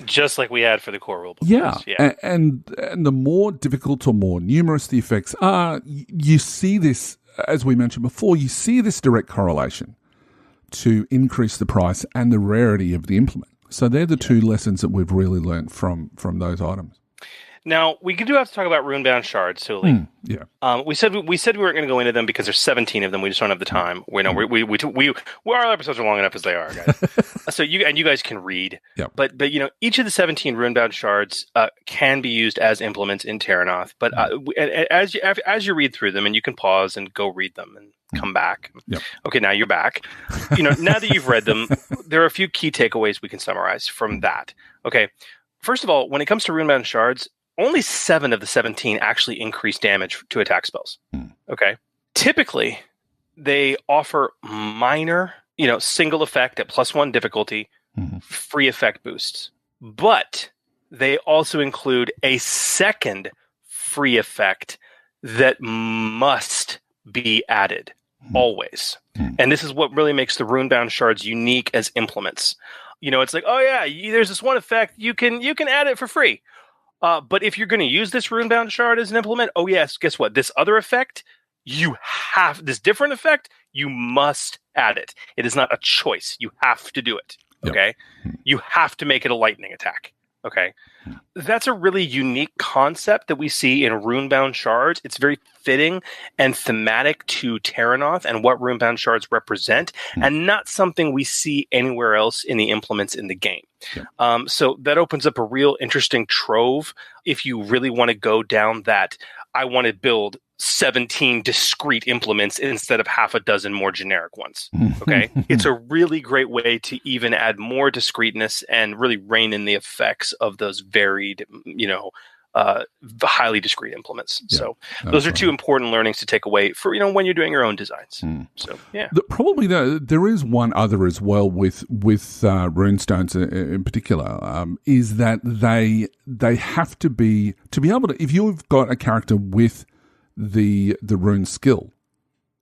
Just like we had for the core rulebook. Yeah. And the more difficult or more numerous the effects are, you see this, as we mentioned before, you see this direct correlation to increase the price and the rarity of the implement. So they're the 2 lessons that we've really learned from those items. Now, we do have to talk about runebound shards, Huli. We said we weren't going to go into them because there's 17 of them. We just don't have the time. Our episodes are long enough as they are, guys. So you guys can read. Yeah. But each of the 17 runebound shards can be used as implements in Terranoth. But as you read through them, and you can pause and go read them and come back. Yep. Okay, now you're back. Now that you've read them, there are a few key takeaways we can summarize from that. Okay. First of all, when it comes to runebound shards, only 7 of the 17 actually increase damage to attack spells. Okay. Typically, they offer minor, single effect at +1 difficulty, free effect boosts. But they also include a second free effect that must be added always. And this is what really makes the runebound shards unique as implements. It's like, oh yeah, there's this one effect, you can add it for free. But if you're going to use this runebound shard as an implement, oh yes, guess what? This other effect, you have this different effect, you must add it. It is not a choice. You have to do it. Okay. Yep. You have to make it a lightning attack. Okay. That's a really unique concept that we see in Runebound Shards. It's very fitting and thematic to Terranoth and what Runebound Shards represent, and not something we see anywhere else in the implements in the game. Yeah. So that opens up a real interesting trove if you really want to go down that, I want to build 17 discrete implements instead of half a dozen more generic ones. Okay. It's a really great way to even add more discreteness and really rein in the effects of those varied, highly discrete implements. Yeah, so those are two important learnings to take away for, when you're doing your own designs. So, yeah. Probably there is one other as well with runestones in particular, is that they have to be able to, if you've got a character with the rune skill,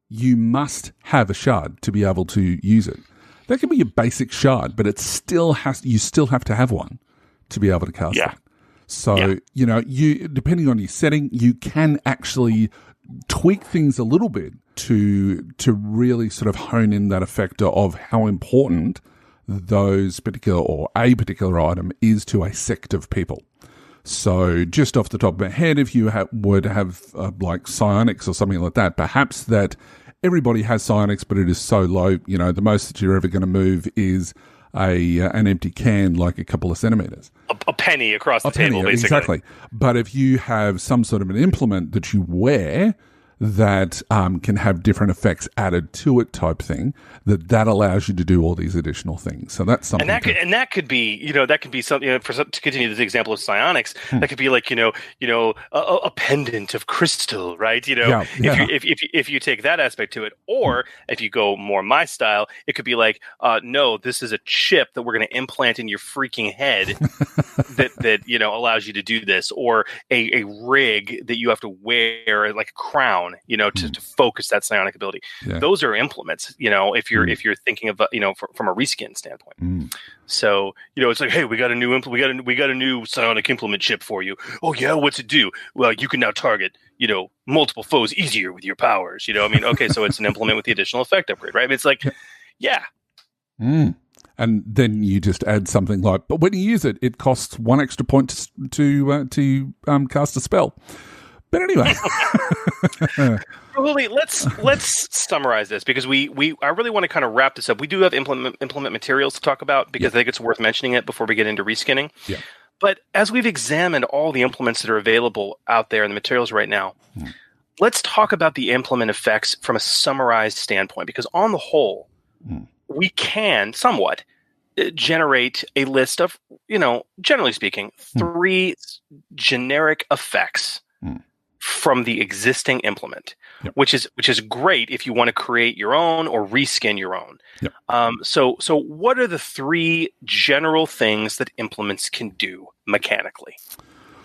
you must have a shard to be able to use it. That can be a basic shard, but you still have to have one to be able to cast it. So, you depending on your setting, you can actually tweak things a little bit to really sort of hone in that effect of how important those particular or a particular item is to a sect of people. So just off the top of my head, if you were to have like psionics or something like that, perhaps that everybody has psionics, but it is so low, the most that you're ever going to move is an empty can, like a couple of centimeters. A penny across the table, basically. Exactly. But if you have some sort of an implement that you wear that can have different effects added to it type thing, that allows you to do all these additional things. So that's something. And that could be, that could be something, to continue this example of psionics, that could be like, a pendant of crystal, right? If you take that aspect to it, or if you go more my style, it could be like, no, this is a chip that we're going to implant in your freaking head that allows you to do this, or a rig that you have to wear, like a crown, to focus that psionic ability. Yeah. Those are implements, if you're thinking of, from a reskin standpoint. So, it's like, hey, we got a new we got a new psionic implement chip for you. Oh yeah, what's it do? Well, you can now target, multiple foes easier with your powers. Okay, so it's an implement with the additional effect upgrade, right? It's like, yeah. And then you just add something like, but when you use it, it costs 1 extra point to cast a spell. But anyway, Huli, let's summarize this, because I really want to kind of wrap this up. We do have implement materials to talk about, because I think it's worth mentioning it before we get into reskinning. Yeah. But as we've examined all the implements that are available out there in the materials right now, let's talk about the implement effects from a summarized standpoint, because on the whole, we can somewhat generate a list of, generally speaking, 3 generic effects from the existing implement, which is great if you want to create your own or reskin your own. So what are the 3 general things that implements can do mechanically?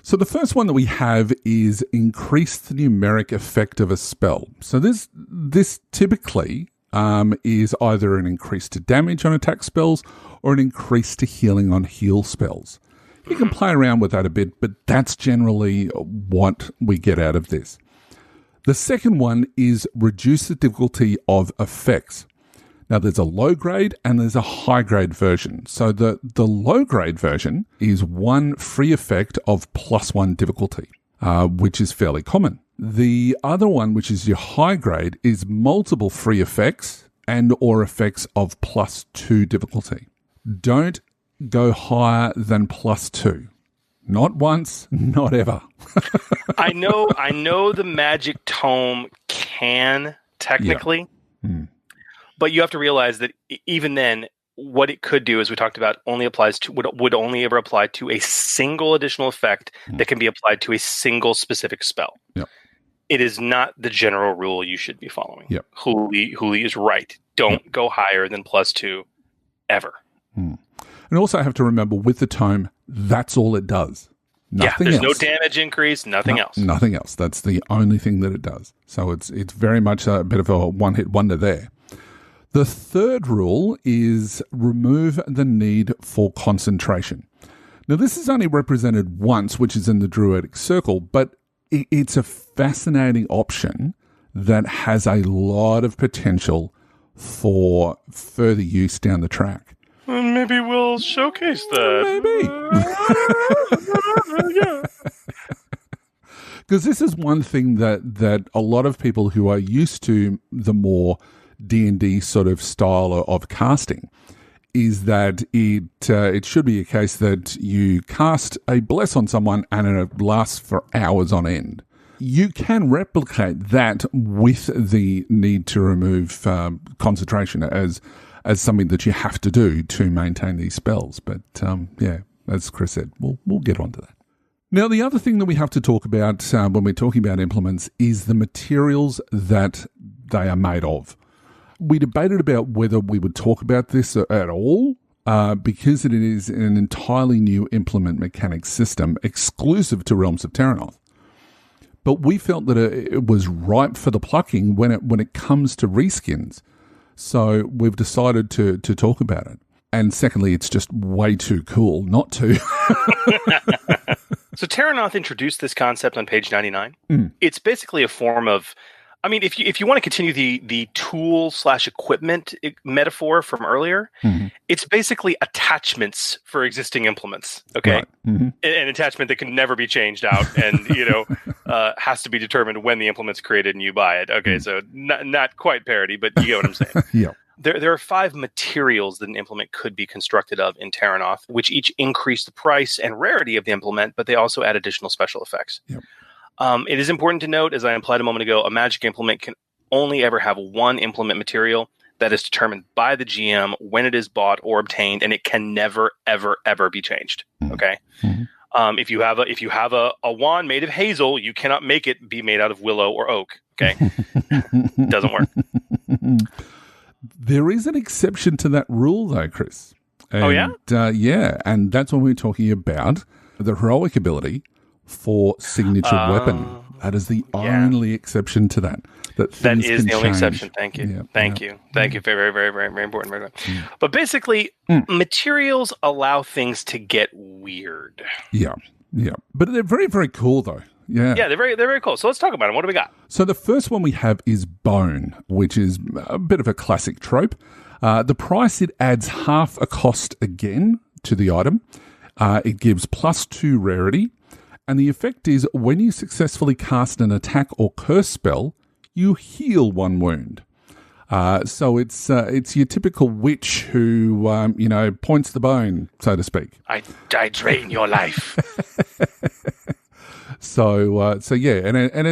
So the first one that we have is increase the numeric effect of a spell. So this typically is either an increase to damage on attack spells or an increase to healing on heal spells. You can play around with that a bit, but that's generally what we get out of this. The second one is reduce the difficulty of effects. Now, there's a low grade and there's a high grade version. So the low grade version is 1 free effect of +1 difficulty, which is fairly common. The other one, which is your high grade, is multiple free effects and or effects of +2 difficulty. Don't go higher than +2. Not once, not ever. I know the magic tome can technically, but you have to realize that even then, what it could do, as we talked about, would only ever apply to a single additional effect that can be applied to a single specific spell. It is not the general rule you should be following. Huli is right. Don't go higher than +2 ever. And also have to remember, with the tome, that's all it does. Nothing else. There's no damage increase, nothing else. Nothing else. That's the only thing that it does. So it's very much a bit of a one-hit wonder there. The third rule is remove the need for concentration. Now, this is only represented once, which is in the Druidic Circle, but it's a fascinating option that has a lot of potential for further use down the track. Maybe we'll showcase that. Maybe. Yeah. Because this is one thing that a lot of people who are used to the more D&D sort of style of casting is that it should be a case that you cast a bless on someone and it lasts for hours on end. You can replicate that with the need to remove concentration as something that you have to do to maintain these spells. But as Chris said, we'll get onto that. Now, the other thing that we have to talk about when we're talking about implements is the materials that they are made of. We debated about whether we would talk about this at all because it is an entirely new implement mechanics system exclusive to Realms of Terrinoth. But we felt that it was ripe for the plucking when it comes to reskins. So we've decided to talk about it. And secondly, it's just way too cool not to. So Terrinoth introduced this concept on page 99. It's basically a form of, I mean, if you want to continue the tool/equipment metaphor from earlier, it's basically attachments for existing implements. Okay, right. An attachment that can never be changed out, and has to be determined when the implement's created and you buy it. Okay, so not quite parody, but you get what I'm saying. Yeah. There are 5 materials that an implement could be constructed of in Terrinoth, which each increase the price and rarity of the implement, but they also add additional special effects. Yep. It is important to note, as I implied a moment ago, a magic implement can only ever have one implement material that is determined by the GM when it is bought or obtained, and it can never, ever, ever be changed. Okay. If you have a wand made of hazel, you cannot make it be made out of willow or oak. Okay, doesn't work. There is an exception to that rule, though, Chris. And, and that's when we're talking about the heroic ability for signature weapon. That is the only exception to that. That is the only exception. Thank you. Thank you. Very, very, very, very, very important. Very important. But basically, materials allow things to get weird. Yeah. But they're very, very cool, though. Yeah, they're very cool. So let's talk about them. What do we got? So the first one we have is bone, which is a bit of a classic trope. The price, it adds half a cost again to the item. It gives +2 rarity. And the effect is when you successfully cast an attack or curse spell, you heal 1 wound. So it's your typical witch who, points the bone, so to speak. I drain your life. So and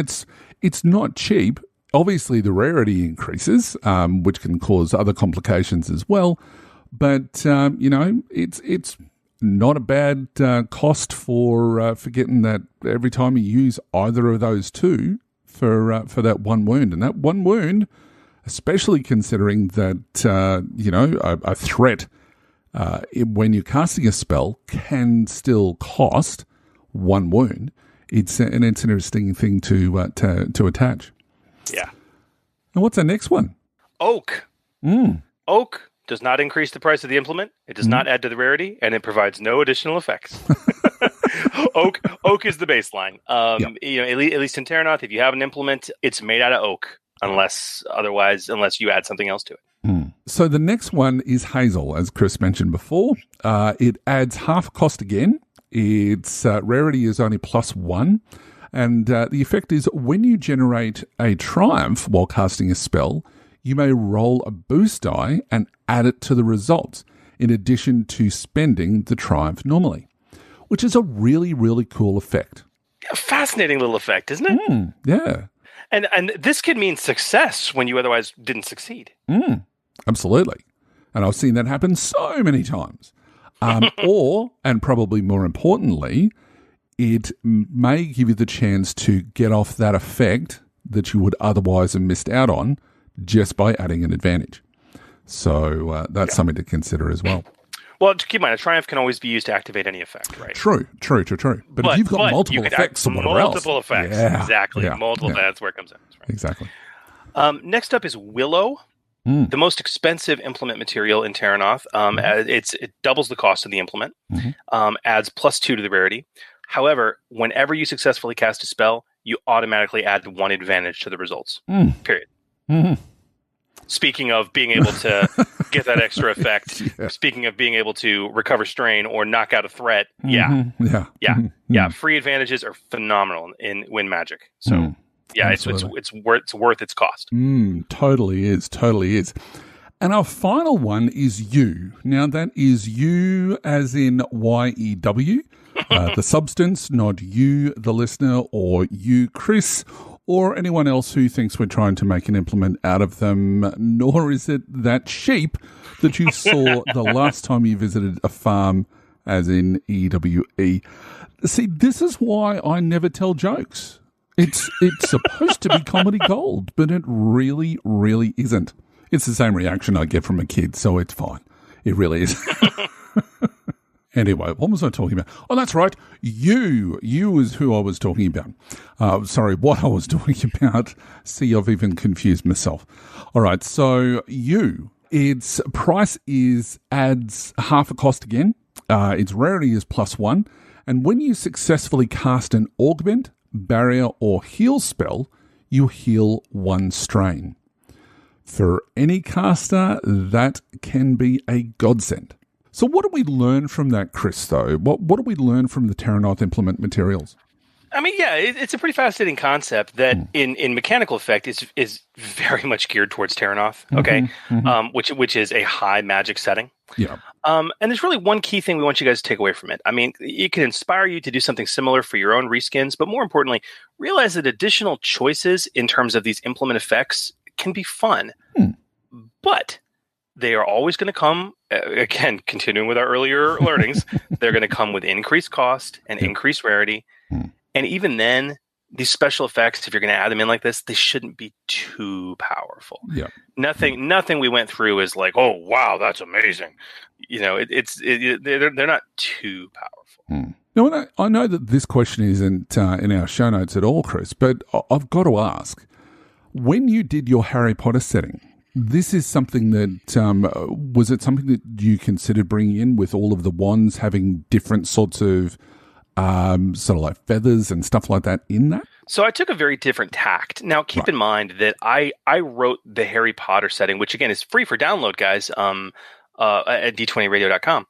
it's not cheap. Obviously, the rarity increases, which can cause other complications as well. But it's not a bad cost for getting that every time you use either of those two for that 1 wound, and that 1 wound, especially considering that a threat when you're casting a spell can still cost 1 wound. It's an interesting thing to attach. Yeah. And what's the next one? Oak. Oak does not increase the price of the implement. It does not add to the rarity, and it provides no additional effects. Oak is the baseline. At least in Terrinoth, if you have an implement, it's made out of oak, unless you add something else to it. So the next one is hazel, as Chris mentioned before. It adds half cost again. Its rarity is only +1. And the effect is when you generate a triumph while casting a spell, you may roll a boost die and add it to the results, in addition to spending the triumph normally, which is a really, really cool effect. A fascinating little effect, isn't it? Yeah. And this could mean success when you otherwise didn't succeed. Absolutely. And I've seen that happen so many times. And probably more importantly, it may give you the chance to get off that effect that you would otherwise have missed out on just by adding an advantage. So that's something to consider as well. Well, keep in mind, a triumph can always be used to activate any effect, right? True. But if you've got multiple effects or whatever else. Multiple effects, exactly. Yeah. Multiple, that's where it comes in. Right. Exactly. Next up is willow. The most expensive implement material in Terrinoth. It doubles the cost of the implement, adds +2 to the rarity. However, whenever you successfully cast a spell, you automatically add 1 advantage to the results. Period. Mm-hmm. Speaking of being able to get that extra effect, speaking of being able to recover strain or knock out a threat, free advantages are phenomenal in Win Magic. So it's worth its cost. Totally is. And our final one is you. Now that is you as in YEW, the substance, not you, the listener, or you, Chris, or anyone else who thinks we're trying to make an implement out of them, nor is it that sheep that you saw the last time you visited a farm, as in EWE. See, this is why I never tell jokes. It's supposed to be comedy gold, but it really, really isn't. It's the same reaction I get from a kid, so it's fine. It really is. Anyway, what was I talking about? Oh, that's right. You is who I was talking about. What I was talking about. See, I've even confused myself. All right, so its price adds half a cost again. Its rarity is +1. And when you successfully cast an augment, barrier, or heal spell, you heal 1 strain. For any caster, that can be a godsend. So what do we learn from that, Chris, though? What do we learn from the Terranoth implement materials? I mean, it's a pretty fascinating concept that in mechanical effect is very much geared towards Terranoth, okay? Which is a high magic setting. Yeah. And there's really one key thing we want you guys to take away from it. I mean, it can inspire you to do something similar for your own reskins, but more importantly, realize that additional choices in terms of these implement effects can be fun. But they are always going to come, again, continuing with our earlier learnings, they're going to come with increased cost and increased rarity. And even then, these special effects, if you're going to add them in like this, they shouldn't be too powerful. Yeah. Nothing we went through is like, oh, wow, that's amazing. You know, they're not too powerful. Now, I know that this question isn't in our show notes at all, Chris, but I've got to ask, when you did your Harry Potter setting, this is something that, was it something that you considered bringing in with all of the wands having different sorts of sort of like feathers and stuff like that in that? So I took a very different tact. Now, keep in mind that I wrote the Harry Potter setting, which again is free for download, guys, at d20radio.com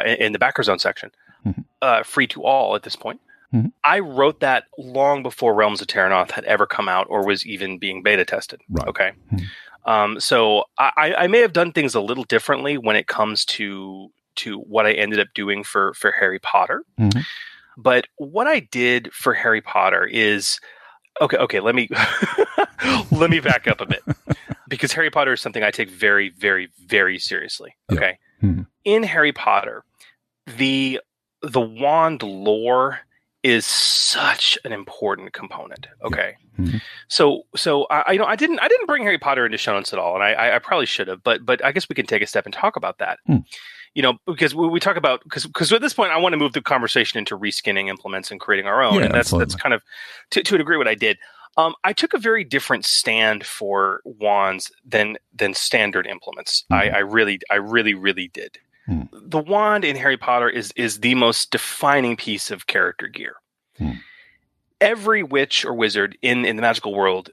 in the backer zone section, free to all at this point. I wrote that long before Realms of Terranoth had ever come out or was even being beta tested. Right. Okay. So I may have done things a little differently when it comes to what I ended up doing for Harry Potter. But what I did for Harry Potter is okay. Let me let me back up a bit, because Harry Potter is something I take very, very, very seriously. Okay, in Harry Potter, the wand lore is such an important component. Okay. So I didn't bring Harry Potter into show notes at all, and I probably should have, but I guess we can take a step and talk about that. You know, because we talk about, because at this point I want to move the conversation into reskinning implements and creating our own, and that's kind of to a degree what I did. I took a very different stand for wands than standard implements. I really did. The wand in Harry Potter is the most defining piece of character gear. Every witch or wizard in the magical world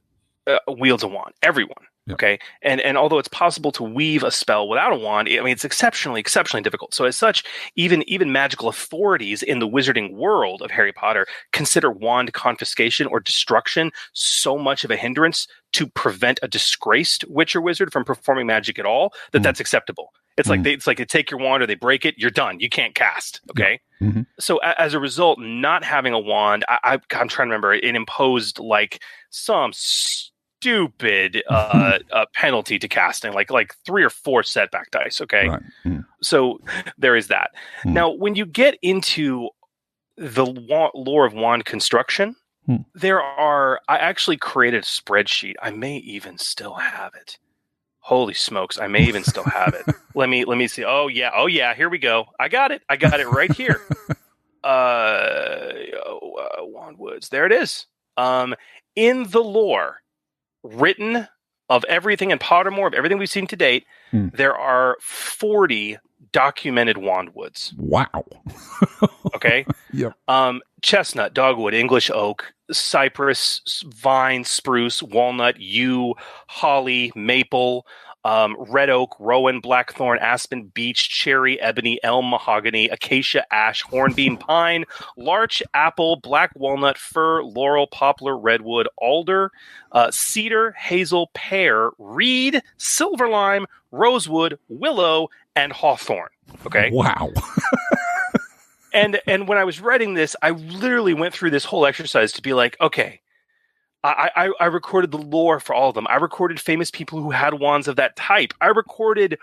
wields a wand. Everyone. Okay. And although it's possible to weave a spell without a wand, I mean, it's exceptionally difficult. So as such, even magical authorities in the wizarding world of Harry Potter consider wand confiscation or destruction so much of a hindrance to prevent a disgraced witch or wizard from performing magic at all that's acceptable. It's like they take your wand or they break it, you're done. You can't cast. Okay. So as a result, not having a wand, I'm trying to remember, it imposed like some stupid penalty to casting, like 3 or 4 setback dice. Okay. Right. So there is that. Now, when you get into the lore of wand construction, I actually created a spreadsheet. I may even still have it. Holy smokes, I may even still have it. Let me see. Oh yeah, here we go. I got it right here. Wand Woods. There it is. In the lore written of everything in Pottermore, of everything we've seen to date, there are 40 documented wand woods. Wow. Okay. Yep. Chestnut, dogwood, English oak, cypress, vine, spruce, walnut, yew, holly, maple, red oak, rowan, blackthorn, aspen, beech, cherry, ebony, elm, mahogany, acacia, ash, hornbeam, pine, larch, apple, black walnut, fir, laurel, poplar, redwood, alder, cedar, hazel, pear, reed, silver lime, rosewood, willow, and hawthorn. Okay. Wow. And when I was writing this, I literally went through this whole exercise to be like, okay, I recorded the lore for all of them. I recorded famous people who had wands of that type. I recorded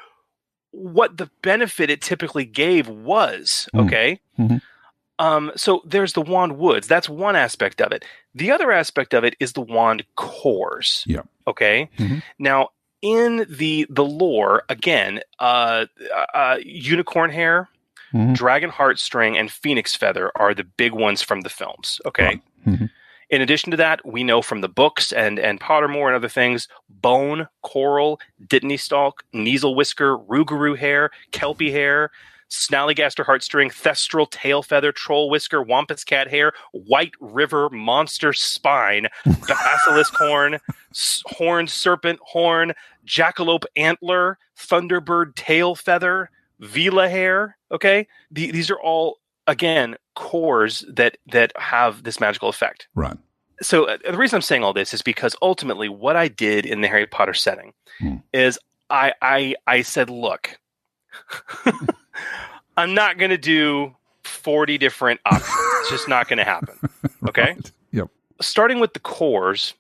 what the benefit it typically gave was. Okay. Mm-hmm. So there's the wand woods. That's one aspect of it. The other aspect of it is the wand cores. Yeah. Okay. Mm-hmm. Now, in the lore, again, unicorn hair, mm-hmm. dragon heartstring, and phoenix feather are the big ones from the films. Okay. Mm-hmm. In addition to that, we know from the books and Pottermore and other things, bone, coral, dittany stalk, kneazle whisker, rougarou hair, kelpie hair, snallygaster heartstring, thestral tail feather, troll whisker, wampus cat hair, white river monster spine, basilisk horn, horned serpent horn, jackalope antler, thunderbird tail feather, vela hair. Okay, these are all, again, cores that have this magical effect. Right. So the reason I'm saying all this is because ultimately what I did in the Harry Potter setting is I said, look, I'm not going to do 40 different options. It's just not going to happen. Okay? Right. Yep. Starting with the cores,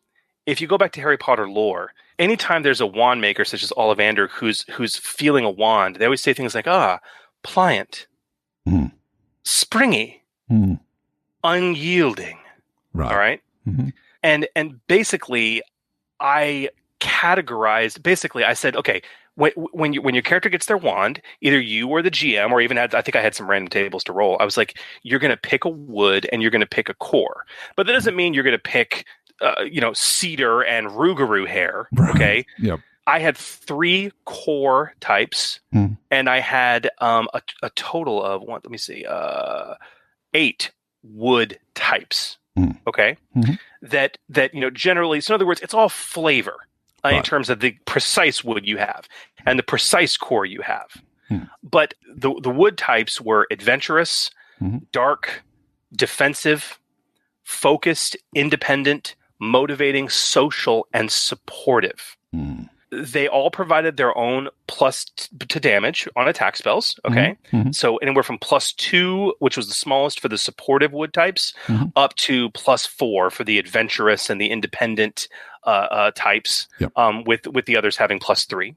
if you go back to Harry Potter lore, anytime there's a wand maker such as Ollivander who's feeling a wand, they always say things like, pliant, springy, unyielding. Right. All right. Mm-hmm. And basically, I said, okay, when your character gets their wand, either you or the GM, or even I think I had some random tables to roll. I was like, you're going to pick a wood and you're going to pick a core, but that doesn't mean you're going to pick, cedar and rougarou hair. Right. Okay. Yep. I had 3 core types, and I had a total of 8 wood types. Okay, that generally. So in other words, it's all flavor right. in terms of the precise wood you have and the precise core you have. But the wood types were adventurous, dark, defensive, focused, independent, motivating, social, and supportive. They all provided their own plus to damage on attack spells. Okay. So anywhere from +2, which was the smallest for the supportive wood types, up to +4 for the adventurous and the independent types, yep. With the others having +3.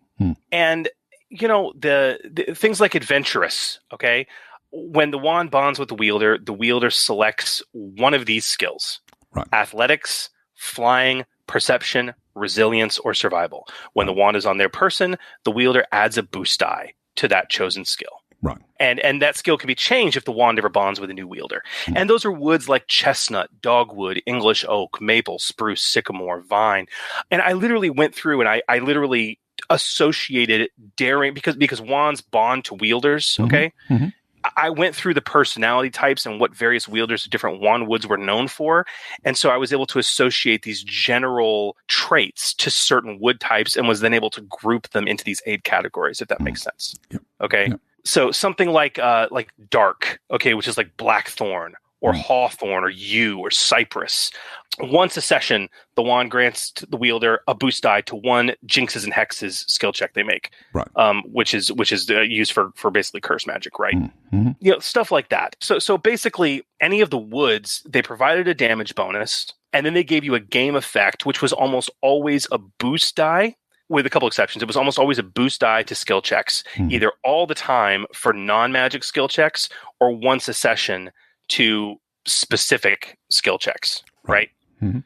And, the things like adventurous. Okay. When the wand bonds with the wielder selects one of these skills, right. Athletics, flying, perception, resilience, or survival. When the wand is on their person, the wielder adds a boost die to that chosen skill. Right. And that skill can be changed if the wand ever bonds with a new wielder. And those are woods like chestnut, dogwood, English oak, maple, spruce, sycamore, vine. And I literally went through and I literally associated daring because wands bond to wielders. Okay. I went through the personality types and what various wielders of different wand woods were known for. And so I was able to associate these general traits to certain wood types and was then able to group them into these 8 categories, if that makes sense. Yep. Okay. Yep. So something like dark, okay, which is like blackthorn or hawthorn or yew or cypress. Once a session, the wand grants to the wielder a boost die to 1 jinxes and hexes skill check they make, right? Which is used for basically curse magic, right? Stuff like that. So basically, any of the woods, they provided a damage bonus, and then they gave you a game effect, which was almost always a boost die. With a couple exceptions, it was almost always a boost die to skill checks, either all the time for non-magic skill checks or once a session to specific skill checks, right?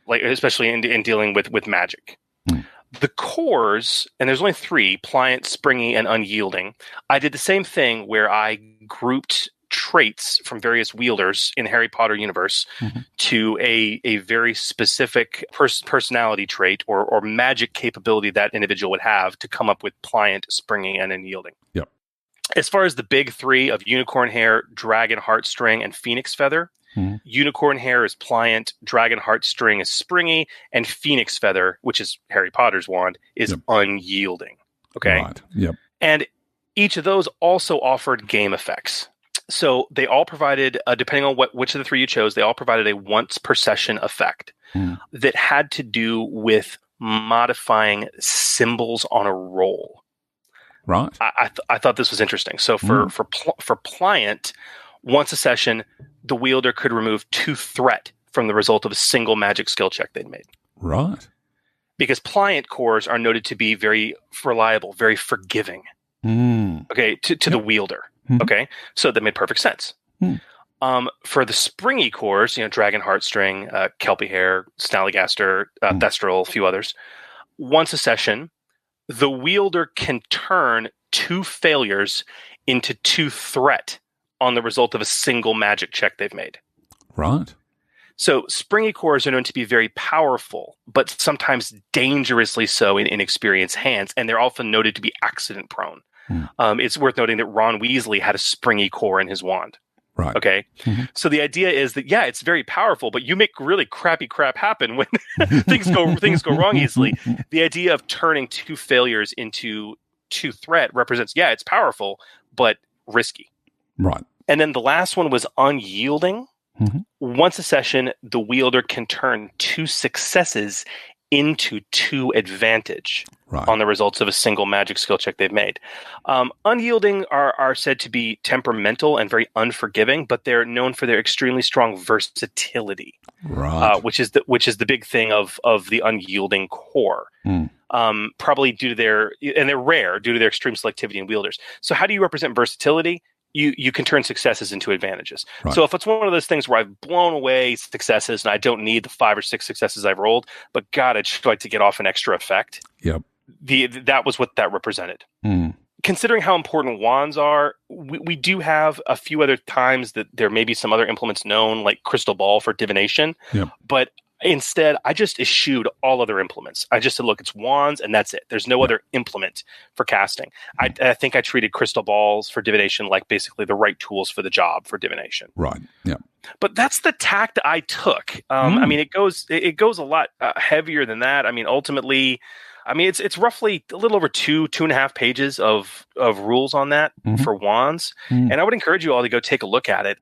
Like especially in dealing with magic. The cores, and there's only 3, pliant, springy, and unyielding. I did the same thing where I grouped traits from various wielders in Harry Potter universe to a very specific personality trait or magic capability that individual would have to come up with pliant, springy, and unyielding. Yep. as far as the big three of unicorn hair, dragon heartstring, and phoenix feather, unicorn hair is pliant, dragon heartstring is springy, and phoenix feather, which is Harry Potter's wand, is unyielding. Okay. Right. Yep. And each of those also offered game effects. So they all provided, depending on which of the three you chose, they all provided a once per session effect that had to do with modifying symbols on a roll. Right. I thought this was interesting. So for pliant, once a session, the wielder could remove 2 threat from the result of a single magic skill check they'd made. Right. Because pliant cores are noted to be very reliable, very forgiving. Okay, to the wielder. Okay, so that made perfect sense. For the springy cores, dragon heartstring, kelpie hair, snallygaster, thestral, a few others. Once a session, the wielder can turn 2 failures into 2 threat on the result of a single magic check they've made. Right. So springy cores are known to be very powerful, but sometimes dangerously so in inexperienced hands, and they're often noted to be accident prone. It's worth noting that Ron Weasley had a springy core in his wand. Right. Okay. So the idea is that, it's very powerful, but you make really crappy crap happen when things go wrong easily. The idea of turning 2 failures into 2 threat represents, it's powerful, but risky. Right. And then the last one was unyielding. Once a session, the wielder can turn 2 successes into 2 advantage on the results of a single magic skill check they've made. Unyielding are said to be temperamental and very unforgiving, but they're known for their extremely strong versatility, which is the big thing of the unyielding core. Probably due to they're rare due to their extreme selectivity in wielders. So how do you represent versatility? You can turn successes into advantages. Right. So if it's one of those things where I've blown away successes and I don't need the 5 or 6 successes I've rolled, but God, I'd just like to get off an extra effect. Yep. That was what that represented. Considering how important wands are, we do have a few other times that there may be some other implements known, like Crystal Ball for divination. Yep. But instead, I just eschewed all other implements. I just said, look, it's wands, and that's it. There's no other implement for casting. I think I treated crystal balls for divination like basically the right tools for the job for divination. Right. Yeah. But that's the tact I took. I mean, it goes a lot heavier than that. I mean, ultimately, it's roughly a little over 2.5 pages of rules on that for wands. And I would encourage you all to go take a look at it.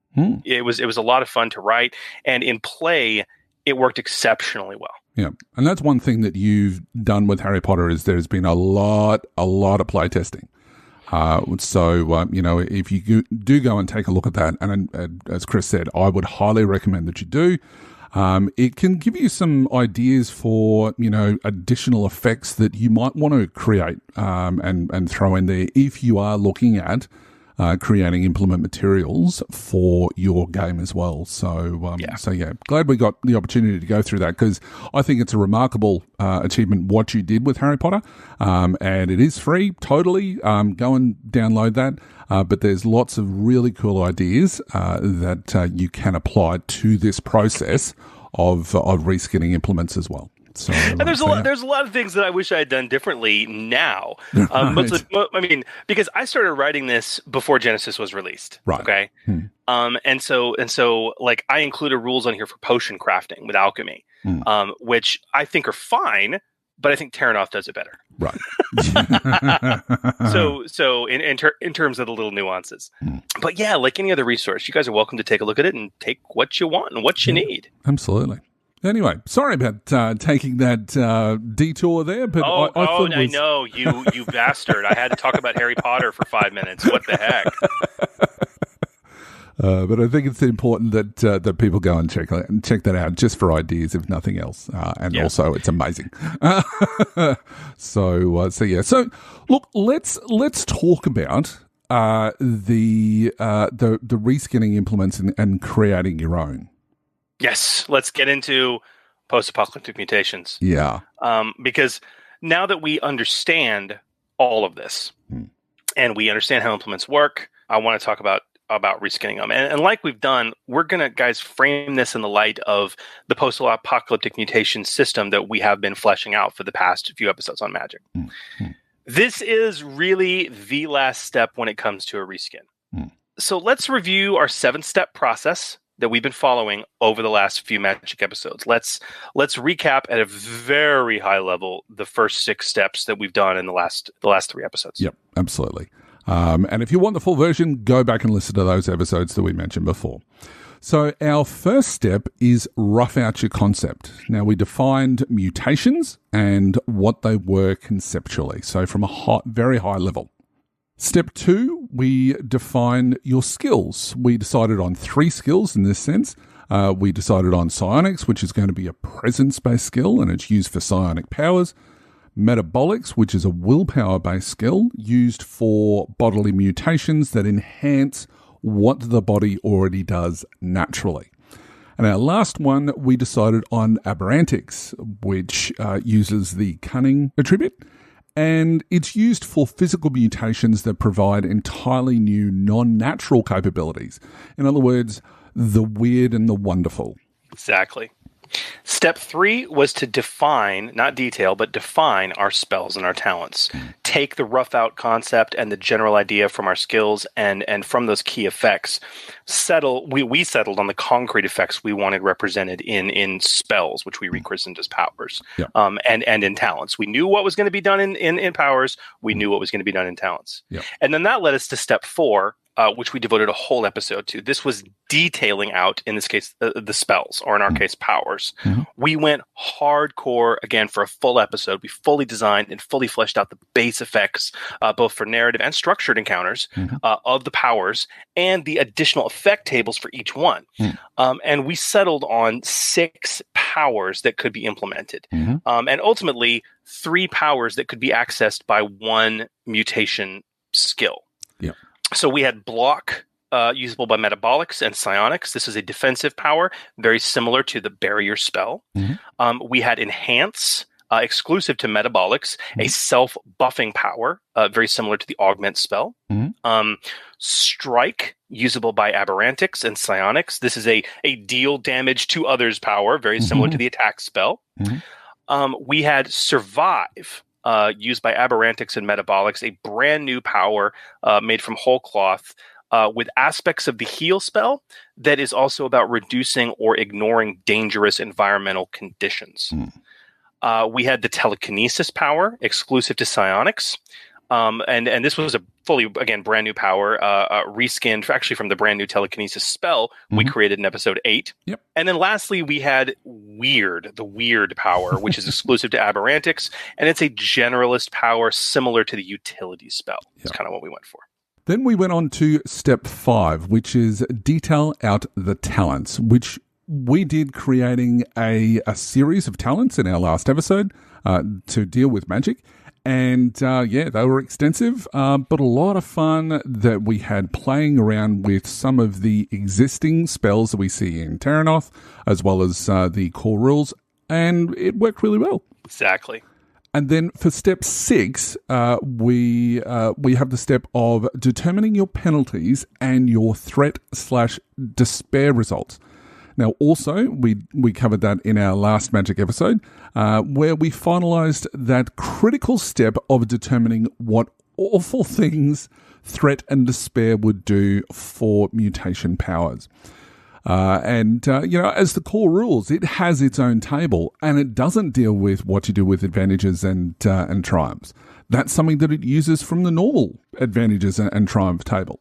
It was a lot of fun to write, and in play, it worked exceptionally well. Yeah, and that's one thing that you've done with Harry Potter is there's been a lot of play testing. If you do go and take a look at that, and as Chris said, I would highly recommend that you do. It can give you some ideas for, additional effects that you might want to create and throw in there if you are looking at creating implement materials for your game as well. So glad we got the opportunity to go through that, because I think it's a remarkable achievement what you did with Harry Potter, and it is free, totally. Go and download that. But there's lots of really cool ideas that you can apply to this process of reskinning implements as well. So, and there's a lot of things that I wish I had done differently now. Right. Because I started writing this before Genesys was released. Right. Okay. And so like I included rules on here for potion crafting with alchemy, which I think are fine, but I think Terranoff does it better. Right. So in terms of the little nuances, but yeah, like any other resource, you guys are welcome to take a look at it and take what you want and what you need. Absolutely. Anyway, sorry about taking that detour there, but I know you bastard! I had to talk about Harry Potter for 5 minutes. What the heck? But I think it's important that people go and check that out just for ideas, if nothing else. Also, it's amazing. So look, let's talk about the reskinning implements and creating your own. Yes, let's get into post-apocalyptic mutations. Yeah. Because now that we understand all of this and we understand how implements work, I want to talk about reskinning them. And like we've done, we're going to, guys, frame this in the light of the post-apocalyptic mutation system that we have been fleshing out for the past few episodes on Magic. This is really the last step when it comes to a reskin. So let's review our 7-step process that we've been following over the last few Magic episodes. Let's recap at a very high level the first 6 steps that we've done in the last 3 episodes. Yep, absolutely. And if you want the full version, go back and listen to those episodes that we mentioned before. So our first step is rough out your concept. Now, we defined mutations and what they were conceptually, so from a very high level. Step 2, we define your skills. We decided on 3 skills in this sense. We decided on psionics, which is going to be a presence-based skill, and it's used for psionic powers. Metabolics, which is a willpower-based skill used for bodily mutations that enhance what the body already does naturally. And our last one, we decided on aberrantics, which uses the cunning attribute, and it's used for physical mutations that provide entirely new non-natural capabilities. In other words, the weird and the wonderful. Exactly. Step 3 was to define, not detail, but define our spells and our talents. Take the rough out concept and the general idea from our skills and from those key effects. We settled on the concrete effects we wanted represented in spells, which we rechristened as powers, and in talents. We knew what was going to be done in powers. We knew what was going to be done in talents. And then that led us to step 4, which we devoted a whole episode to. This was detailing out, in this case, the spells, or in our case, powers. We went hardcore, again, for a full episode. We fully designed and fully fleshed out the base effects, both for narrative and structured encounters of the powers, and the additional effect tables for each one. And we settled on 6 powers that could be implemented. And ultimately, 3 powers that could be accessed by 1 mutation skill. So we had block, usable by metabolics and psionics. This is a defensive power, very similar to the barrier spell. We had enhance, exclusive to metabolics, a self-buffing power, very similar to the augment spell. Strike, usable by aberrantics and psionics. This is a deal damage to others power, very similar to the attack spell. We had survive, used by aberrantics and metabolics, a brand new power made from whole cloth with aspects of the heal spell that is also about reducing or ignoring dangerous environmental conditions. We had the telekinesis power exclusive to psionics. And this was a fully, again, brand new power, reskinned actually from the brand new telekinesis spell we created in episode 8. And then lastly, we had the weird power, which is exclusive to aberrantics, and it's a generalist power similar to the utility spell. That's kind of what we went for. Then we went on to step 5, which is detail out the talents, which we did, creating a series of talents in our last episode to deal with magic. And they were extensive, but a lot of fun that we had playing around with some of the existing spells that we see in Terranoth, as well as the core rules, and it worked really well. Exactly. And then for step 6, we have the step of determining your penalties and your threat/despair results. Now, also, we covered that in our last Magic episode, where we finalized that critical step of determining what awful things threat and despair would do for mutation powers. As the core rules, it has its own table, and it doesn't deal with what you do with advantages and triumphs. That's something that it uses from the normal advantages and triumph table.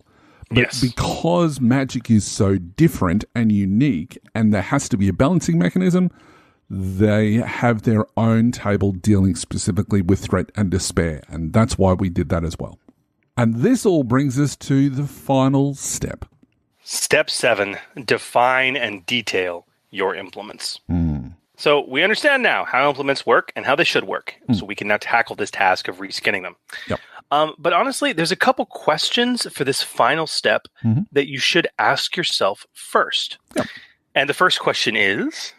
But because magic is so different and unique, and there has to be a balancing mechanism, they have their own table dealing specifically with threat and despair. And that's why we did that as well. And this all brings us to the final step. Step 7, define and detail your implements. So we understand now how implements work and how they should work. So we can now tackle this task of reskinning them. But honestly, there's a couple questions for this final step that you should ask yourself first. And the first question is,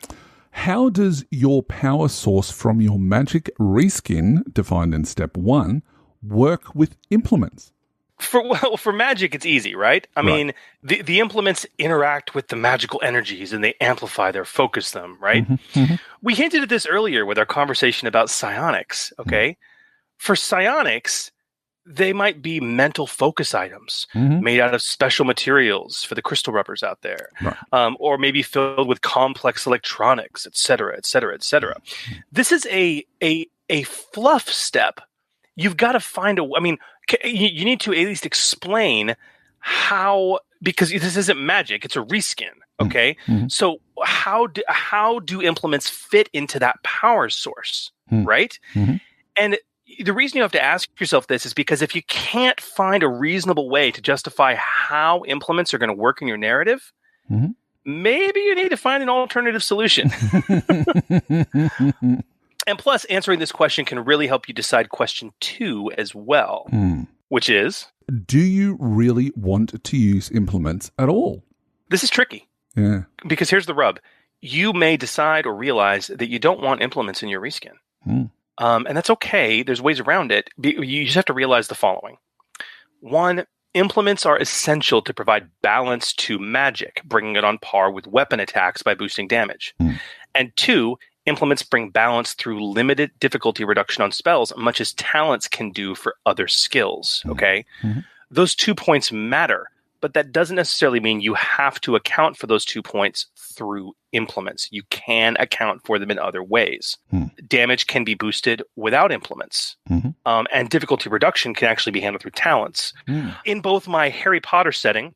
how does your power source from your magic reskin, defined in step 1, work with implements? For magic, it's easy, right? I mean, the implements interact with the magical energies and they amplify their focus them, right? We hinted at this earlier with our conversation about psionics, okay? For psionics, they might be mental focus items made out of special materials for the crystal rubbers out there, or maybe filled with complex electronics, et cetera, et cetera, et cetera. This is a fluff step. You've got to find you need to at least explain how, because this isn't magic, it's a reskin. Okay, so how do implements fit into that power source, right? And the reason you have to ask yourself this is because if you can't find a reasonable way to justify how implements are going to work in your narrative, maybe you need to find an alternative solution. And plus, answering this question can really help you decide question 2 as well, which is, do you really want to use implements at all? This is tricky. Yeah. Because here's the rub. You may decide or realize that you don't want implements in your reskin. And that's okay. There's ways around it. You just have to realize the following. 1, implements are essential to provide balance to magic, bringing it on par with weapon attacks by boosting damage. And 2, implements bring balance through limited difficulty reduction on spells, much as talents can do for other skills. Okay? Those 2 points matter, but that doesn't necessarily mean you have to account for those 2 points through implements. You can account for them in other ways. Damage can be boosted without implements, and difficulty reduction can actually be handled through talents. In both my Harry Potter setting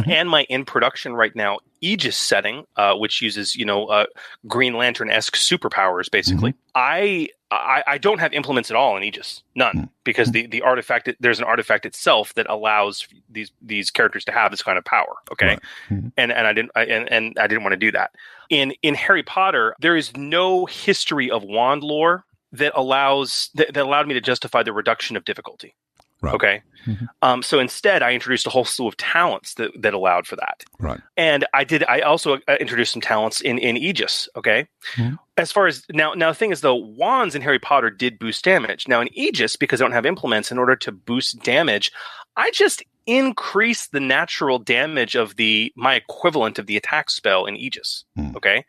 and my in production right now Aegis setting, which uses Green Lantern-esque superpowers, basically, I don't have implements at all in Aegis, none, because the artifact, there's an artifact itself that allows these characters to have this kind of power. Okay, and I didn't want to do that. In Harry Potter, there is no history of wand lore that allowed me to justify the reduction of difficulty. Okay. So instead, I introduced a whole slew of talents that allowed for that. And I also introduced some talents in Aegis. Okay. As far as now the thing is, though, wands in Harry Potter did boost damage. Now in Aegis, because I don't have implements, in order to boost damage, I just increase the natural damage of my equivalent of the attack spell in Aegis. Okay.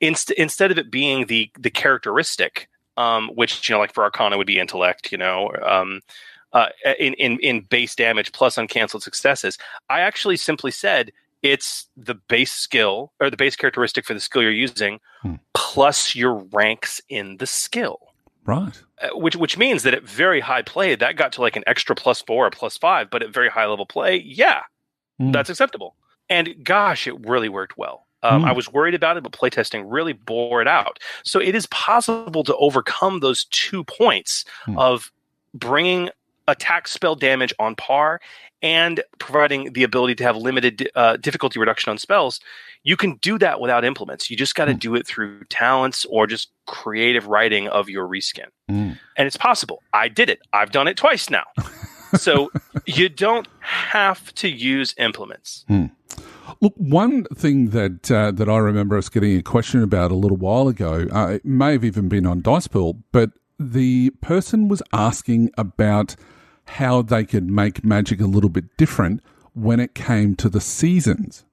Instead of it being the characteristic, which like for Arcana would be intellect, in base damage plus uncanceled successes, I actually simply said it's the base skill or the base characteristic for the skill you're using plus your ranks in the skill. Which means that at very high play, that got to like an extra +4 or +5, but at very high level play, that's acceptable. And gosh, it really worked well. I was worried about it, but playtesting really bore it out. So it is possible to overcome those 2 points of bringing attack spell damage on par and providing the ability to have limited difficulty reduction on spells. You can do that without implements. You just got to do it through talents or just creative writing of your reskin. And it's possible. I did it. I've done it twice now. So you don't have to use implements. Look, one thing that I remember us getting a question about a little while ago, it may have even been on Dice Pool, but the person was asking about how they could make magic a little bit different when it came to the seasons.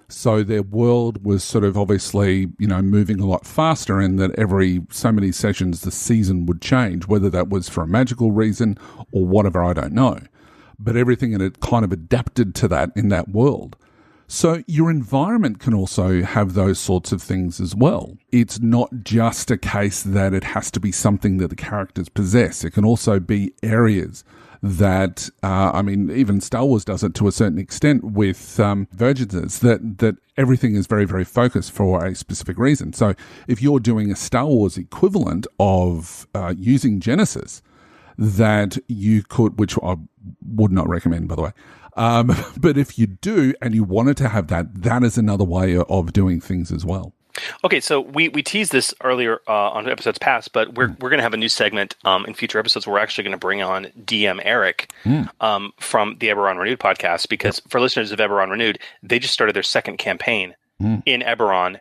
So their world was sort of obviously, moving a lot faster, and that every so many sessions the season would change, whether that was for a magical reason or whatever, I don't know. But everything had kind of adapted to that in that world. So your environment can also have those sorts of things as well. It's not just a case that it has to be something that the characters possess. It can also be areas that, even Star Wars does it to a certain extent with Virgins, that everything is very, very focused for a specific reason. So if you're doing a Star Wars equivalent of using Genesys, that you could, which I would not recommend, by the way, but if you do and you wanted to have that is another way of doing things as well. Okay, so we teased this earlier on episodes past, but we're going to have a new segment in future episodes where we're actually going to bring on DM Eric from the Eberron Renewed podcast, because for listeners of Eberron Renewed, they just started their second campaign in Eberron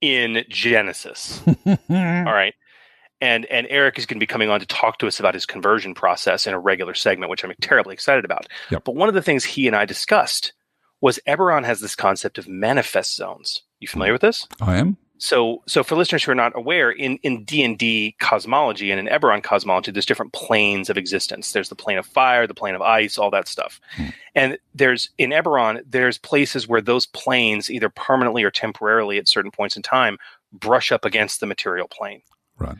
in Genesys. All right. And Eric is going to be coming on to talk to us about his conversion process in a regular segment, which I'm terribly excited about. But one of the things he and I discussed was Eberron has this concept of manifest zones. You familiar with this? I am. So for listeners who are not aware, in D&D cosmology and in Eberron cosmology, there's different planes of existence. There's the plane of fire, the plane of ice, all that stuff. And in Eberron, there's places where those planes, either permanently or temporarily at certain points in time, brush up against the material plane. Right.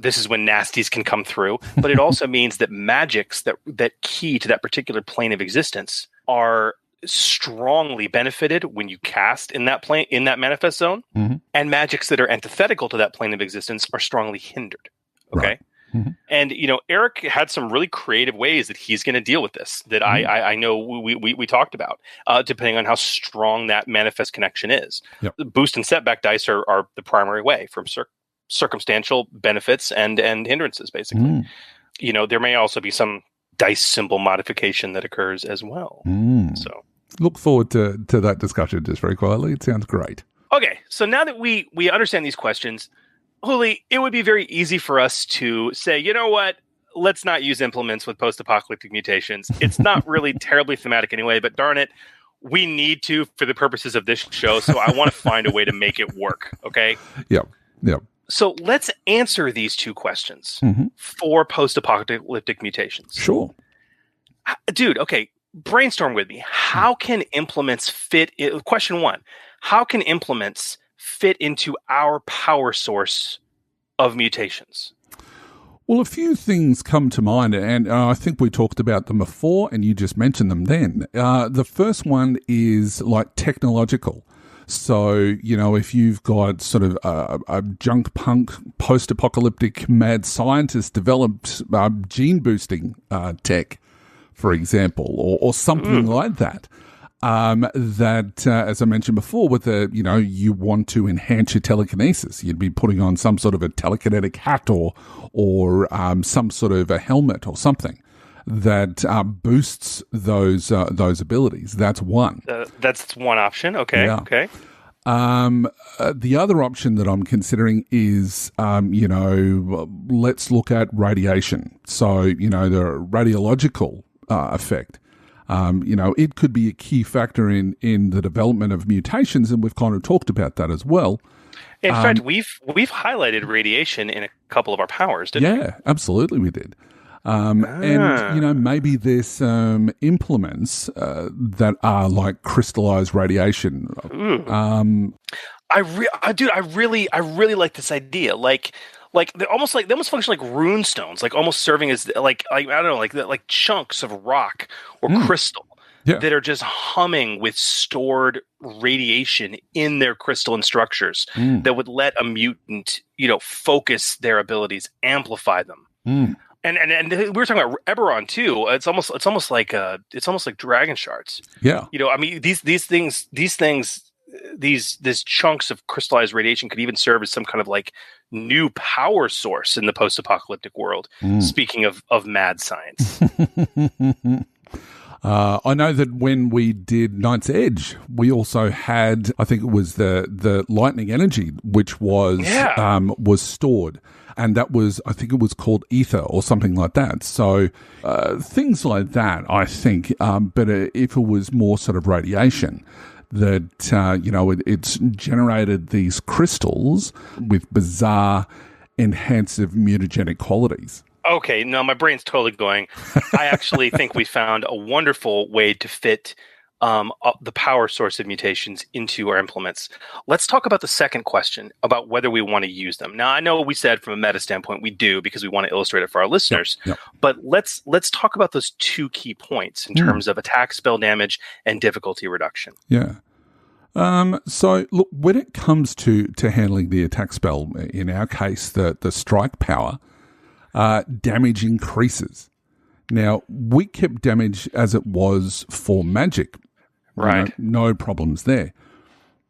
This is when nasties can come through, but it also means that magics that key to that particular plane of existence are strongly benefited when you cast in that plane, in that manifest zone, and magics that are antithetical to that plane of existence are strongly hindered. Okay. Right. Mm-hmm. And, Eric had some really creative ways that he's going to deal with this that I know we talked about, depending on how strong that manifest connection is. Yep. Boost and setback dice are the primary way from circumstantial benefits and hindrances, basically. There may also be some dice symbol modification that occurs as well. So look forward to that discussion just very quietly. It sounds great. Okay, so now that we understand these questions, Huli, it would be very easy for us to say, you know what, let's not use implements with post-apocalyptic mutations. It's not really terribly thematic anyway, but darn it, we need to for the purposes of this show, so I want to find a way to make it work, okay? Yep. So let's answer these two questions for post-apocalyptic mutations. Sure. Dude, okay, brainstorm with me. How can implements fit in? Question one, how can implements fit into our power source of mutations? Well, a few things come to mind, and I think we talked about them before, and you just mentioned them then. The first one is like technological. So, if you've got sort of a junk punk post-apocalyptic mad scientist developed gene boosting tech, for example, or something like that, as I mentioned before, with you want to enhance your telekinesis, you'd be putting on some sort of a telekinetic hat or some sort of a helmet or something that boosts those abilities. That's one. That's one option. Okay. Yeah. Okay. The other option that I'm considering is, let's look at radiation. So, the radiological effect. It could be a key factor in the development of mutations, and we've kind of talked about that as well. In fact, we've highlighted radiation in a couple of our powers, didn't we? Yeah, absolutely we did. And, maybe there's some implements that are like crystallized radiation. I really like this idea. Like they almost function like rune stones, like almost serving as like I don't know, like chunks of rock or crystal that are just humming with stored radiation in their crystalline structures that would let a mutant, focus their abilities, amplify them. And we were talking about Eberron too. It's almost like dragon shards. Yeah. These chunks of crystallized radiation could even serve as some kind of like new power source in the post-apocalyptic world. Speaking of mad science. I know that when we did Knight's Edge, we also had, I think it was the lightning energy, which was stored. And that was, I think it was called ether or something like that. So things like that, I think. But if it was more sort of radiation, that, it's generated these crystals with bizarre enhancive mutagenic qualities. Okay, no, my brain's totally going. I actually think we found a wonderful way to fit the power source of mutations into our implements. Let's talk about the second question about whether we want to use them. Now, I know we said from a meta standpoint we do because we want to illustrate it for our listeners, but let's talk about those two key points in terms of attack, spell damage, and difficulty reduction. Yeah. So, look, when it comes to handling the attack spell, in our case, the strike power, damage increases. Now, we kept damage as it was for magic. Right. No problems there.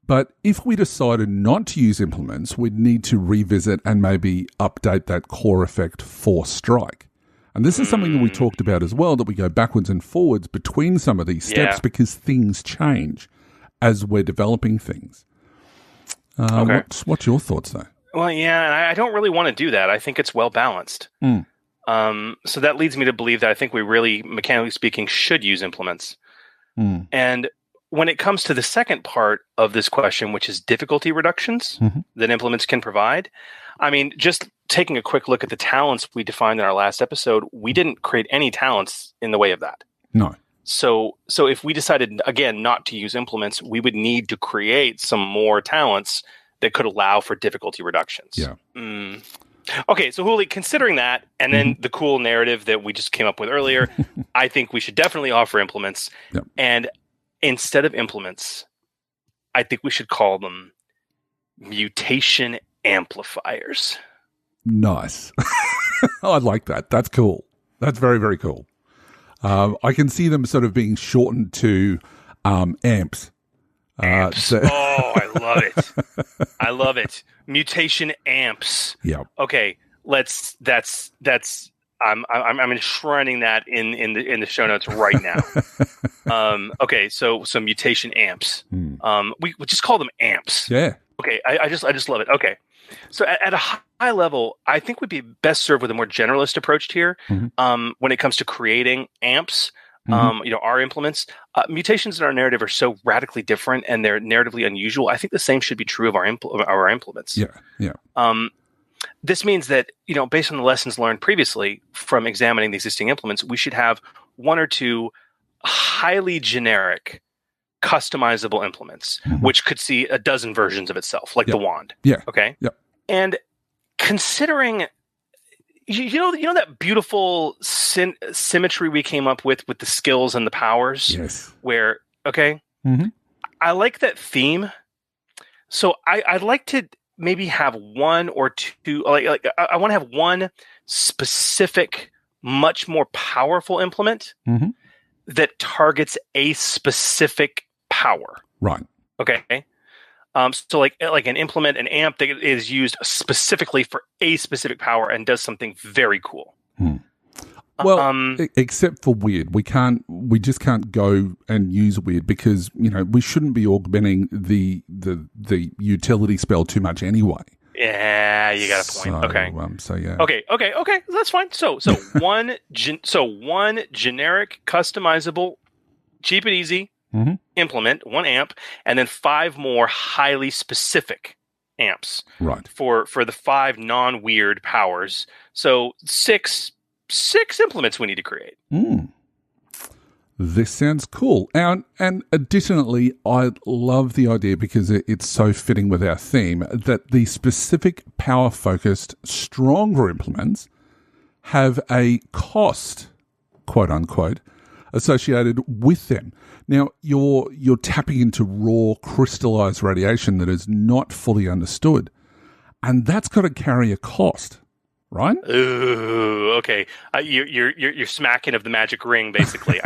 But if we decided not to use implements, we'd need to revisit and maybe update that core effect for strike. And this is something that we talked about as well, that we go backwards and forwards between some of these steps because things change as we're developing things. What's your thoughts, though? Well, yeah, I don't really want to do that. I think it's well balanced. So that leads me to believe that I think we really, mechanically speaking, should use implements. And when it comes to the second part of this question, which is difficulty reductions that implements can provide, I mean, just taking a quick look at the talents we defined in our last episode, we didn't create any talents in the way of that. No. So if we decided, again, not to use implements, we would need to create some more talents that could allow for difficulty reductions. Yeah. Okay, so Huli, considering that, and then the cool narrative that we just came up with earlier, I think we should definitely offer implements. Yep. And instead of implements, I think we should call them mutation amplifiers. Nice. I like that. That's cool. That's very, very cool. I can see them sort of being shortened to amps. Amps. I love it. I love it. Mutation amps. Yeah. Okay. That's. I'm enshrining that in the show notes right now. Okay. So mutation amps. We just call them amps. Yeah. Okay. I just love it. Okay. So at a high level, I think we'd be best served with a more generalist approach here. When it comes to creating amps. Our implements, mutations in our narrative are so radically different and they're narratively unusual. I think the same should be true of our implements. Yeah. This means that, based on the lessons learned previously from examining the existing implements, we should have one or two highly generic, customizable implements, which could see a dozen versions of itself, like the wand. Yeah. Okay. Yep. And considering you know that beautiful symmetry we came up with the skills and the powers? Yes. Where, I like that theme. So I'd like to maybe have one or two, like I want to have one specific, much more powerful implement that targets a specific power. Right. Okay. So like an implement, an amp that is used specifically for a specific power and does something very cool. Well, except for weird, we just can't go and use weird because we shouldn't be augmenting the utility spell too much anyway. Yeah, you got a point. So yeah. Okay, that's fine. So one generic, customizable, cheap and easy. Implement, one amp, and then 5 more highly specific amps. Right. For the 5 non-weird powers. So six implements we need to create. This sounds cool. And additionally, I love the idea because it's so fitting with our theme that the specific power-focused, stronger implements have a cost, quote unquote, associated with them. Now, you're tapping into raw crystallized radiation that is not fully understood, and that's got to carry a cost, right? Ooh, okay. You're smacking of the magic ring, basically.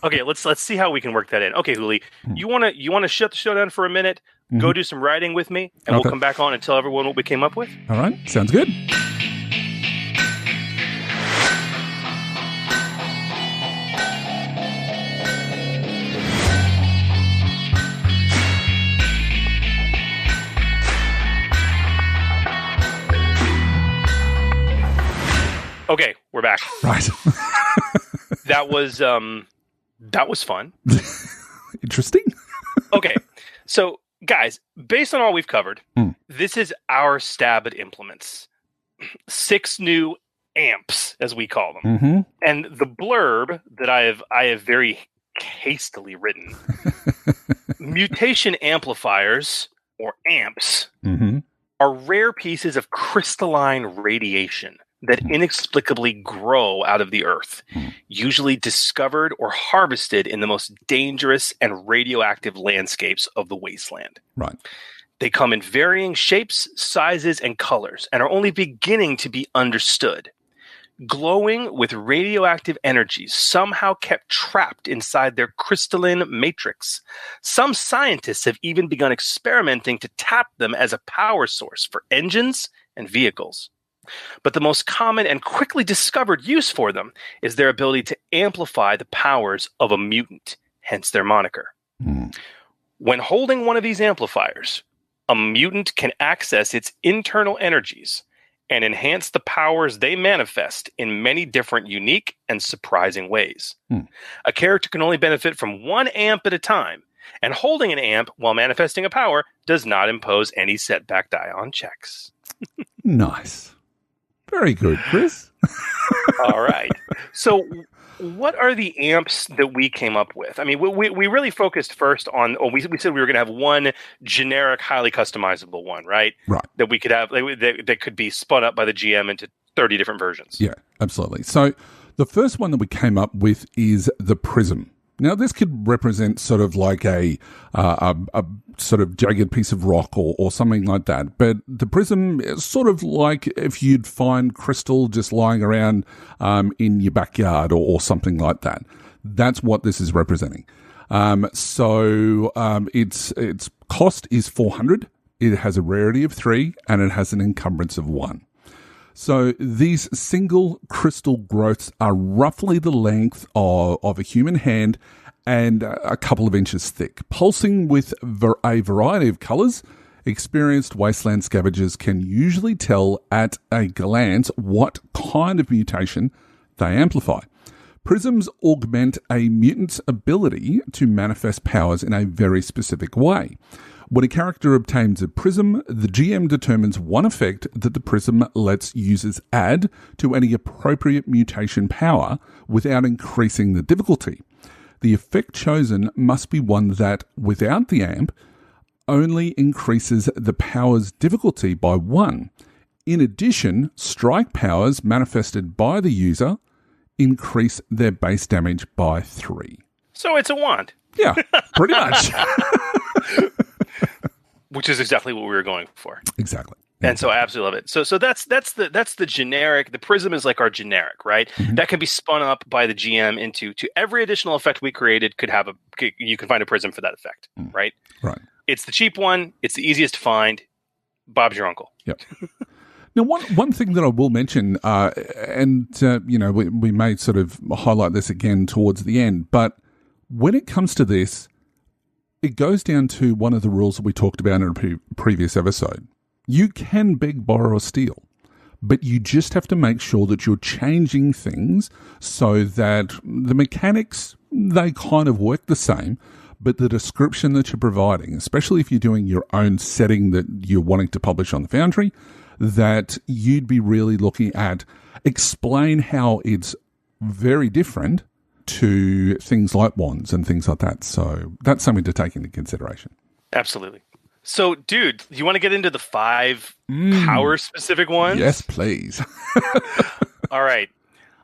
Okay. Let's see how we can work that in. Okay, Huli, you wanna shut the show down for a minute? Go do some writing with me, and we'll come back on and tell everyone what we came up with. All right, sounds good. Okay, we're back. Right. That was fun. Interesting. Okay, so guys, based on all we've covered, this is our stab at implements. 6 new amps, as we call them, and the blurb that I have very hastily written. Mutation amplifiers, or amps, are rare pieces of crystalline radiation that inexplicably grow out of the earth, usually discovered or harvested in the most dangerous and radioactive landscapes of the wasteland. Right. They come in varying shapes, sizes, and colors, and are only beginning to be understood. Glowing with radioactive energies somehow kept trapped inside their crystalline matrix. Some scientists have even begun experimenting to tap them as a power source for engines and vehicles. But the most common and quickly discovered use for them is their ability to amplify the powers of a mutant, hence their moniker. When holding one of these amplifiers, a mutant can access its internal energies and enhance the powers they manifest in many different, unique, and surprising ways. A character can only benefit from 1 amp at a time, and holding an amp while manifesting a power does not impose any setback die on checks. Nice. Very good, Chris. All right. So what are the amps that we came up with? I mean, we really focused first on, we said we were going to have one generic, highly customizable one, right? Right. That we could have, that could be spun up by the GM into 30 different versions. Yeah, absolutely. So the first one that we came up with is the Prism. Now, this could represent sort of like a sort of jagged piece of rock or something like that. But the prism is sort of like if you'd find crystal just lying around in your backyard or something like that. That's what this is representing. So its cost is 400. It has a rarity of 3, and it has an encumbrance of 1. So these single crystal growths are roughly the length of a human hand and a couple of inches thick, pulsing with a variety of colours. Experienced wasteland scavengers can usually tell at a glance what kind of mutation they amplify. Prisms augment a mutant's ability to manifest powers in a very specific way. When a character obtains a prism, the GM determines one effect that the prism lets users add to any appropriate mutation power without increasing the difficulty. The effect chosen must be one that, without the amp, only increases the power's difficulty by 1. In addition, strike powers manifested by the user increase their base damage by 3. So it's a wand. Yeah, pretty much. Which is exactly what we were going for. Exactly. And so I absolutely love it. So that's the generic. The prism is like our generic, right? Mm-hmm. That can be spun up by the GM into every additional effect we created you can find a prism for that effect, right? Right. It's the cheap one. It's the easiest to find. Bob's your uncle. Yep. Now, one thing that I will mention, we may sort of highlight this again towards the end, but when it comes to this, it goes down to one of the rules that we talked about in a previous episode. You can beg, borrow, or steal, but you just have to make sure that you're changing things so that the mechanics, they kind of work the same, but the description that you're providing, especially if you're doing your own setting that you're wanting to publish on the Foundry, that you'd be really looking at explain how it's very different to things like wands and things like that. So that's something to take into consideration. Absolutely. So, dude, you want to get into the 5 power-specific ones? Yes, please. All right.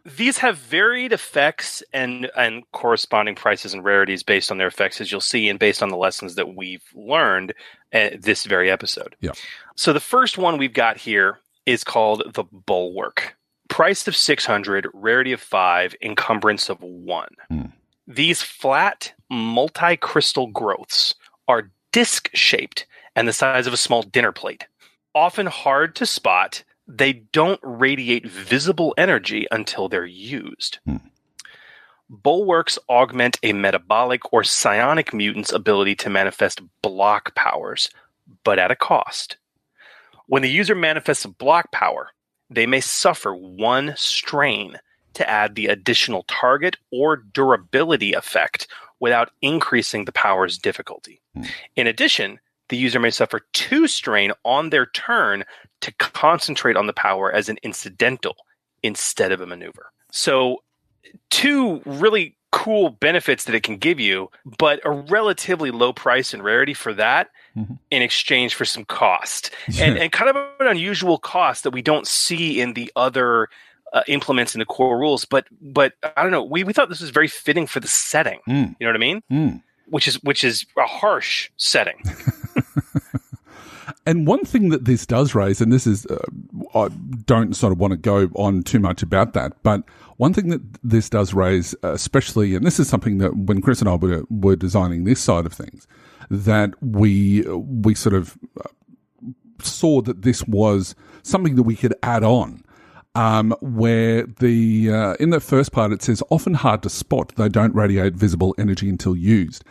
These have varied effects and corresponding prices and rarities based on their effects, as you'll see, and based on the lessons that we've learned this very episode. Yeah. So the first one we've got here is called the Bulwark. Price of 600, rarity of 5, encumbrance of 1. These flat, multi-crystal growths are disc-shaped and the size of a small dinner plate. Often hard to spot, they don't radiate visible energy until they're used. Bulwarks augment a metabolic or psionic mutant's ability to manifest block powers, but at a cost. When the user manifests a block power, they may suffer 1 strain to add the additional target or durability effect without increasing the power's difficulty. In addition, the user may suffer 2 strain on their turn to concentrate on the power as an incidental instead of a maneuver. So 2 really cool benefits that it can give you, but a relatively low price and rarity for that in exchange for some cost. And kind of an unusual cost that we don't see in the other implements in the core rules. But I don't know, we thought this was very fitting for the setting. You know what I mean? Which is a harsh setting. And one thing that this does raise, and this is, I don't sort of want to go on too much about that, but one thing that this does raise, especially, and this is something that when Chris and I were designing this side of things, that we sort of saw that this was something that we could add on. Where in the first part it says, often hard to spot, they don't radiate visible energy until used.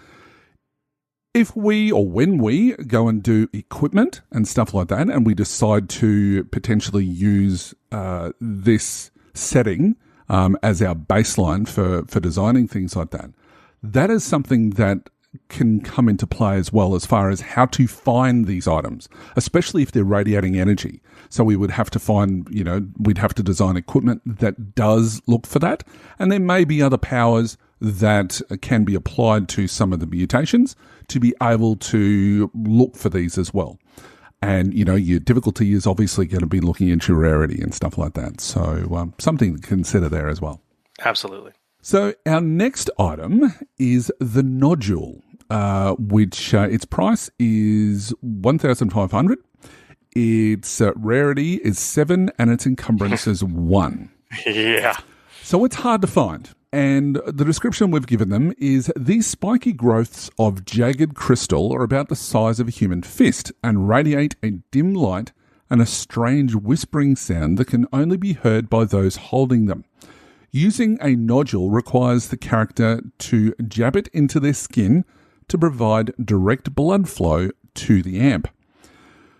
If we, or when we, go and do equipment and stuff like that, and we decide to potentially use this setting as our baseline for designing things like that, that is something that can come into play as well, as far as how to find these items, especially if they're radiating energy. So we would have to find, we'd have to design equipment that does look for that. And there may be other powers that can be applied to some of the mutations to be able to look for these as well. And, your difficulty is obviously going to be looking into your rarity and stuff like that. So something to consider there as well. Absolutely. So our next item is the nodule, which its price is 1,500. Its rarity is 7 and its encumbrance is 1. Yeah. So it's hard to find. And the description we've given them is these spiky growths of jagged crystal are about the size of a human fist and radiate a dim light and a strange whispering sound that can only be heard by those holding them. Using a nodule requires the character to jab it into their skin to provide direct blood flow to the amp.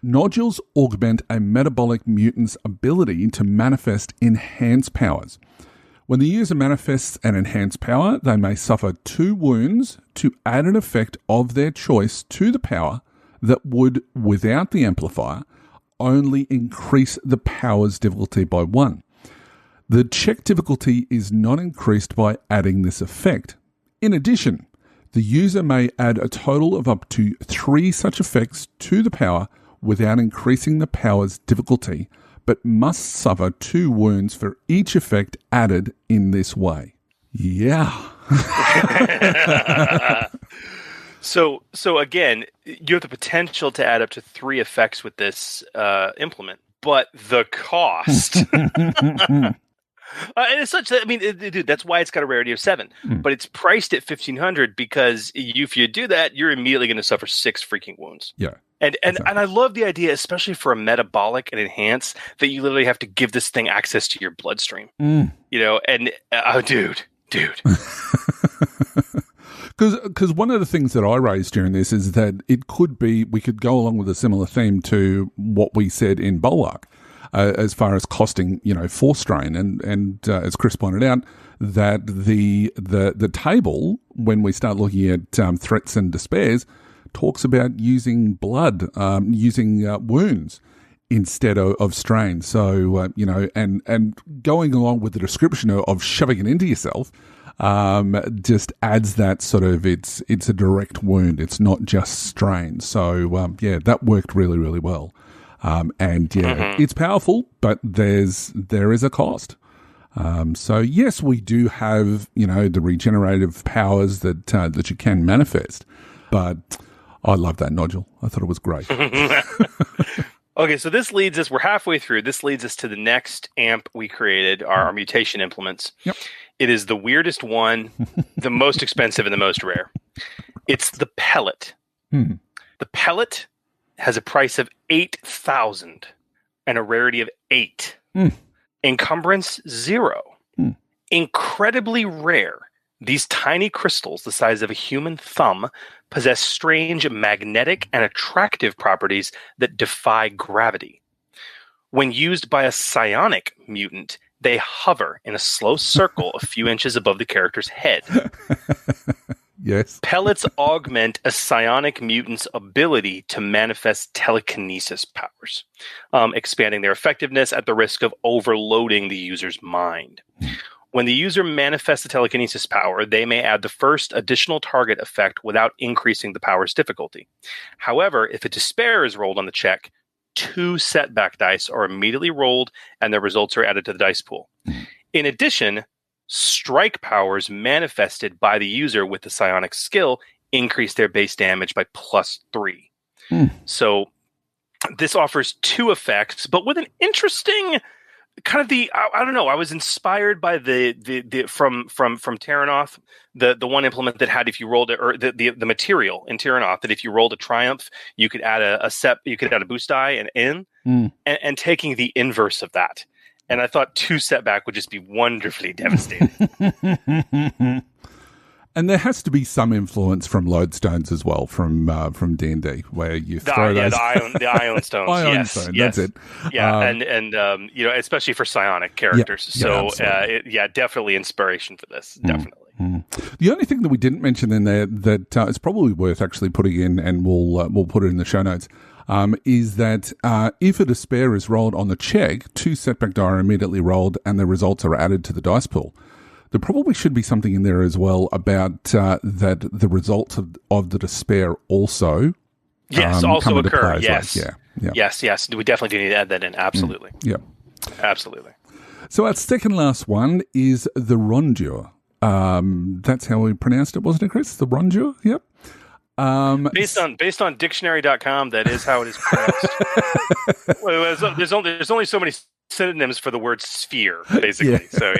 Nodules augment a metabolic mutant's ability to manifest enhanced powers. When the user manifests an enhanced power, they may suffer 2 wounds to add an effect of their choice to the power that would, without the amplifier, only increase the power's difficulty by 1. The check difficulty is not increased by adding this effect. In addition, the user may add a total of up to 3 such effects to the power without increasing the power's difficulty, but must suffer 2 wounds for each effect added in this way. Yeah. So again, you have the potential to add up to 3 effects with this implement, but the cost. And it's such that, dude, that's why it's got a rarity of 7, but it's priced at 1,500 because if you do that, you're immediately going to suffer 6 freaking wounds. Yeah. And I love the idea, especially for a metabolic and enhance, that you literally have to give this thing access to your bloodstream. Dude. Because one of the things that I raised during this is that it could be, we could go along with a similar theme to what we said in Bulwark, as far as costing, 4 strain. And as Chris pointed out, that the table, when we start looking at threats and despairs, talks about using blood, using wounds instead of strain. So, and going along with the description of shoving it into yourself, just adds that sort of, it's a direct wound. It's not just strain. So, that worked really, really well. It's powerful, but there is a cost. So yes, we do have, the regenerative powers that you can manifest, but I love that nodule. I thought it was great. Okay, so this leads us, we're halfway through. This leads us to the next amp we created, our mutation implements. Yep. It is the weirdest one, the most expensive, and the most rare. It's the pellet. The pellet has a price of 8,000 and a rarity of 8. Encumbrance 0. Incredibly rare. These tiny crystals, the size of a human thumb, possess strange magnetic and attractive properties that defy gravity. When used by a psionic mutant, they hover in a slow circle a few inches above the character's head. Yes. Pellets augment a psionic mutant's ability to manifest telekinesis powers, expanding their effectiveness at the risk of overloading the user's mind. When the user manifests the telekinesis power, they may add the first additional target effect without increasing the power's difficulty. However, if a despair is rolled on the check, 2 setback dice are immediately rolled and their results are added to the dice pool. In addition, strike powers manifested by the user with the psionic skill increase their base damage by +3. So this offers 2 effects, but with an interesting kind of I don't know. I was inspired by the from Terranoth, the one implement that had, if you rolled it, or the material in Terranoth, that if you rolled a triumph, you could add you could add a boost die and taking the inverse of that. And I thought 2 setback would just be wonderfully devastating. And there has to be some influence from lodestones as well from D&D, where you throw those. The ion stones. Ion stone, that's it. Yeah, and especially for psionic characters. Definitely inspiration for this. Definitely. The only thing that we didn't mention in there that is probably worth actually putting in, and we'll put it in the show notes, is that if a despair is rolled on the check, 2 setback die are immediately rolled, and the results are added to the dice pool. There probably should be something in there as well about that the results of the despair also also occur. Yes. Yes. We definitely do need to add that in. Absolutely. Absolutely. So our second last one is the rondure. That's how we pronounced it, wasn't it, Chris? The rondure? Yep. Based on dictionary.com, that is how it is pronounced. There's only so many synonyms for the word sphere, basically. So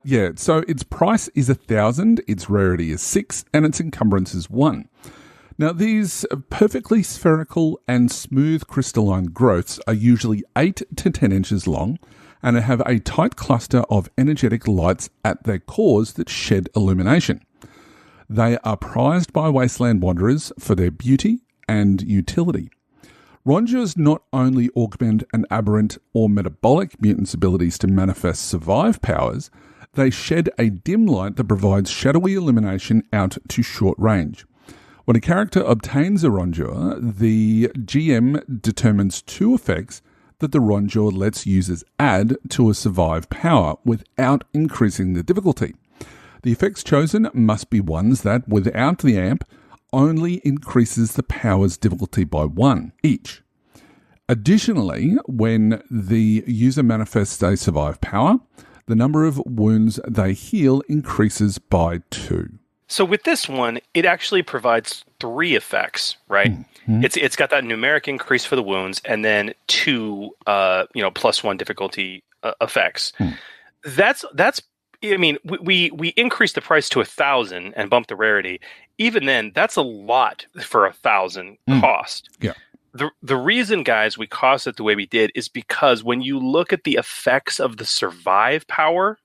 yeah, so its price is 1,000, its rarity is 6, and its encumbrance is 1. Now, these perfectly spherical and smooth crystalline growths are usually 8 to 10 inches long and have a tight cluster of energetic lights at their cores that shed illumination. They are prized by wasteland wanderers for their beauty and utility. Rondures not only augment an aberrant or metabolic mutant's abilities to manifest survive powers, they shed a dim light that provides shadowy illumination out to short range. When a character obtains a rondure, the GM determines 2 effects that the rondure lets users add to a survive power without increasing the difficulty. The effects chosen must be ones that, without the amp, only increases the power's difficulty by 1 each. Additionally, when the user manifests a survive power, the number of wounds they heal increases by 2. So with this one, it actually provides 3 effects, right? Mm-hmm. It's got that numeric increase for the wounds, and then 2, +1 difficulty effects. That's. I mean, we increased the price to 1,000 and bumped the rarity. Even then, that's a lot for 1,000 cost. Yeah. The reason, guys, we cost it the way we did is because when you look at the effects of the survive power,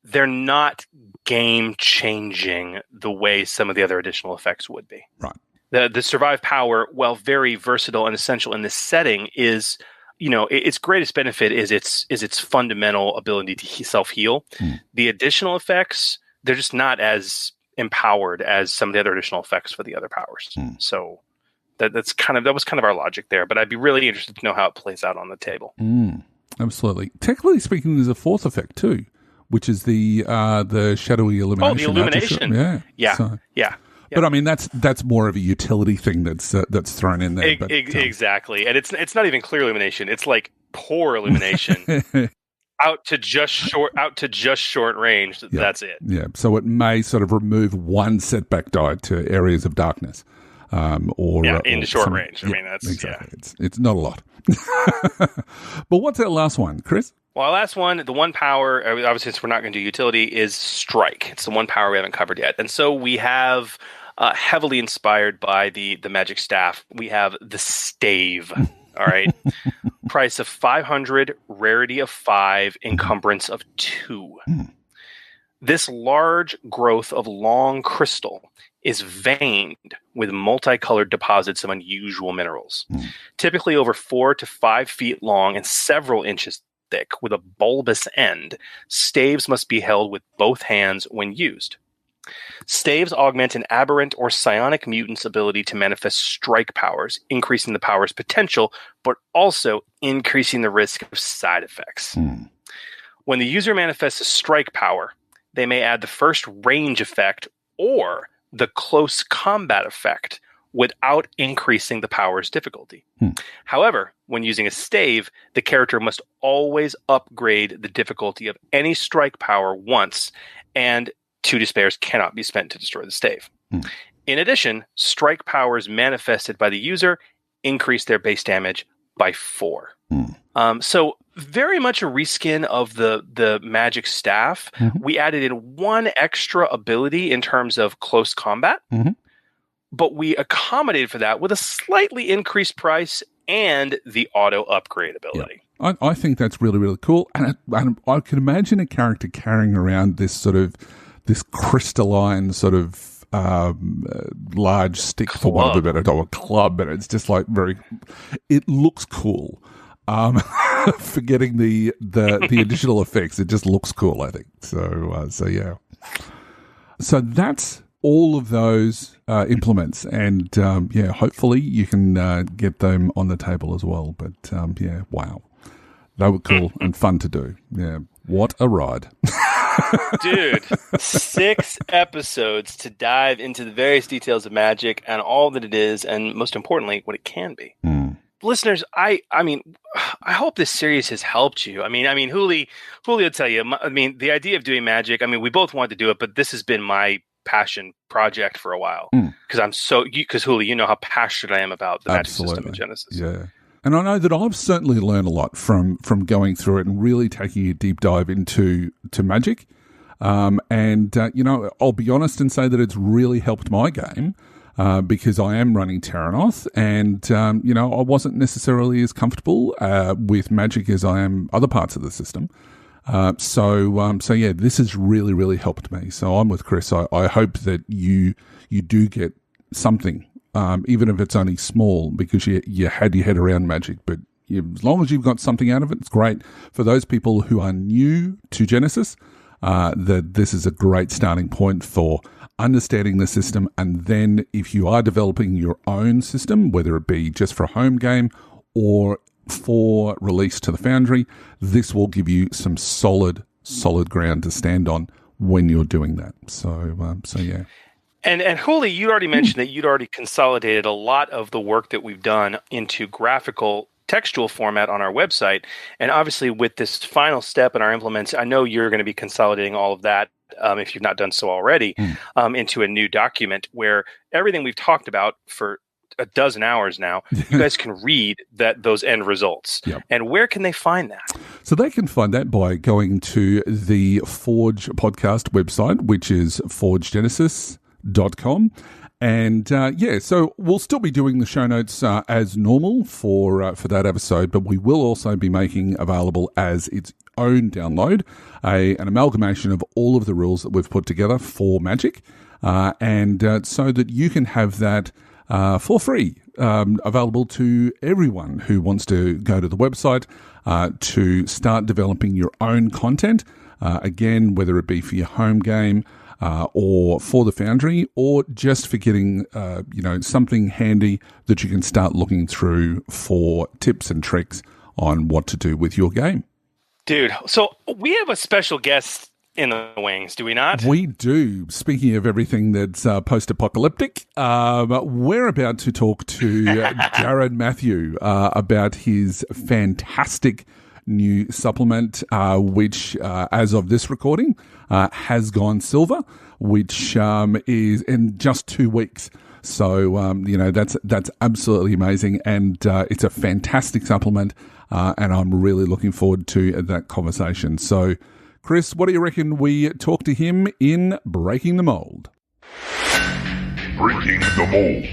they're not game-changing the way some of the other additional effects would be. Right. The survive power, while very versatile and essential in this setting, is, its greatest benefit is its fundamental ability to self-heal. The additional effects, they're just not as empowered as some of the other additional effects for the other powers. So that was kind of our logic there. But I'd be really interested to know how it plays out on the table. Absolutely. Technically speaking, there's a 4th effect too, which is the shadowy illumination. Oh, the illumination. Yeah. But I mean, that's more of a utility thing that's thrown in there. Exactly, and it's not even clear illumination. It's like poor illumination out to just short range. That's it. Yeah. So it may sort of remove 1 setback die to areas of darkness, into short range. I mean, that's exactly. It's not a lot. But what's our last one, Chris? Well, our last one, the 1 power, obviously since we're not going to do utility, is strike. It's the 1 power we haven't covered yet. And so we have, heavily inspired by the magic staff, we have the stave. All right. Price of 500, rarity of 5, encumbrance of 2. This large growth of long crystal is veined with multicolored deposits of unusual minerals, typically over 4 to 5 feet long and several inches thick with a bulbous end. Staves must be held with both hands when used. Staves augment an aberrant or psionic mutant's ability to manifest strike powers, increasing the power's potential, but also increasing the risk of side effects. When the user manifests a strike power, they may add the first range effect or the close combat effect without increasing the power's difficulty. However, when using a stave, the character must always upgrade the difficulty of any strike power once, and 2 despairs cannot be spent to destroy the stave. In addition, strike powers manifested by the user increase their base damage by 4. So very much a reskin of the magic staff. We added in 1 extra ability in terms of close combat, but we accommodated for that with a slightly increased price and the auto upgrade ability. Yeah. I think that's really, really cool. And I can imagine a character carrying around this sort of this crystalline sort of large stick, club. for want of a better term, a club, and it's just like it looks cool. Forgetting the additional effects, it just looks cool, I think. So yeah. So that's all of those implements, and hopefully you can get them on the table as well. But wow, they were cool and fun to do. Yeah, what a ride. Dude, 6 episodes to dive into the various details of Magic and all that it is, and most importantly, what it can be. Listeners, I hope this series has helped you. I mean, Huli will tell you. The idea of doing Magic. We both wanted to do it, but this has been my passion project for a while because Huli, you know how passionate I am about the Magic system in Genesys. Yeah. And I know that I've certainly learned a lot from going through it and really taking a deep dive into Magic. I'll be honest and say that it's really helped my game because I am running Terranoth, and I wasn't necessarily as comfortable with Magic as I am other parts of the system. So this has really, really helped me. So I'm with Chris. I hope that you do get something. Even if it's only small, because you had your head around Magic. But as long as you've got something out of it, it's great. For those people who are new to Genesys, that this is a great starting point for understanding the system. And then if you are developing your own system, whether it be just for a home game or for release to the Foundry, this will give you some solid ground to stand on when you're doing that. So yeah. And Huli, you already mentioned that you'd already consolidated a lot of the work that we've done into graphical textual format on our website. And obviously with this final step in our implements, I know you're going to be consolidating all of that, if you've not done so already, into a new document where everything we've talked about for a dozen hours now, you guys can read those end results. Yep. And where can they find that? So they can find that by going to the Forge podcast website, which is forgegenesys.com. And so we'll still be doing the show notes as normal for that episode, but we will also be making available as its own download an amalgamation of all of the rules that we've put together for Magic, and so that you can have that for free, available to everyone who wants to go to the website to start developing your own content. Again, whether it be for your home game, or for the Foundry, or just for getting, something handy that you can start looking through for tips and tricks on what to do with your game. Dude, so we have a special guest in the wings, do we not? We do. Speaking of everything that's post-apocalyptic, we're about to talk to Jerrad Matthew about his fantastic new supplement, which, as of this recording, has gone silver, which is in just 2 weeks. So, that's absolutely amazing, and it's a fantastic supplement, and I'm really looking forward to that conversation. So, Chris, what do you reckon we talk to him in Breaking the Mould? Breaking the Mould.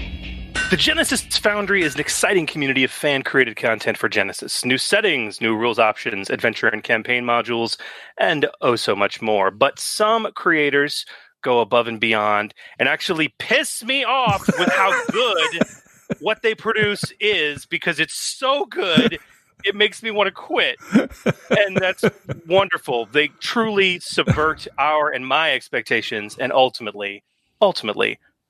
The Genesys Foundry is an exciting community of fan-created content for Genesys. New settings, new rules options, adventure and campaign modules, and oh so much more. But some creators go above and beyond and actually piss me off with how good what they produce is, because it's so good, it makes me want to quit. And that's wonderful. They truly subvert our and my expectations and ultimately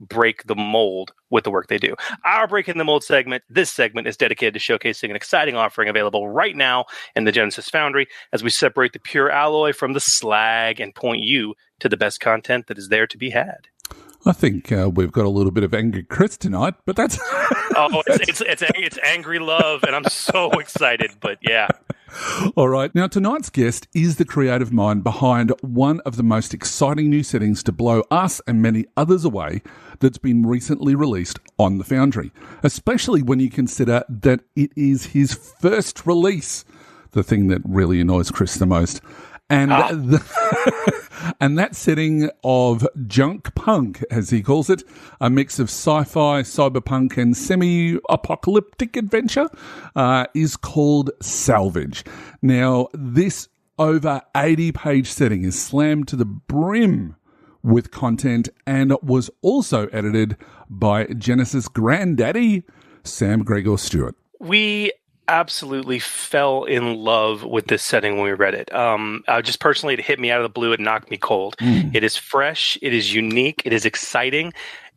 break the mold with the work they do. Our Breaking the Mold segment, this segment is dedicated to showcasing an exciting offering available right now in the Genesys Foundry as we separate the pure alloy from the slag and point you to the best content that is there to be had. I think we've got a little bit of angry Chris tonight, but that's... it's angry love, and I'm so excited, but yeah. All right. Now, tonight's guest is the creative mind behind one of the most exciting new settings to blow us and many others away that's been recently released on the Foundry, especially when you consider that it is his first release, the thing that really annoys Chris the most. And and that setting of Junkpunk, as he calls it, a mix of sci-fi, cyberpunk, and semi-apocalyptic adventure, is called Salvage. Now, this over 80-page setting is slammed to the brim with content and was also edited by Genesys granddaddy, Sam Gregor Stewart. We absolutely fell in love with this setting when we read it. Just personally, it hit me out of the blue. It knocked me cold. It is fresh. It is unique. It is exciting.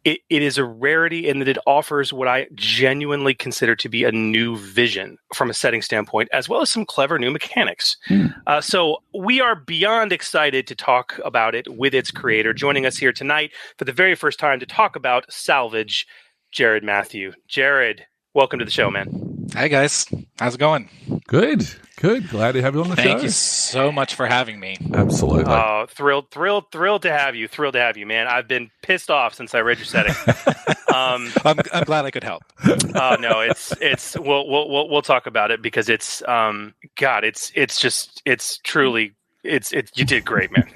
It is a rarity in that it offers what I genuinely consider to be a new vision from a setting standpoint, as well as some clever new mechanics. So we are beyond excited to talk about it with its creator. Joining us here tonight for the very first time to talk about Salvage, Jerrad Matthew. Jerrad, welcome to the show, man. Hi, guys. How's it going? Good. Glad to have you on the show. Thank you so much for having me. Absolutely. Thrilled to have you. Thrilled to have you, man. I've been pissed off since I read your setting. I'm glad I could help. No, it's we'll talk about it because it's truly. You did great, man.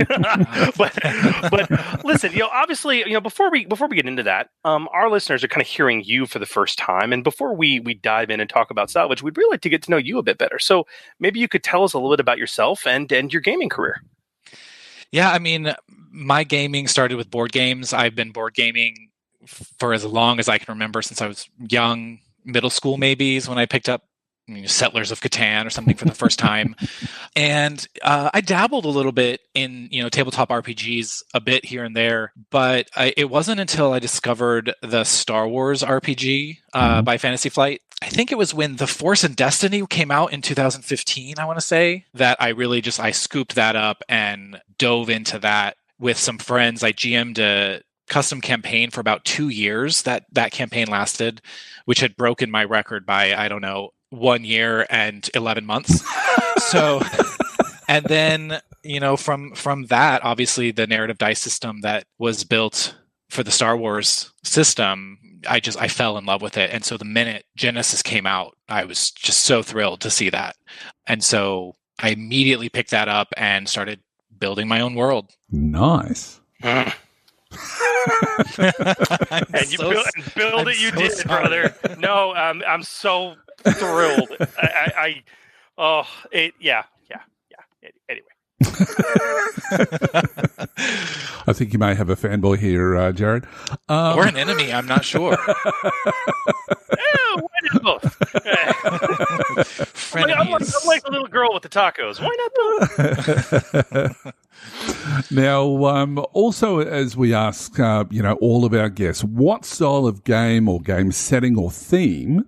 but listen, obviously, before we get into that, our listeners are kind of hearing you for the first time, and before we dive in and talk about Salvage, we'd really like to get to know you a bit better. So maybe you could tell us a little bit about yourself and your gaming career. Yeah, I mean, my gaming started with board games. I've been board gaming for as long as I can remember, since I was young, middle school maybe is when I picked up Settlers of Catan or something for the first time. And I dabbled a little bit in, tabletop RPGs a bit here and there, but it wasn't until I discovered the Star Wars RPG by Fantasy Flight. I think it was when The Force and Destiny came out in 2015, I want to say, that I really I scooped that up and dove into that with some friends. I GM'd a custom campaign for about 2 years. That campaign lasted, which had broken my record by, 1 year and 11 months. So, and then, from that, obviously the narrative dice system that was built for the Star Wars system, I fell in love with it. And so the minute Genesys came out, I was just so thrilled to see that. And so I immediately picked that up and started building my own world. Nice. And you build it, you did, brother. No, I'm so thrilled. Anyway. I think you may have a fanboy here, Jerrad. Or an enemy, I'm not sure. Why not both? I'm like the little girl with the tacos. Why not both? Now, also, as we ask, all of our guests, what style of game or game setting or theme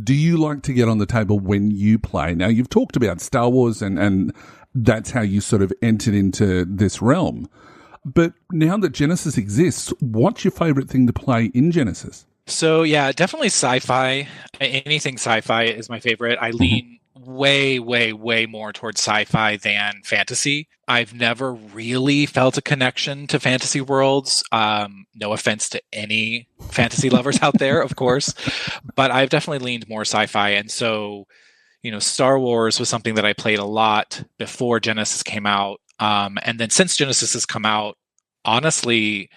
do you like to get on the table when you play? Now, you've talked about Star Wars and that's how you sort of entered into this realm. But now that Genesys exists, what's your favorite thing to play in Genesys? So, yeah, definitely sci-fi. Anything sci-fi is my favorite. I lean way, way, way more towards sci-fi than fantasy. I've never really felt a connection to fantasy worlds. No offense to any fantasy lovers out there, of course, but I've definitely leaned more sci-fi. And so, Star Wars was something that I played a lot before Genesys came out. And then since Genesys has come out, honestly,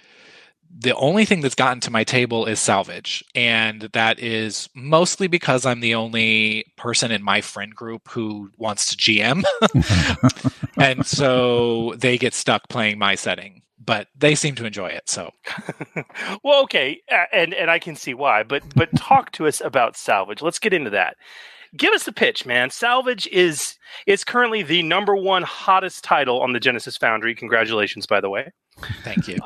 the only thing that's gotten to my table is Salvage. And that is mostly because I'm the only person in my friend group who wants to GM. And so they get stuck playing my setting, but they seem to enjoy it. So, well, okay. And I can see why, but talk to us about Salvage. Let's get into that. Give us the pitch, man. Salvage is currently the #1 hottest title on the Genesys Foundry. Congratulations, by the way. Thank you.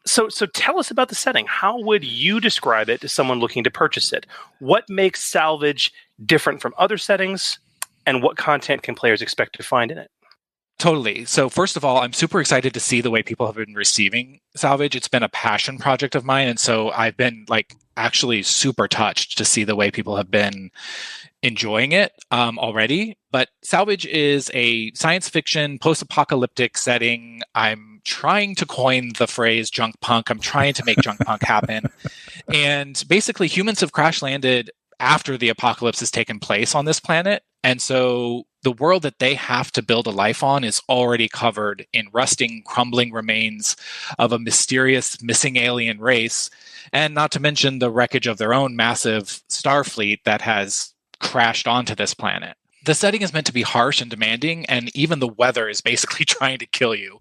So tell us about the setting. How would you describe it to someone looking to purchase it? What makes Salvage different from other settings, and what content can players expect to find in it? Totally. So first of all, I'm super excited to see the way people have been receiving Salvage. It's been a passion project of mine, and so I've been actually super touched to see the way people have been enjoying it already. But Salvage is a science fiction, post-apocalyptic setting. I'm trying to coin the phrase junk punk. I'm trying to make junk punk happen. And basically, humans have crash landed after the apocalypse has taken place on this planet. And so the world that they have to build a life on is already covered in rusting, crumbling remains of a mysterious missing alien race. And not to mention the wreckage of their own massive star fleet that has crashed onto this planet. the setting is meant to be harsh and demanding, and even the weather is basically trying to kill you.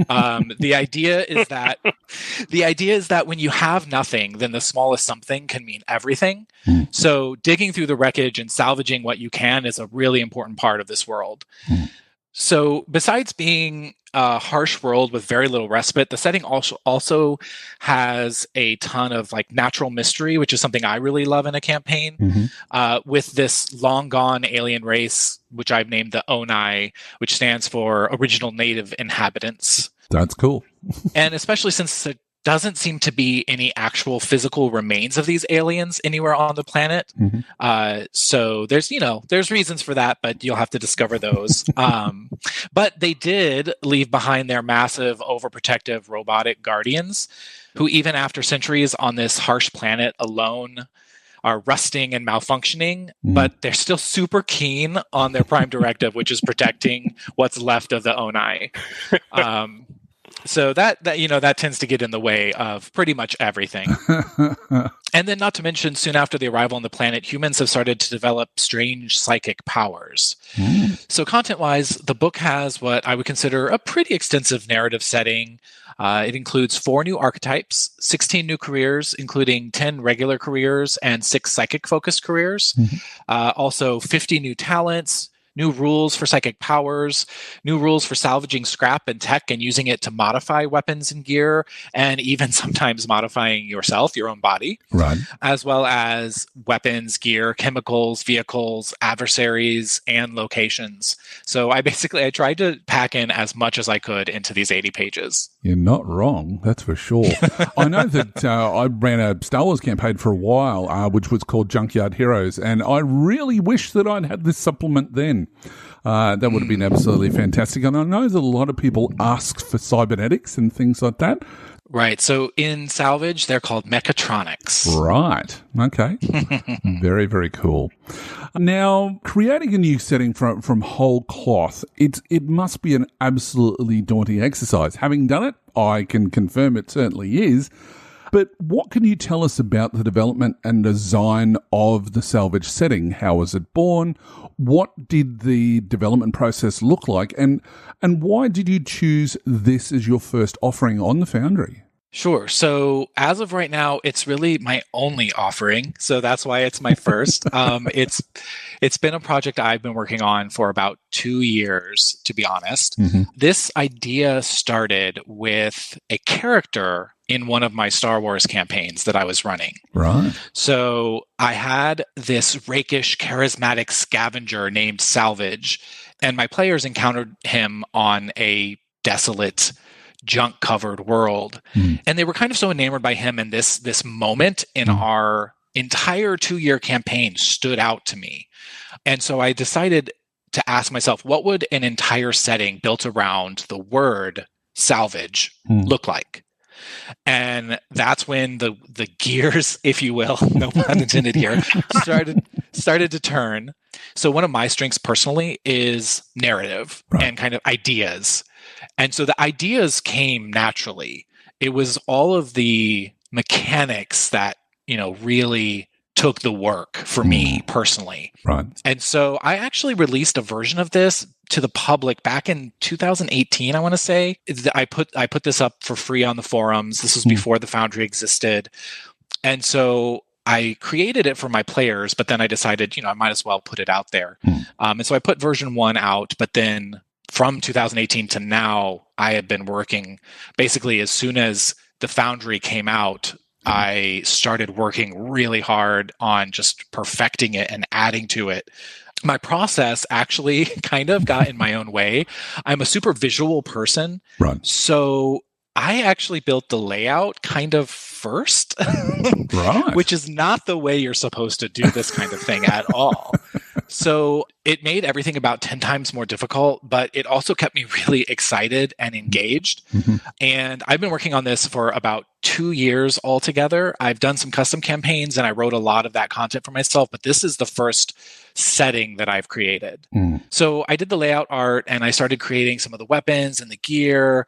The idea is that when you have nothing, then the smallest something can mean everything. So digging through the wreckage and salvaging what you can is a really important part of this world. So besides being a harsh world with very little respite, the setting also has a ton of like natural mystery, which is something I really love in a campaign, with this long gone alien race, which I've named the Onai, which stands for Original Native Inhabitants. That's cool. And especially since it doesn't seem to be any actual physical remains of these aliens anywhere on the planet. So there's reasons for that, but you'll have to discover those. But they did leave behind their massive, overprotective robotic guardians, who even after centuries on this harsh planet alone are rusting and malfunctioning, but they're still super keen on their prime directive, which is protecting what's left of the Onai. So that tends to get in the way of pretty much everything. And then not to mention, soon after the arrival on the planet, humans have started to develop strange psychic powers. So content-wise, the book has what I would consider a pretty extensive narrative setting. It includes 4 new archetypes, 16 new careers, including 10 regular careers and 6 psychic-focused careers. Also 50 new talents, new rules for psychic powers, new rules for salvaging scrap and tech and using it to modify weapons and gear, and even sometimes modifying yourself, your own body, right? As well as weapons, gear, chemicals, vehicles, adversaries, and locations. So I tried to pack in as much as I could into these 80 pages. You're not wrong, that's for sure. I know that I ran a Star Wars campaign for a while, which was called Junkyard Heroes, and I really wish that I'd had this supplement then. That would have been absolutely fantastic. And I know that a lot of people ask for cybernetics and things like that. Right. So in Salvage, they're called mechatronics. Right. Okay. Very, very cool. Now, creating a new setting from whole cloth, it must be an absolutely daunting exercise. Having done it, I can confirm it certainly is. But what can you tell us about the development and design of the Salvage setting? How was it born? What did the development process look like? And why did you choose this as your first offering on the Foundry? Sure. So as of right now, it's really my only offering. So that's why it's my first. It's been a project I've been working on for about 2 years, to be honest. This idea started with a character in one of my Star Wars campaigns that I was running. Right. So I had this rakish, charismatic scavenger named Salvage, and my players encountered him on a desolate, junk-covered world. And they were kind of so enamored by him, and this moment in our entire 2-year campaign stood out to me. And so I decided to ask myself, what would an entire setting built around the word salvage look like? And that's when the gears, if you will, no pun intended here, started to turn. So one of my strengths personally is narrative and kind of ideas. And so the ideas came naturally. It was all of the mechanics that, really took the work for me personally. Right. And so I actually released a version of this to the public back in 2018, I want to say. I put this up for free on the forums. This was before the Foundry existed. And so I created it for my players, but then I decided, I might as well put it out there. And so I put version 1 out, but then from 2018 to now, I have been working basically as soon as the Foundry came out. I started working really hard on just perfecting it and adding to it. My process actually kind of got in my own way. I'm a super visual person. Right. So I actually built the layout kind of first, right. Which is not the way you're supposed to do this kind of thing at all. So it made everything about 10 times more difficult, but it also kept me really excited and engaged. And I've been working on this for about 2 years altogether. I've done some custom campaigns and I wrote a lot of that content for myself, but this is the first setting that I've created. So I did the layout art and I started creating some of the weapons and the gear.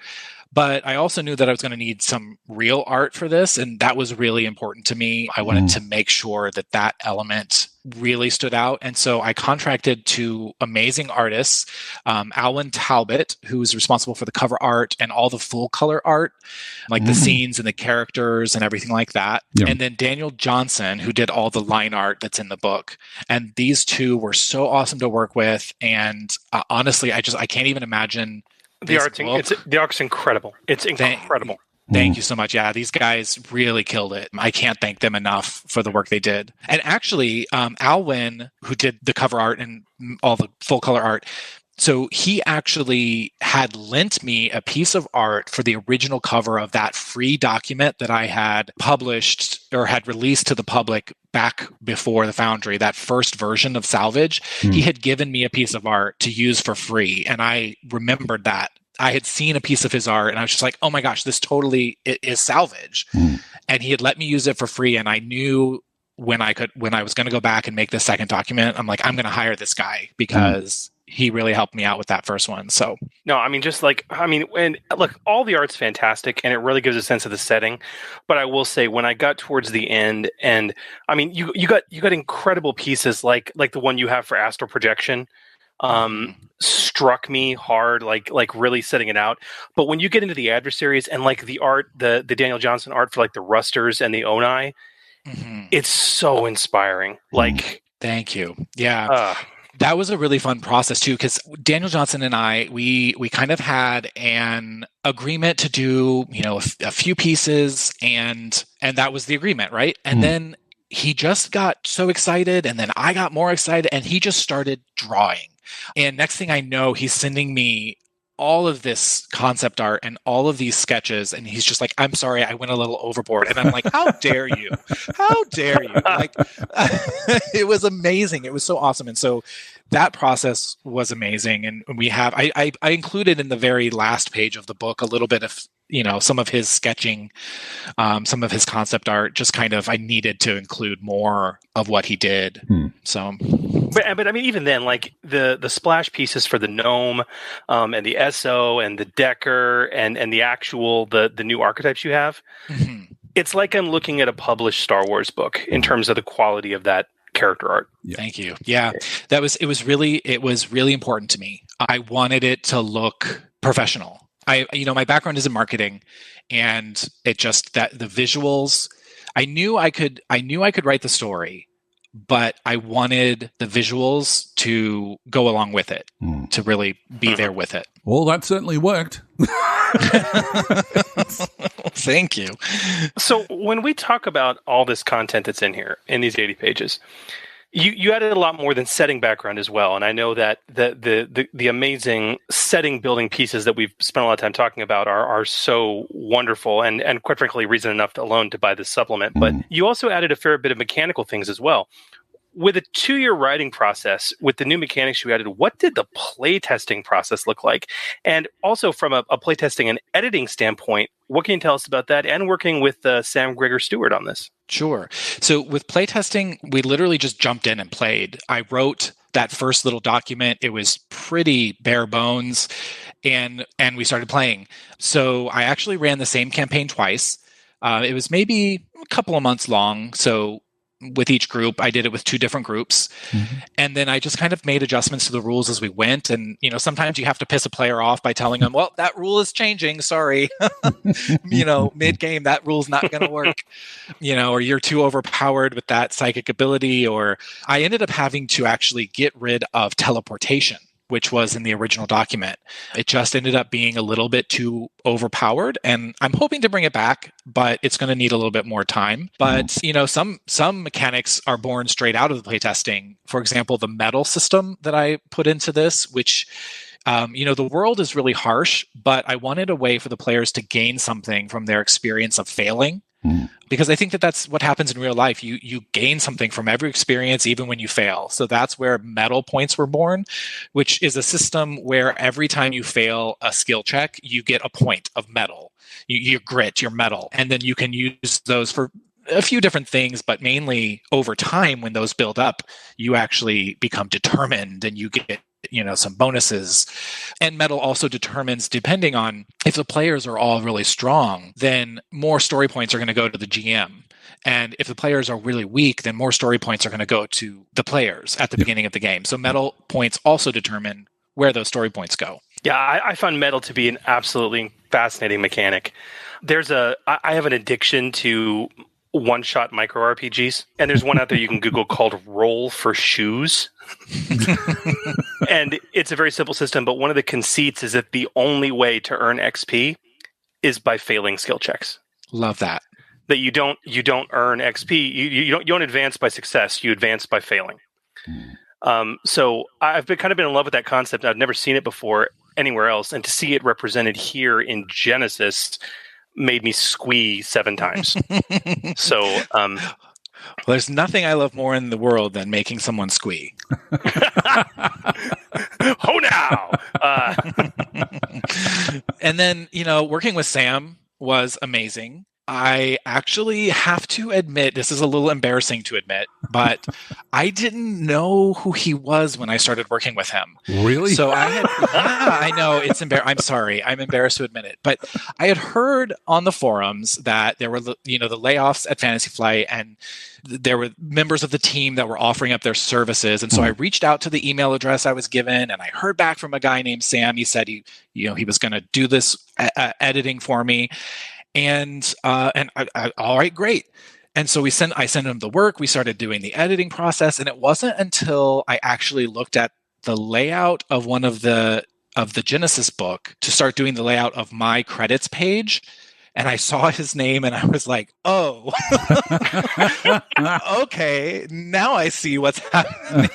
But I also knew that I was going to need some real art for this, and that was really important to me. I wanted to make sure that that element really stood out. And so I contracted to amazing artists, Alwyn Talbot, who is responsible for the cover art and all the full color art, like the scenes and the characters and everything like that. Yeah. And then Daniel Johnson, who did all the line art that's in the book. And these two were so awesome to work with. And honestly, I can't even imagine the art's incredible. It's incredible. Thank you so much. Yeah, these guys really killed it. I can't thank them enough for the work they did. And actually, Alwyn, who did the cover art and all the full color art, so he actually had lent me a piece of art for the original cover of that free document that I had published or had released to the public back before the Foundry, that first version of Salvage. He had given me a piece of art to use for free, and I remembered that. I had seen a piece of his art and I was just like, oh my gosh, this totally is Salvage. And he had let me use it for free. And I knew when I was going to go back and make the second document, I'm like, I'm going to hire this guy because he really helped me out with that first one. So no, I mean, and look, all the art's fantastic and it really gives a sense of the setting. But I will say, when I got towards the end, and I mean, you got incredible pieces like the one you have for Astral Projection. Struck me hard, like really setting it out. But when you get into the adversaries and like the art, the Daniel Johnson art for like the Rusters and the Onai, it's so inspiring. Like, thank you. Yeah. That was a really fun process too, because Daniel Johnson and I, we kind of had an agreement to do, a few pieces, and that was the agreement, right? And then he just got so excited, and then I got more excited, and he just started drawing. And next thing I know, he's sending me all of this concept art and all of these sketches. And he's just like, I'm sorry, I went a little overboard. And I'm like, how dare you? How dare you? Like, it was amazing. It was so awesome. And so that process was amazing. And we have, I included in the very last page of the book a little bit of, some of his sketching, some of his concept art, just kind of, I needed to include more of what he did. So, but I mean, even then, like the splash pieces for the gnome, and the SO and the Decker and the actual, the new archetypes you have, it's like I'm looking at a published Star Wars book in terms of the quality of that character art. Yeah. Thank you. Yeah, it was really important to me. I wanted it to look professional. My background is in marketing, and it just that the visuals, I knew I could write the story, but I wanted the visuals to go along with it, to really be there with it. Well, that certainly worked. Thank you. So when we talk about all this content that's in here, in these 80 pages, you added a lot more than setting background as well. And I know that the amazing setting building pieces that we've spent a lot of time talking about are so wonderful and quite frankly, reason enough alone to buy this supplement. But you also added a fair bit of mechanical things as well. With a 2-year writing process, with the new mechanics you added, what did the playtesting process look like? And also from a playtesting and editing standpoint, what can you tell us about that and working with Sam Gregor-Stewart on this? Sure. So with playtesting, we literally just jumped in and played. I wrote that first little document. It was pretty bare bones, and we started playing. So I actually ran the same campaign twice. It was maybe a couple of months long. So with each group, I did it with 2 different groups. And then I just kind of made adjustments to the rules as we went. And, sometimes you have to piss a player off by telling them, well, that rule is changing. Sorry. Mid-game, that rule's not going to work, or you're too overpowered with that psychic ability. Or I ended up having to actually get rid of teleportation, which was in the original document. It just ended up being a little bit too overpowered, and I'm hoping to bring it back, but it's going to need a little bit more time. But, some mechanics are born straight out of the playtesting. For example, the medal system that I put into this, which, the world is really harsh, but I wanted a way for the players to gain something from their experience of failing. Because I think that that's what happens in real life. You gain something from every experience, even when you fail. So that's where medal points were born, which is a system where every time you fail a skill check, you get a point of medal. Your grit, your medal. And then you can use those for a few different things, but mainly over time, when those build up, you actually become determined and you get some bonuses. And metal also determines, depending on if the players are all really strong, then more story points are going to go to the GM. And if the players are really weak, then more story points are going to go to the players at the beginning of the game. So metal points also determine where those story points go. Yeah, I found metal to be an absolutely fascinating mechanic. I have an addiction to one-shot micro RPGs, and there's one out there you can Google called Roll for Shoes. And it's a very simple system, but one of the conceits is that the only way to earn XP is by failing skill checks. Love that. That you don't earn XP. You don't advance by success. You advance by failing. So I've been in love with that concept. I've never seen it before anywhere else, and to see it represented here in Genesys made me squee 7 times. So, well, there's nothing I love more in the world than making someone squee. Oh, now! And then, working with Sam was amazing. I actually have to admit, this is a little embarrassing to admit, but I didn't know who he was when I started working with him. Really? So I know it's I'm sorry. I'm embarrassed to admit it, but I had heard on the forums that there were, the layoffs at Fantasy Flight, and there were members of the team that were offering up their services. And so I reached out to the email address I was given, and I heard back from a guy named Sam. He said he was going to do this editing for me. And I, all right, great. And so I sent him the work. We started doing the editing process, and it wasn't until I actually looked at the layout of one of the Genesys book to start doing the layout of my credits page. And I saw his name, and I was like, "Oh, okay, now I see what's happening."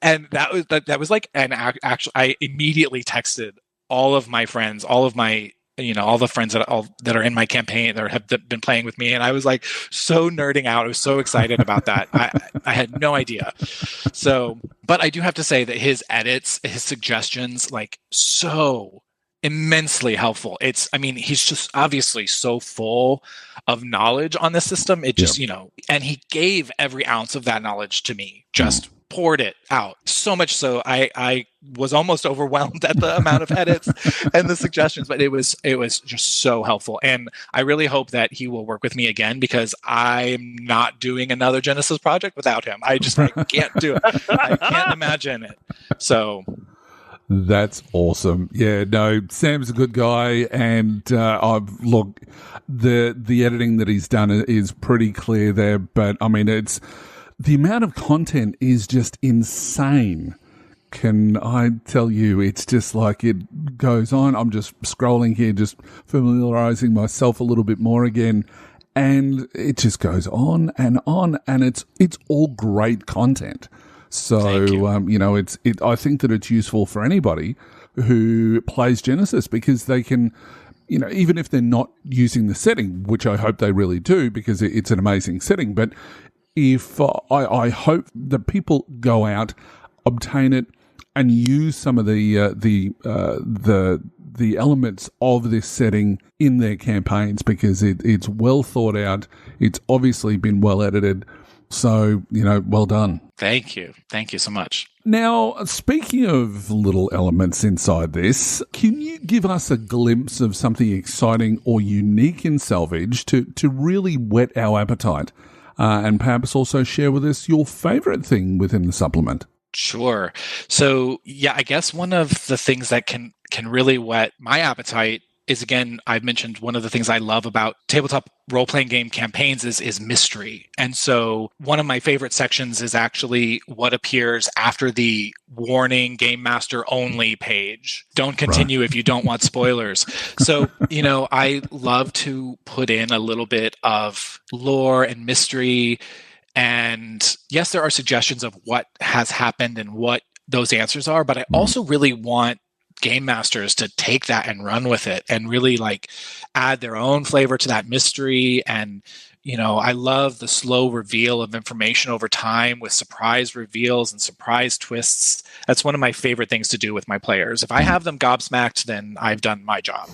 And that was like, and actually, I immediately texted all of my friends, all the friends that are in my campaign that have been playing with me. And I was like so nerding out. I was so excited about that. I had no idea. So, but I do have to say that his edits, his suggestions, like so immensely helpful. He's just obviously so full of knowledge on this system. It just, and he gave every ounce of that knowledge to me, just poured it out. So much so I was almost overwhelmed at the amount of edits and the suggestions, but it was just so helpful. And I really hope that he will work with me again, because I'm not doing another Genesys project without him. I can't do it. I can't imagine it. So that's awesome. Yeah, no, Sam's a good guy, and look, the editing that he's done is pretty clear there, but it's the amount of content is just insane. Can I tell you, it's just like it goes on. I'm just scrolling here, just familiarizing myself a little bit more again, and it just goes on, and it's all great content. So, I think that it's useful for anybody who plays Genesys, because they can, even if they're not using the setting, which I hope they really do, because it's an amazing setting, but if I hope that people go out, obtain it, and use some of the elements of this setting in their campaigns, because it's well thought out. It's obviously been well edited. So, well done. Thank you. Thank you so much. Now, speaking of little elements inside this, can you give us a glimpse of something exciting or unique in Salvage to really whet our appetite? And perhaps also share with us your favorite thing within the supplement. Sure. So, I guess one of the things that can really whet my appetite is, again, I've mentioned one of the things I love about tabletop role-playing game campaigns is mystery. And so one of my favorite sections is actually what appears after the warning Game Master only page. Don't continue if you don't want spoilers. So, I love to put in a little bit of lore and mystery. And yes, there are suggestions of what has happened and what those answers are, but I also really want game masters to take that and run with it and really add their own flavor to that mystery. And I love the slow reveal of information over time with surprise reveals and surprise twists. That's one of my favorite things to do with my players. If I have them gobsmacked, then I've done my job.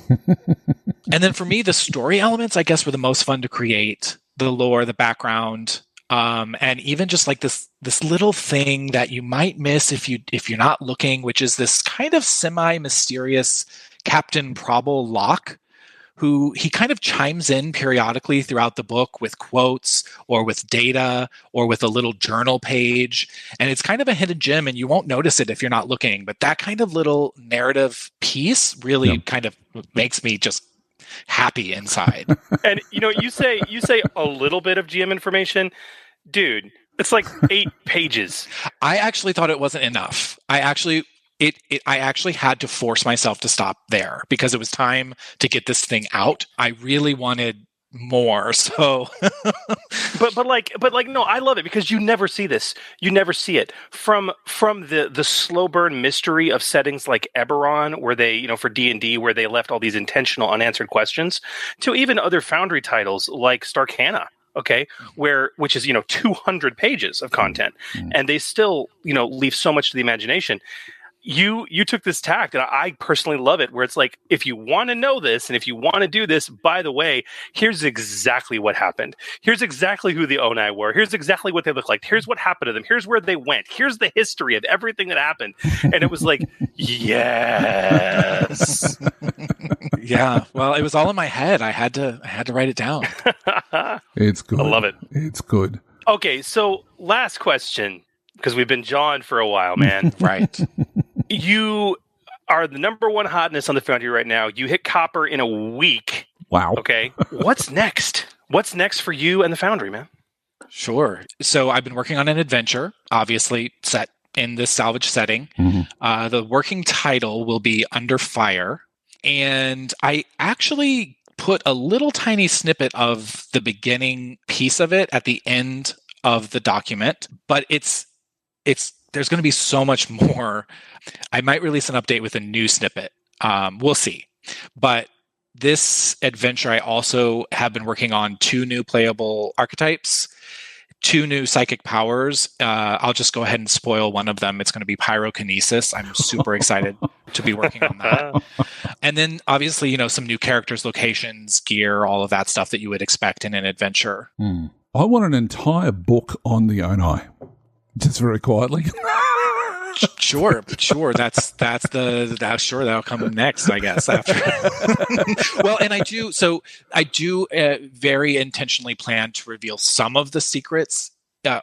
And then for me, the story elements, I guess, were the most fun to create. The lore, the background, And even just like this little thing that you might miss if you're not looking, which is this kind of semi-mysterious Captain Probble Locke, who he kind of chimes in periodically throughout the book with quotes or with data or with a little journal page. And it's kind of a hidden gem, and you won't notice it if you're not looking. But that kind of little narrative piece really kind of makes me just happy inside. And you say a little bit of GM information, dude. It's like 8 pages. I actually thought it wasn't enough. I actually had to force myself to stop there because it was time to get this thing out. I really wanted more. So, but no, I love it because you never see this. You never see it from the slow burn mystery of settings like Eberron, where they, for D&D, where they left all these intentional unanswered questions, to even other Foundry titles like Starcana. Okay, which is 200 pages of content, and they still leave so much to the imagination. You took this tact, and I personally love it, where it's like, if you want to know this, and if you want to do this, by the way, here's exactly what happened. Here's exactly who the Onai were. Here's exactly what they look like. Here's what happened to them. Here's where they went. Here's the history of everything that happened. And it was like, yes. Yeah. Well, it was all in my head. I had to write it down. It's good. I love it. It's good. Okay, so last question, because we've been jawing for a while, man. Right. You are the number one hotness on the Foundry right now. You hit Copper in a week. Wow. Okay. What's next? What's next for you and the Foundry, man? Sure. So I've been working on an adventure, obviously set in this Salvage setting. Mm-hmm. The working title will be Under Fire. And I actually put a little tiny snippet of the beginning piece of it at the end of the document, but it's there's going to be so much more. I might release an update with a new snippet. We'll see. But this adventure, I also have been working on 2 new playable archetypes, 2 new psychic powers. I'll just go ahead and spoil one of them. It's going to be pyrokinesis. I'm super excited to be working on that. And then obviously, some new characters, locations, gear, all of that stuff that you would expect in an adventure. I want an entire book on the Onai. Just very quietly. Sure. That'll come next, I guess. After. Well, and I do very intentionally plan to reveal some of the secrets,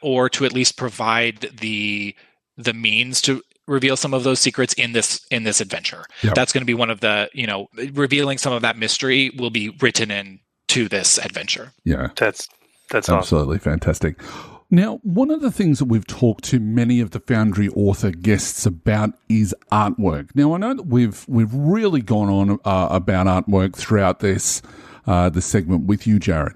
or to at least provide the means to reveal some of those secrets in this adventure. Yep. That's going to be one of the, revealing some of that mystery will be written into this adventure. Yeah, that's absolutely awesome. Fantastic. Now, one of the things that we've talked to many of the Foundry author guests about is artwork. Now, I know that we've really gone on about artwork throughout this segment with you, Jerrad.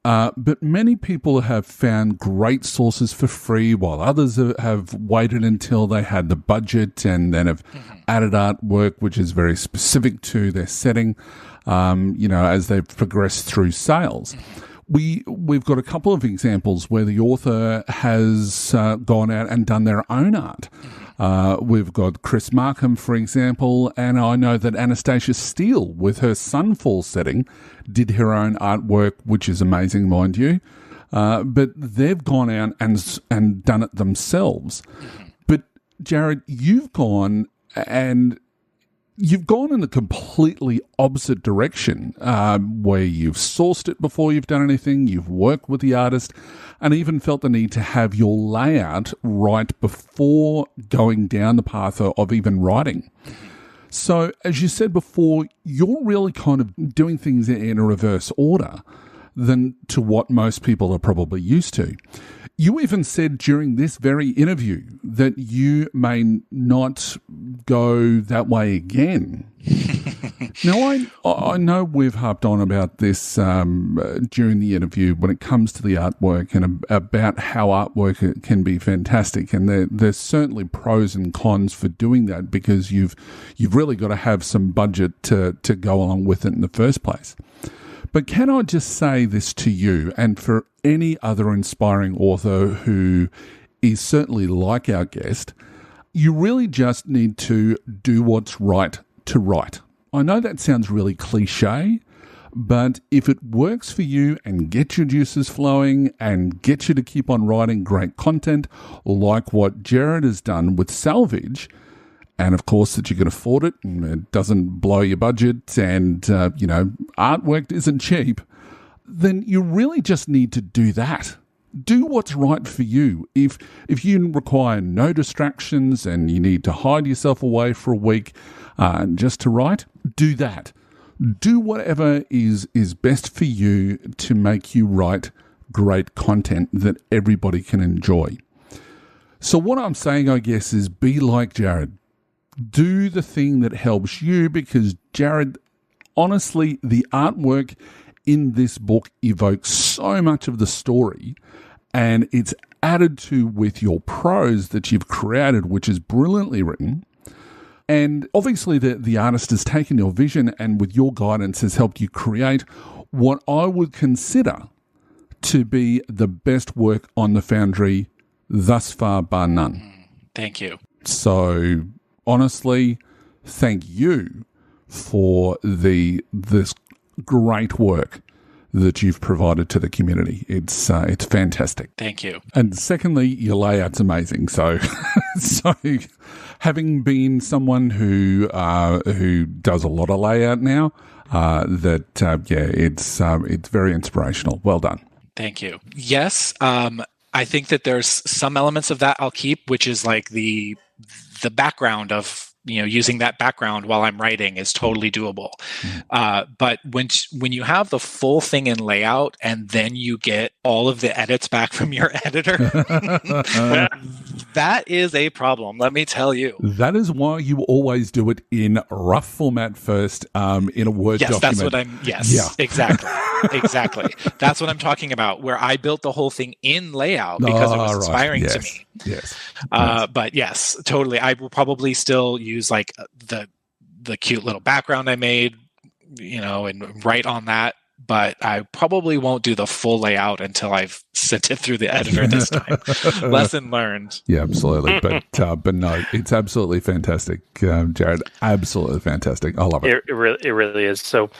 But many people have found great sources for free, while others have waited until they had the budget and then have added artwork, which is very specific to their setting, as they've progressed through sales. We've got a couple of examples where the author has gone out and done their own art. We've got Chris Markham, for example, and I know that Anastasia Steele, with her Sunfall setting, did her own artwork, which is amazing, mind you. But they've gone out and done it themselves. But Jerrad, you've gone in a completely opposite direction, where you've sourced it before you've done anything, you've worked with the artist, and even felt the need to have your layout right before going down the path of even writing. So, as you said before, you're really kind of doing things in a reverse order than to what most people are probably used to. You even said during this very interview that you may not go that way again. Now, I know we've harped on about this during the interview when it comes to the artwork and about how artwork can be fantastic, and there's certainly pros and cons for doing that because you've really got to have some budget to go along with it in the first place. But can I just say this to you and for any other inspiring author who is certainly like our guest, you really just need to do what's right to write. I know that sounds really cliche, But if it works for you and gets your juices flowing and gets you to keep on writing great content, like what Jerrad has done with Salvage, and of course that you can afford it and it doesn't blow your budget and, artwork isn't cheap, then you really just need to do that. Do what's right for you. If you require no distractions and you need to hide yourself away for a week just to write, do that. Do whatever is best for you to make you write great content that everybody can enjoy. So what I'm saying, I guess, is be like Jerrad. Do the thing that helps you, because Jerrad, honestly, the artwork in this book evokes so much of the story, and it's added to with your prose that you've created, which is brilliantly written. And obviously the artist has taken your vision and with your guidance has helped you create what I would consider to be the best work on the Foundry thus far, bar none. Thank you. So honestly, thank you for this great work that you've provided to the community. It's fantastic. Thank you. And secondly, your layout's amazing. So, having been someone who does a lot of layout now, it's very inspirational. Well done. Thank you. Yes, I think that there's some elements of that I'll keep, which is like the background of, using that background while I'm writing is totally doable. But when you have the full thing in layout and then you get all of the edits back from your editor, that is a problem, let me tell you. That is why you always do it in rough format first, in a Word document. Exactly. Exactly. That's what I'm talking about, where I built the whole thing in layout because it was inspiring to me. Yes. But yes, totally. I will probably still use like the cute little background I made, and write on that. But I probably won't do the full layout until I've sent it through the editor this time. Lesson learned. Yeah, absolutely. But no, it's absolutely fantastic, Jerrad. Absolutely fantastic. I love it. It really is. So,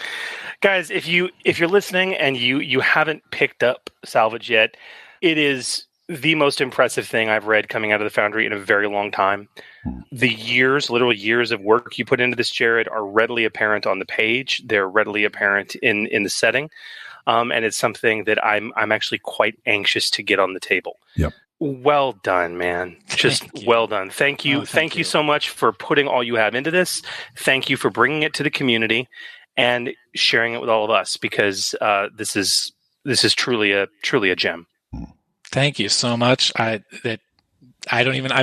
guys, if you're listening and you haven't picked up Salvage yet, it is the most impressive thing I've read coming out of the Foundry in a very long time. The literal years of work you put into this, Jerrad, are readily apparent on the page. They're readily apparent in the setting. And it's something that I'm actually quite anxious to get on the table. Yep. Well done, man. Just well done. Thank you. Thank you so much for putting all you have into this. Thank you for bringing it to the community and sharing it with all of us, because this is truly a gem. Thank you so much. I'm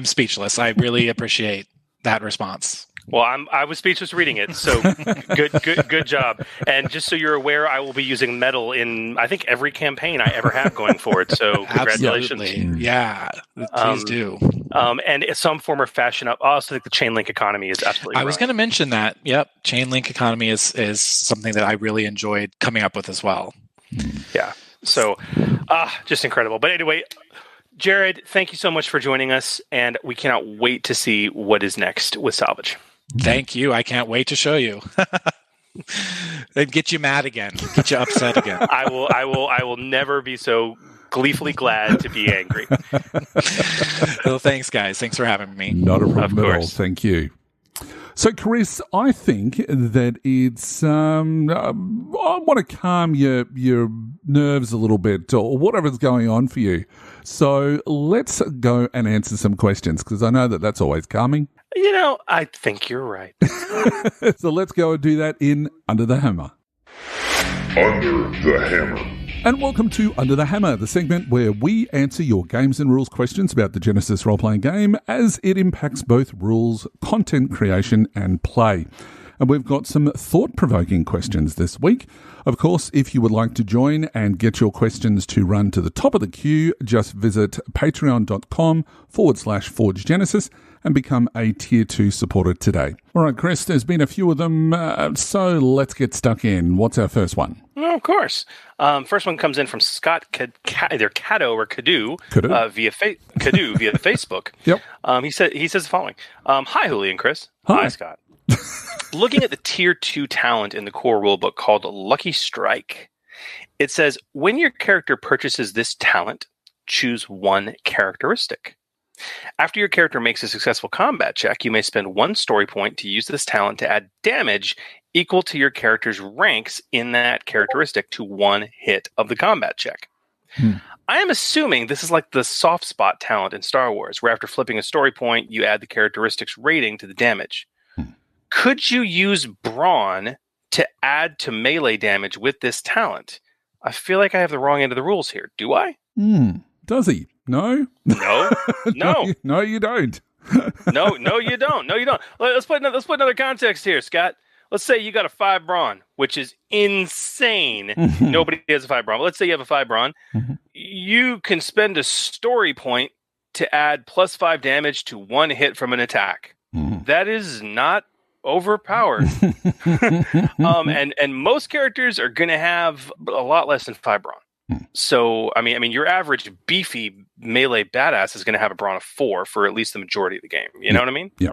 speechless. I really appreciate that response. Well, I was speechless reading it. So good job. And just so you're aware, I will be using metal in, I think, every campaign I ever have going forward. So congratulations. Absolutely. Yeah, please do. And some form or fashion up. I also think the chain link economy is absolutely I was going to mention that. Yep. Chain link economy is something that I really enjoyed coming up with as well. Yeah. So, just incredible. But anyway, Jerrad, thank you so much for joining us, and we cannot wait to see what is next with Salvage. Thank you. I can't wait to show you. And get you mad again. Get you upset again. I will never be so gleefully glad to be angry. Well, thanks, guys. Thanks for having me. Not a problem at all. Thank you. So, Chris, I think that it's, I want to calm your nerves a little bit, or whatever's going on for you. So let's go and answer some questions, because I know that that's always calming. I think you're right. So let's go and do that in Under the Hammer. Under the Hammer. And welcome to Under the Hammer, the segment where we answer your games and rules questions about the Genesys role-playing game as it impacts both rules, content creation, and play. And we've got some thought-provoking questions this week. Of course, if you would like to join and get your questions to run to the top of the queue, just visit patreon.com/Forge Genesys and become a Tier 2 supporter today. All right, Chris, there's been a few of them, so let's get stuck in. What's our first one? Oh, of course. First one comes in from Scott, either Caddo or Cadu, via Facebook. Yep. He says the following. Hi, Julie and Chris. Hi, Scott. looking at the tier 2 talent in the core rulebook called Lucky Strike, it says when your character purchases this talent, choose one characteristic. After your character makes a successful combat check, you may spend 1 story point to use this talent to add damage equal to your character's ranks in that characteristic to 1 hit of the combat check. I am assuming this is like the soft spot talent in Star Wars, where after flipping a story point, you add the characteristics rating to the damage. Could you use brawn to add to melee damage with this talent? I feel like I have the wrong end of the rules here. Do I? Does he? No? No. No, you don't. No, you don't. No, you don't. Let's put another context here, Scott. Let's say you got a 5 brawn, which is insane. Nobody has a 5 brawn. But let's say you have a 5 brawn. You can spend a story point to add plus 5 damage to 1 hit from an attack. That is not overpowered. And most characters are going to have a lot less than 5 brawn. So, I mean, your average beefy melee badass is going to have a brawn of 4 for at least the majority of the game. You know what I mean? Yeah.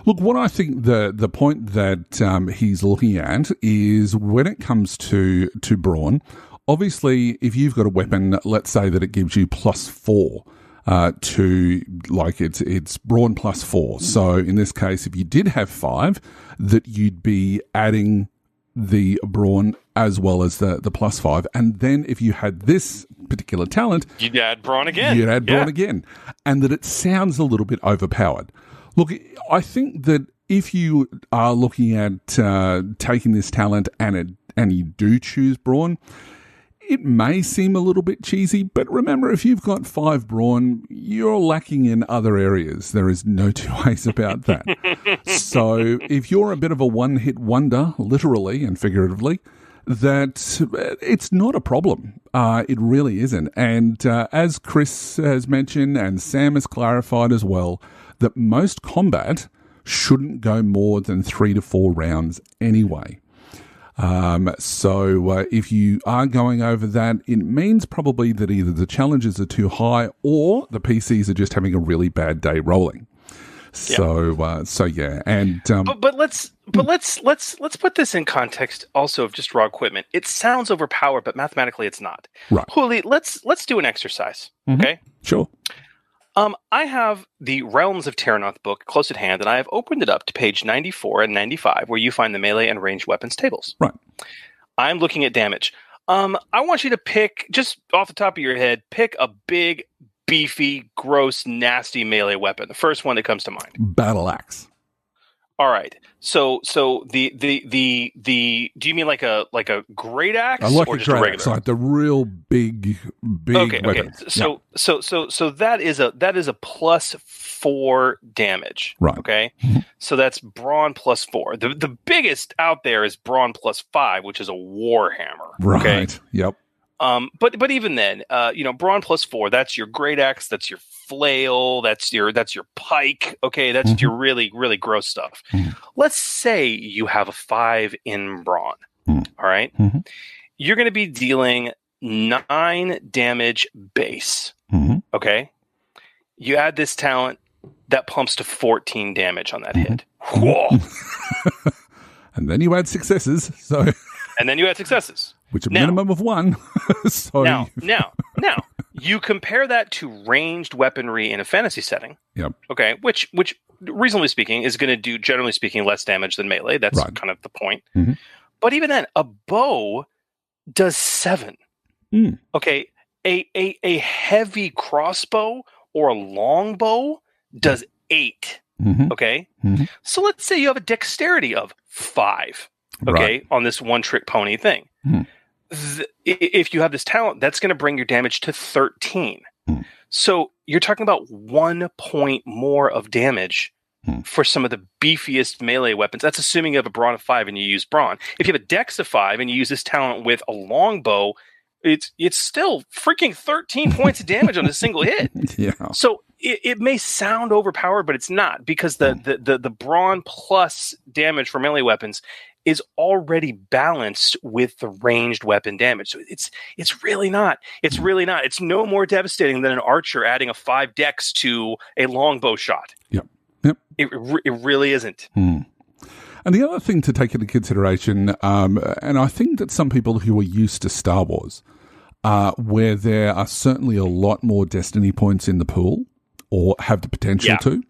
Look, what I think the point that he's looking at is when it comes to brawn, obviously, if you've got a weapon, let's say that it gives you plus 4 to, like, it's brawn plus 4. So in this case, if you did have 5, that you'd be adding the brawn as well as the plus 5. And then if you had this particular talent, you'd add brawn again. You'd add brawn again. And that it sounds a little bit overpowered. Look, I think that if you are looking at taking this talent and you do choose brawn, it may seem a little bit cheesy, but remember, if you've got 5 brawn, you're lacking in other areas. There is no two ways about that. So if you're a bit of a one-hit wonder, literally and figuratively, that it's not a problem. It really isn't. And as Chris has mentioned and Sam has clarified as well, that most combat shouldn't go more than 3 to 4 rounds anyway. So if you are going over that, it means probably that either the challenges are too high or the PCs are just having a really bad day rolling. So yeah, and but let's put this in context also of just raw equipment. It sounds overpowered, but mathematically it's not. Right. Huli, let's do an exercise. Okay. Sure. I have the Realms of Terranoth book close at hand, and I have opened it up to page 94 and 95, where you find the melee and ranged weapons tables. Right. I'm looking at damage. I want you to pick, just off the top of your head, pick a big, beefy, gross, nasty melee weapon. The first one that comes to mind. Battle axe. All right. So the do you mean like a great axe or just a regular? Axe, like the real big weapon. Okay. So that is a plus 4 damage. Right. Okay. So that's brawn plus 4. The biggest out there is brawn plus 5, which is a warhammer. Right. Okay? Yep. But even then, brawn plus 4, that's your great axe, that's your flail, that's your pike. Okay, that's your really, really gross stuff. Let's say you have a 5 in brawn. All right. You're going to be dealing 9 damage base. Okay. You add this talent, that pumps to 14 damage on that hit. Whoa. And then you add successes. And then you add successes. Which a minimum of 1. So now, you compare that to ranged weaponry in a fantasy setting. Yep. Okay, which reasonably speaking is going to do, generally speaking, less damage than melee. That's kind of the point. But even then, a bow does 7. Okay, a heavy crossbow or a longbow does 8. Okay, so let's say you have a dexterity of 5. Okay, on this one trick pony thing. If you have this talent, that's going to bring your damage to 13. So you're talking about 1 point more of damage for some of the beefiest melee weapons. That's assuming you have a brawn of 5 and you use brawn. If you have a dex of 5 and you use this talent with a longbow, it's still freaking 13 points of damage on a single hit. Yeah. So it may sound overpowered, but it's not, because the brawn plus damage for melee weapons is already balanced with the ranged weapon damage. So it's really not. It's really not. It's no more devastating than an archer adding a 5 dex to a longbow shot. Yep. It really isn't. And the other thing to take into consideration, and I think that some people who are used to Star Wars, where there are certainly a lot more destiny points in the pool, or have the potential to.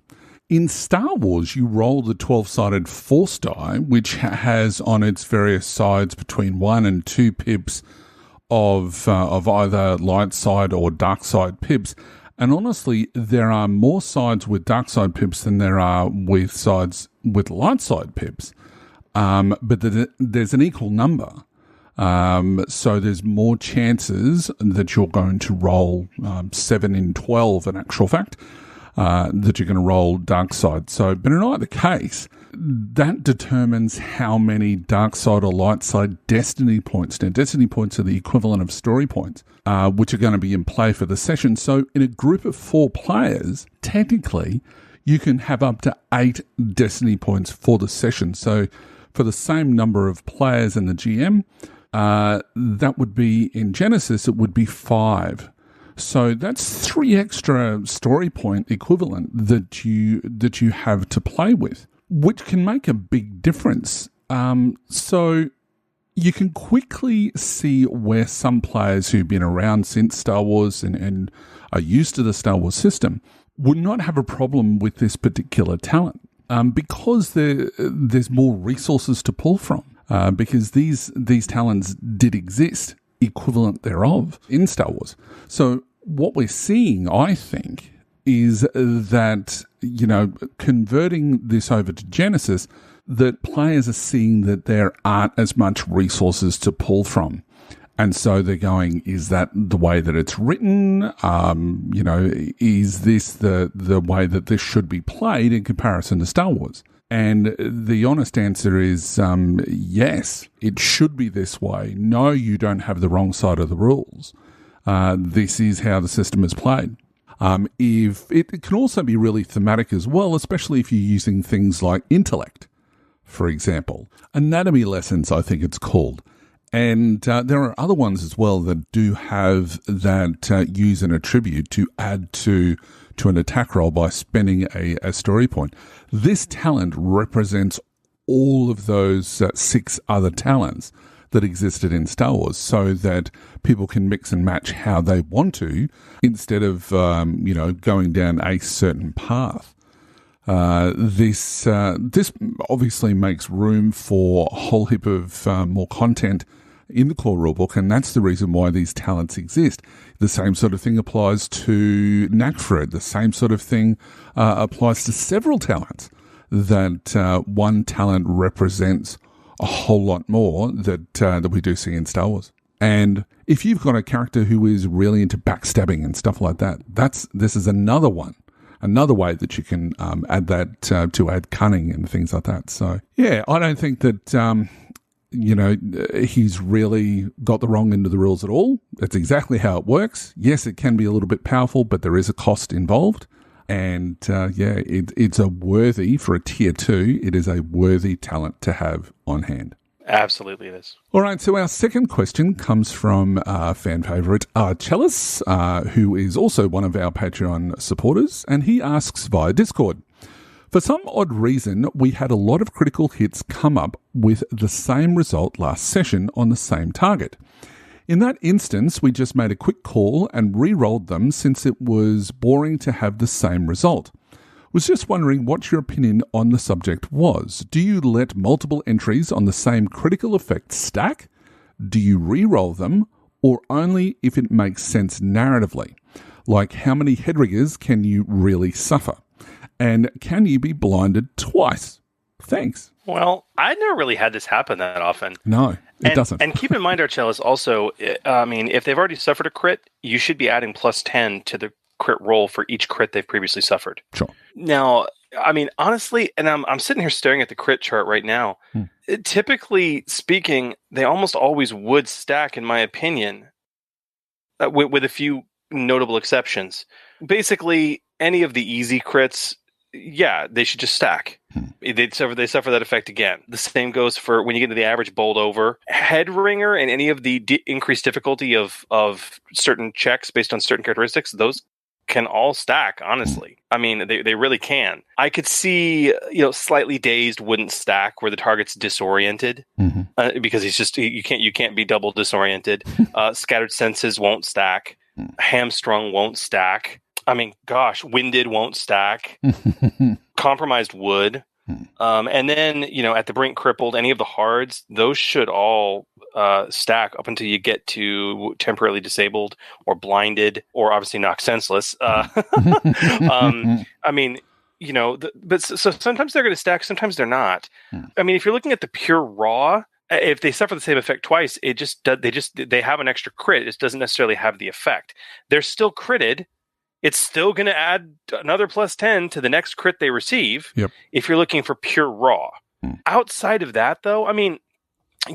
In Star Wars, you roll the 12-sided force die, which has on its various sides between 1 and 2 pips of either light side or dark side pips. And honestly, there are more sides with dark side pips than there are with sides with light side pips. But there's an equal number. So there's more chances that you're going to roll 7 in 12, in actual fact, that you're going to roll dark side. So, but in either case, that determines how many dark side or light side destiny points. Now, destiny points are the equivalent of story points, which are going to be in play for the session. So in a group of 4 players, technically, you can have up to 8 destiny points for the session. So for the same number of players and the GM, that would be, in Genesys, it would be 5. So that's 3 extra story point equivalent that you have to play with, which can make a big difference. So you can quickly see where some players who've been around since Star Wars and are used to the Star Wars system would not have a problem with this particular talent, because there's more resources to pull from, because these talents did exist, equivalent thereof, in Star Wars. So what we're seeing, I think, is that, converting this over to Genesys, that players are seeing that there aren't as much resources to pull from. And so they're going, is that the way that it's written? Is this the way that this should be played in comparison to Star Wars? And the honest answer is yes, it should be this way. No, you don't have the wrong side of the rules. This is how the system is played. If it can also be really thematic as well, especially if you're using things like intellect, for example. Anatomy lessons, I think it's called. And there are other ones as well that do have that use an attribute to add to an attack roll by spending a story point. This talent represents all of those 6 other talents that existed in Star Wars, so that people can mix and match how they want to, instead of going down a certain path. This obviously makes room for a whole heap of more content in the core rulebook, and that's the reason why these talents exist. The same sort of thing applies to Nakfred. The same sort of thing applies to several talents, that one talent represents a whole lot more that we do see in Star Wars. And if you've got a character who is really into backstabbing and stuff like that, this is another way that you can add that to add cunning and things like that. So yeah, I don't think that he's really got the wrong end of the rules at all. That's exactly how it works. Yes, it can be a little bit powerful, but there is a cost involved. And it's a worthy, for a tier 2, it is a worthy talent to have on hand. Absolutely it is. All right, so our second question comes from fan favourite Chellis, who is also one of our Patreon supporters, and he asks via Discord, for some odd reason, we had a lot of critical hits come up with the same result last session on the same target. In that instance, we just made a quick call and re-rolled them since it was boring to have the same result. Was just wondering what your opinion on the subject was. Do you let multiple entries on the same critical effect stack? Do you re-roll them, or only if it makes sense narratively? Like, how many headriggers can you really suffer? And can you be blinded twice? Thanks. Well, I never really had this happen that often. No, it doesn't. And keep in mind, Arcellus, also, if they've already suffered a crit, you should be adding plus 10 to the crit roll for each crit they've previously suffered. Sure. Now, honestly, and I'm sitting here staring at the crit chart right now. Typically speaking, they almost always would stack, in my opinion, with a few notable exceptions. Basically, any of the easy crits, yeah, they should just stack. They suffer that effect again. The same goes for when you get into the average bowled over. Headringer and any of the increased difficulty of certain checks based on certain characteristics, those can all stack, honestly. I mean, they really can. I could see, slightly dazed wouldn't stack where the target's disoriented, because you can't be double disoriented. Scattered senses won't stack. Hamstrung won't stack. I mean, gosh, winded won't stack. Compromised would. And then, at the brink, crippled, any of the hards, those should all stack up until you get to temporarily disabled or blinded or obviously knocked senseless. I mean, but so sometimes they're going to stack, sometimes they're not. I mean, if you're looking at the pure raw, if they suffer the same effect twice, they have an extra crit. It doesn't necessarily have the effect. They're still critted. It's still going to add another plus 10 to the next crit they receive. Yep. If you're looking for pure raw. Outside of that, though, I mean,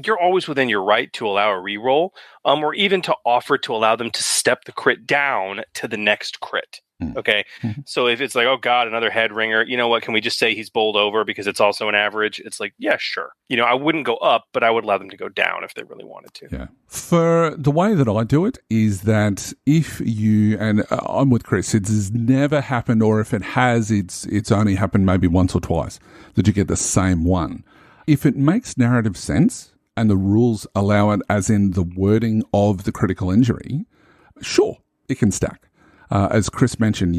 you're always within your right to allow a reroll, or even to offer to allow them to step the crit down to the next crit. Okay. So if it's like, oh God, another head ringer, you know what? Can we just say he's bowled over because it's also an average? It's like, yeah, sure. I wouldn't go up, but I would allow them to go down if they really wanted to. Yeah. For the way that I do it is that if you, and I'm with Chris, it has never happened, or if it has, it's only happened maybe once or twice that you get the same one. If it makes narrative sense and the rules allow it, as in the wording of the critical injury, sure, it can stack. As Chris mentioned,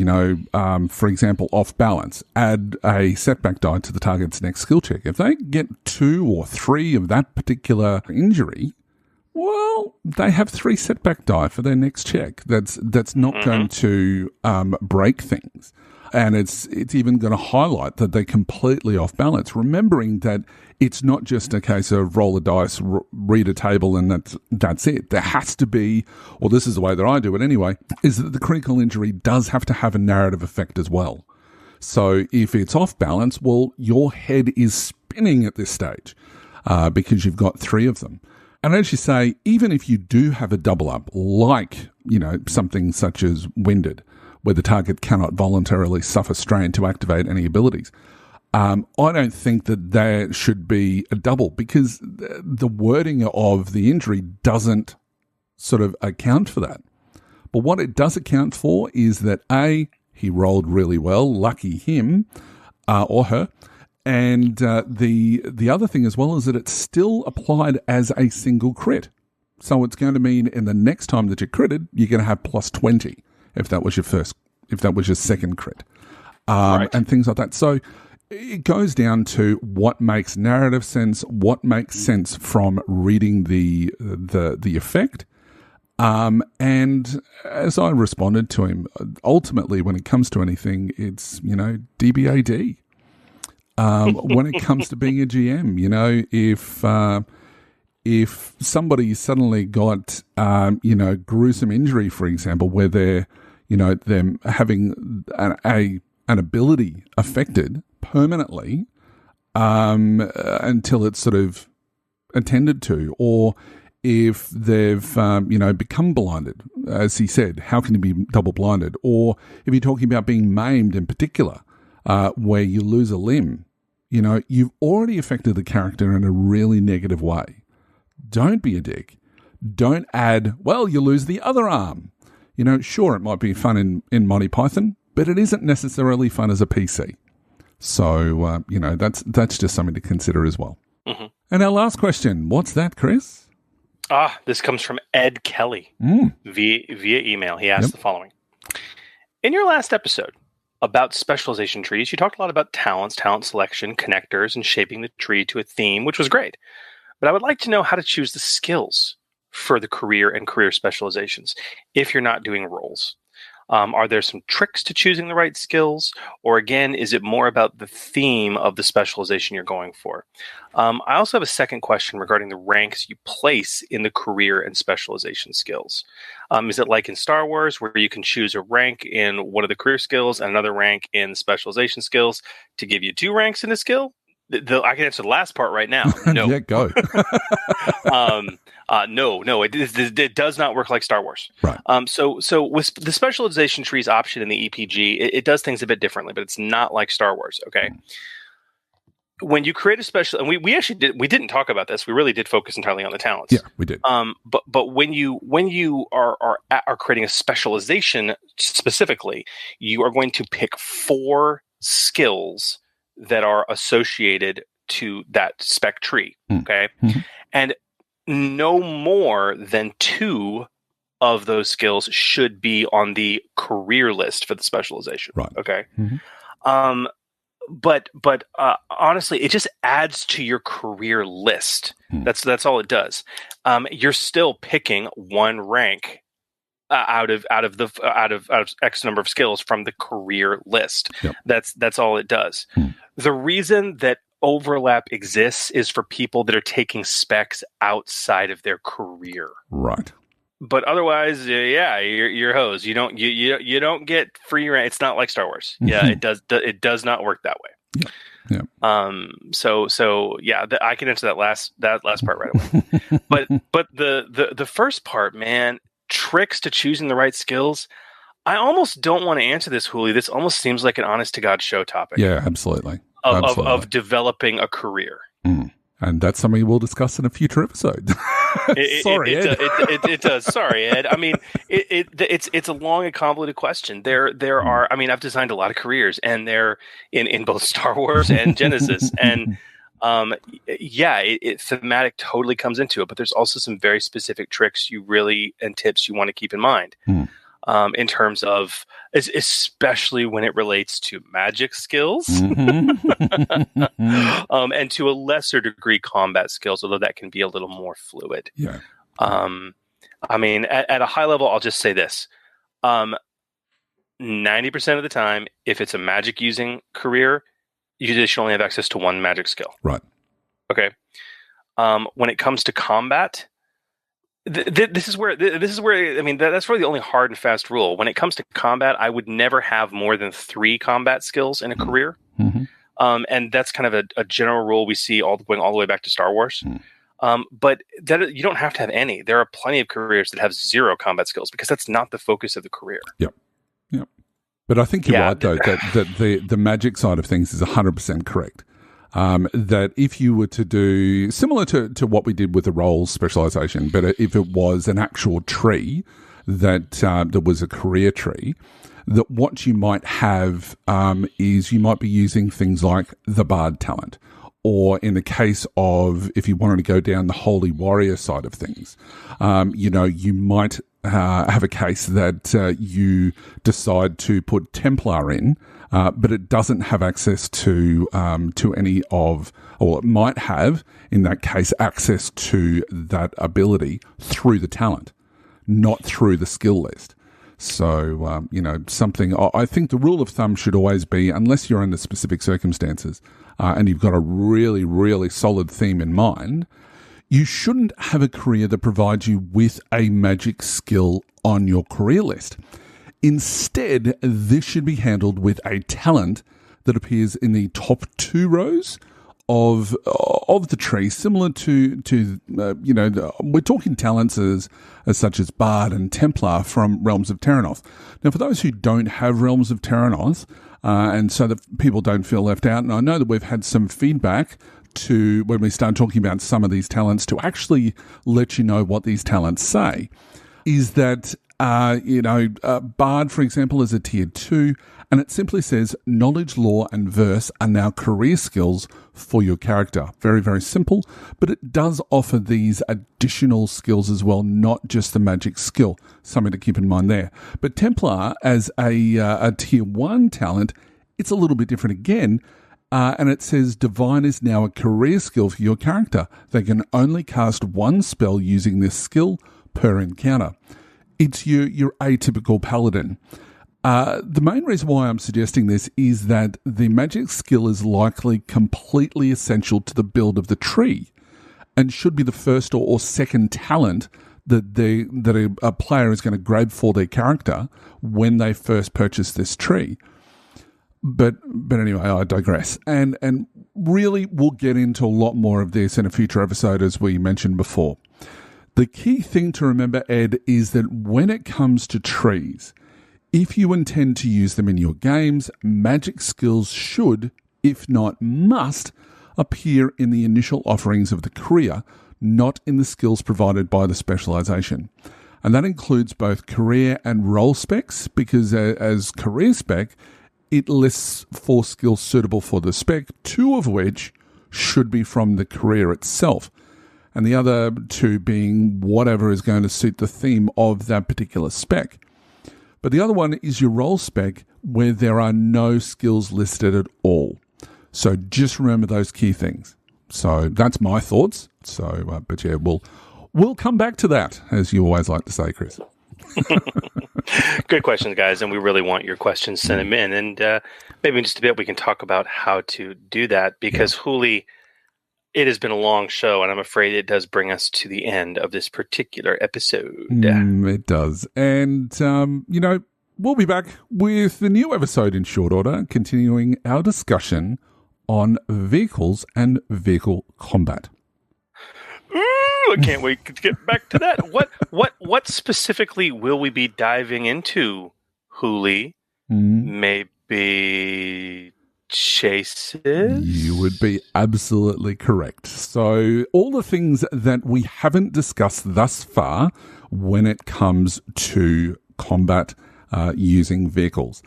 for example, off balance, add a setback die to the target's next skill check. If they get 2 or 3 of that particular injury, well, they have 3 setback die for their next check. That's not going to break things. And it's even going to highlight that they're completely off balance, remembering that it's not just a case of roll a dice, read a table, and that's it. There has to be, or this is the way that I do it anyway, is that the critical injury does have to have a narrative effect as well. So if it's off balance, well, your head is spinning at this stage because you've got 3 of them. And as you say, even if you do have a double up, like, something such as winded, where the target cannot voluntarily suffer strain to activate any abilities, I don't think that there should be a double, because the wording of the injury doesn't sort of account for that. But what it does account for is that A, he rolled really well, lucky him or her, and the other thing as well is that it's still applied as a single crit. So it's going to mean in the next time that you're critted, you're going to have plus 20 if that was your second crit, right, and things like that. So it goes down to what makes narrative sense, what makes sense from reading the effect. And as I responded to him, ultimately, when it comes to anything, it's, DBAD. When it comes to being a GM, if somebody suddenly got, gruesome injury, for example, where they're having an ability affected permanently until it's sort of attended to, or if they've, become blinded, as he said, how can you be double blinded? Or if you're talking about being maimed in particular, where you lose a limb, you've already affected the character in a really negative way. Don't be a dick. Don't add, well, you lose the other arm. Sure, it might be fun in Monty Python, but it isn't necessarily fun as a PC. So, that's just something to consider as well. Mm-hmm. And our last question, what's that, Chris? This comes from Ed Kelly via email. He asked the following. In your last episode about specialization trees, you talked a lot about talents, talent selection, connectors, and shaping the tree to a theme, which was great. But I would like to know how to choose the skills for the career and career specializations if you're not doing roles. Are there some tricks to choosing the right skills? Or again, is it more about the theme of the specialization you're going for? I also have a second question regarding the ranks you place in the career and specialization skills. Is it like in Star Wars where you can choose a rank in one of the career skills and another rank in the specialization skills to give you 2 ranks in a skill? I can answer the last part right now. No. Yeah, go. No, it does not work like Star Wars. Right. So with the specialization trees option in the EPG, it does things a bit differently, but it's not like Star Wars. Okay. when you create a special, and we actually didn't talk about this. We really did focus entirely on the talents. Yeah, we did. But when you are creating a specialization specifically, you are going to pick 4 skills that are associated to that spec tree. Okay, and no more than 2 of those skills should be on the career list for the specialization. Right. Okay. But honestly, it just adds to your career list. That's all it does. You're still picking 1 rank out of X number of skills from the career list. Yep. That's all it does. The reason that overlap exists is for people that are taking specs outside of their career. Right. But otherwise, you're hosed. You don't get free rank. It's not like Star Wars. Yeah, it does not work that way. Yeah. I can answer that last part right away. but the first part, man, tricks to choosing the right skills. I almost don't want to answer this, Hooli. This almost seems like an honest to God show topic. Yeah, absolutely. Of developing a career. And that's something we'll discuss in a future episode. Sorry, Ed. It does. Sorry, Ed. I mean, it's a long and convoluted question. There are. I mean, I've designed a lot of careers, and they're in both Star Wars and Genesys, and thematic totally comes into it. But there's also some very specific tricks and tips you want to keep in mind. In terms of, especially when it relates to magic skills, and to a lesser degree combat skills, although that can be a little more fluid. Yeah. I mean, at a high level, I'll just say this: 90% of the time, if it's a magic using career, you should only have access to 1 magic skill. Right. Okay. When it comes to combat. This is where I mean that's really the only hard and fast rule. When it comes to combat, I would never have more than 3 combat skills in a career, and that's kind of a general rule we see going all the way back to Star Wars. But that you don't have to have any. There are plenty of careers that have 0 combat skills because that's not the focus of the career. Yep. But I think you're right though that the magic side of things is 100% correct. That if you were to do similar to what we did with the roles specialization, but if it was an actual tree that was a career tree, that what you might have is you might be using things like the bard talent, or in the case of if you wanted to go down the holy warrior side of things, you might have a case that you decide to put Templar in. But it doesn't have access to any of, or it might have, in that case, access to that ability through the talent, not through the skill list. So, something, I think the rule of thumb should always be, unless you're under specific circumstances and you've got a really, really solid theme in mind, you shouldn't have a career that provides you with a magic skill on your career list. Instead, this should be handled with a talent that appears in the top 2 rows of the tree, similar to we're talking talents as such as Bard and Templar from Realms of Terranoth. Now, for those who don't have Realms of Terranoth, and so that people don't feel left out, and I know that we've had some feedback to when we start talking about some of these talents to actually let you know what these talents say, is that Bard, for example, is a tier 2, and it simply says knowledge, lore, and verse are now career skills for your character. Very, very simple, but it does offer these additional skills as well, not just the magic skill. Something to keep in mind there. But Templar, as a tier 1 talent, it's a little bit different again, and it says Divine is now a career skill for your character. They can only cast 1 spell using this skill per encounter. It's your atypical paladin. The main reason why I'm suggesting this is that the magic skill is likely completely essential to the build of the tree and should be the first or second talent that a player is going to grab for their character when they first purchase this tree. But anyway, I digress. And really, we'll get into a lot more of this in a future episode, as we mentioned before. The key thing to remember, Ed, is that when it comes to trees, if you intend to use them in your games, magic skills should, if not must, appear in the initial offerings of the career, not in the skills provided by the specialization. And that includes both career and role specs, because as career spec, it lists 4 skills suitable for the spec, 2 of which should be from the career itself, and the other 2 being whatever is going to suit the theme of that particular spec. But the other one is your role spec, where there are no skills listed at all. So just remember those key things. So that's my thoughts. So, but yeah, we'll come back to that, as you always like to say, Chris. Good questions, guys, and we really want your questions. Send them in, and maybe in just a bit we can talk about how to do that, because Huli, it has been a long show, and I'm afraid it does bring us to the end of this particular episode. It does. And, we'll be back with the new episode in short order, continuing our discussion on vehicles and vehicle combat. I can't wait to get back to that. What specifically will we be diving into, Huli? Maybe chases? You would be absolutely correct. So all the things that we haven't discussed thus far when it comes to combat using vehicles.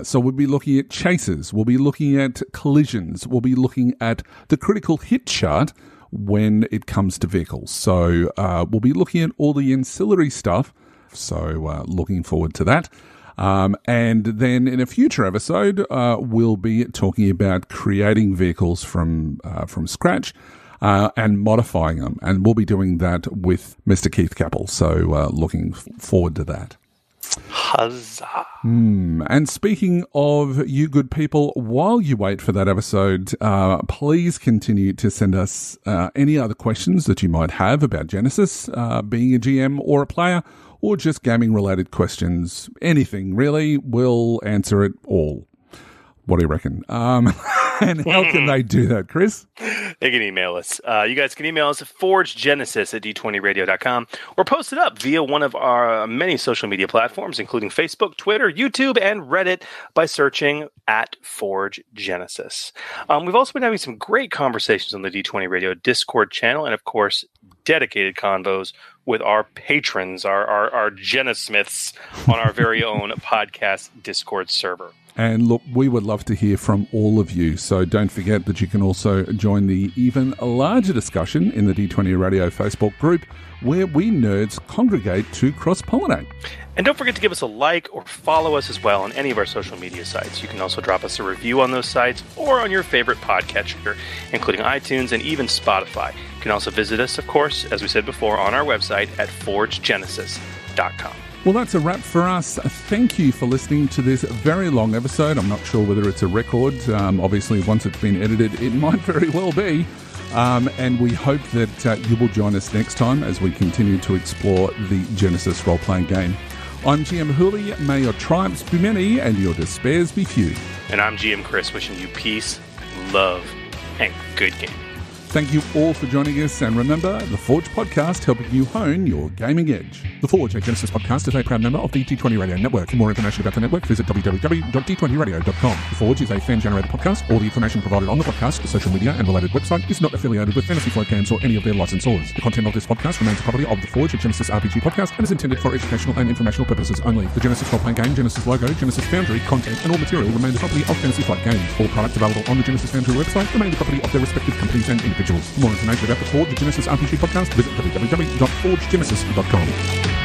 So we'll be looking at chases, we'll be looking at collisions, we'll be looking at the critical hit chart when it comes to vehicles. So we'll be looking at all the ancillary stuff. So looking forward to that. And then in a future episode, we'll be talking about creating vehicles from scratch and modifying them. And we'll be doing that with Mr. Keith Capel. So looking forward to that. Huzzah. And speaking of you good people, while you wait for that episode, please continue to send us any other questions that you might have about Genesys, being a GM or a player, or just gaming-related questions. Anything, really. We'll answer it all. What do you reckon? And how can they do that, Chris? They can email us. You guys can email us at forgegenesis@d20radio.com, or post it up via one of our many social media platforms, including Facebook, Twitter, YouTube, and Reddit, by searching at Forge Genesis. We've also been having some great conversations on the D20 Radio Discord channel, and of course, dedicated convos with our patrons, our Genesmiths, on our very own podcast Discord server. And look, we would love to hear from all of you. So don't forget that you can also join the even larger discussion in the D20 Radio Facebook group, where we nerds congregate to cross-pollinate. And don't forget to give us a like or follow us as well on any of our social media sites. You can also drop us a review on those sites or on your favorite podcatcher, including iTunes and even Spotify. You can also visit us, of course, as we said before, on our website at forgegenesis.com. Well, that's a wrap for us. Thank you for listening to this very long episode. I'm not sure whether it's a record. Obviously, once it's been edited, it might very well be. And we hope that you will join us next time as we continue to explore the Genesys role-playing game. I'm GM Huli. May your triumphs be many and your despairs be few. And I'm GM Chris, wishing you peace, love, and good game. Thank you all for joining us, and remember, the Forge Podcast, helping you hone your gaming edge. The Forge, a Genesys podcast, is a proud member of the D20 Radio Network. For more information about the network, visit www.d20radio.com. The Forge is a fan-generated podcast. All the information provided on the podcast, social media, and related website is not affiliated with Fantasy Flight Games or any of their licensors. The content of this podcast remains the property of the Forge, a Genesys RPG podcast, and is intended for educational and informational purposes only. The Genesys role-playing game, Genesys logo, Genesys Foundry, content, and all material remain the property of Fantasy Flight Games. All products available on the Genesys Foundry website remain the property of their respective companies and individuals. For more information about the Forge, the Genesys RPG podcast, visit www.forgegenesis.com.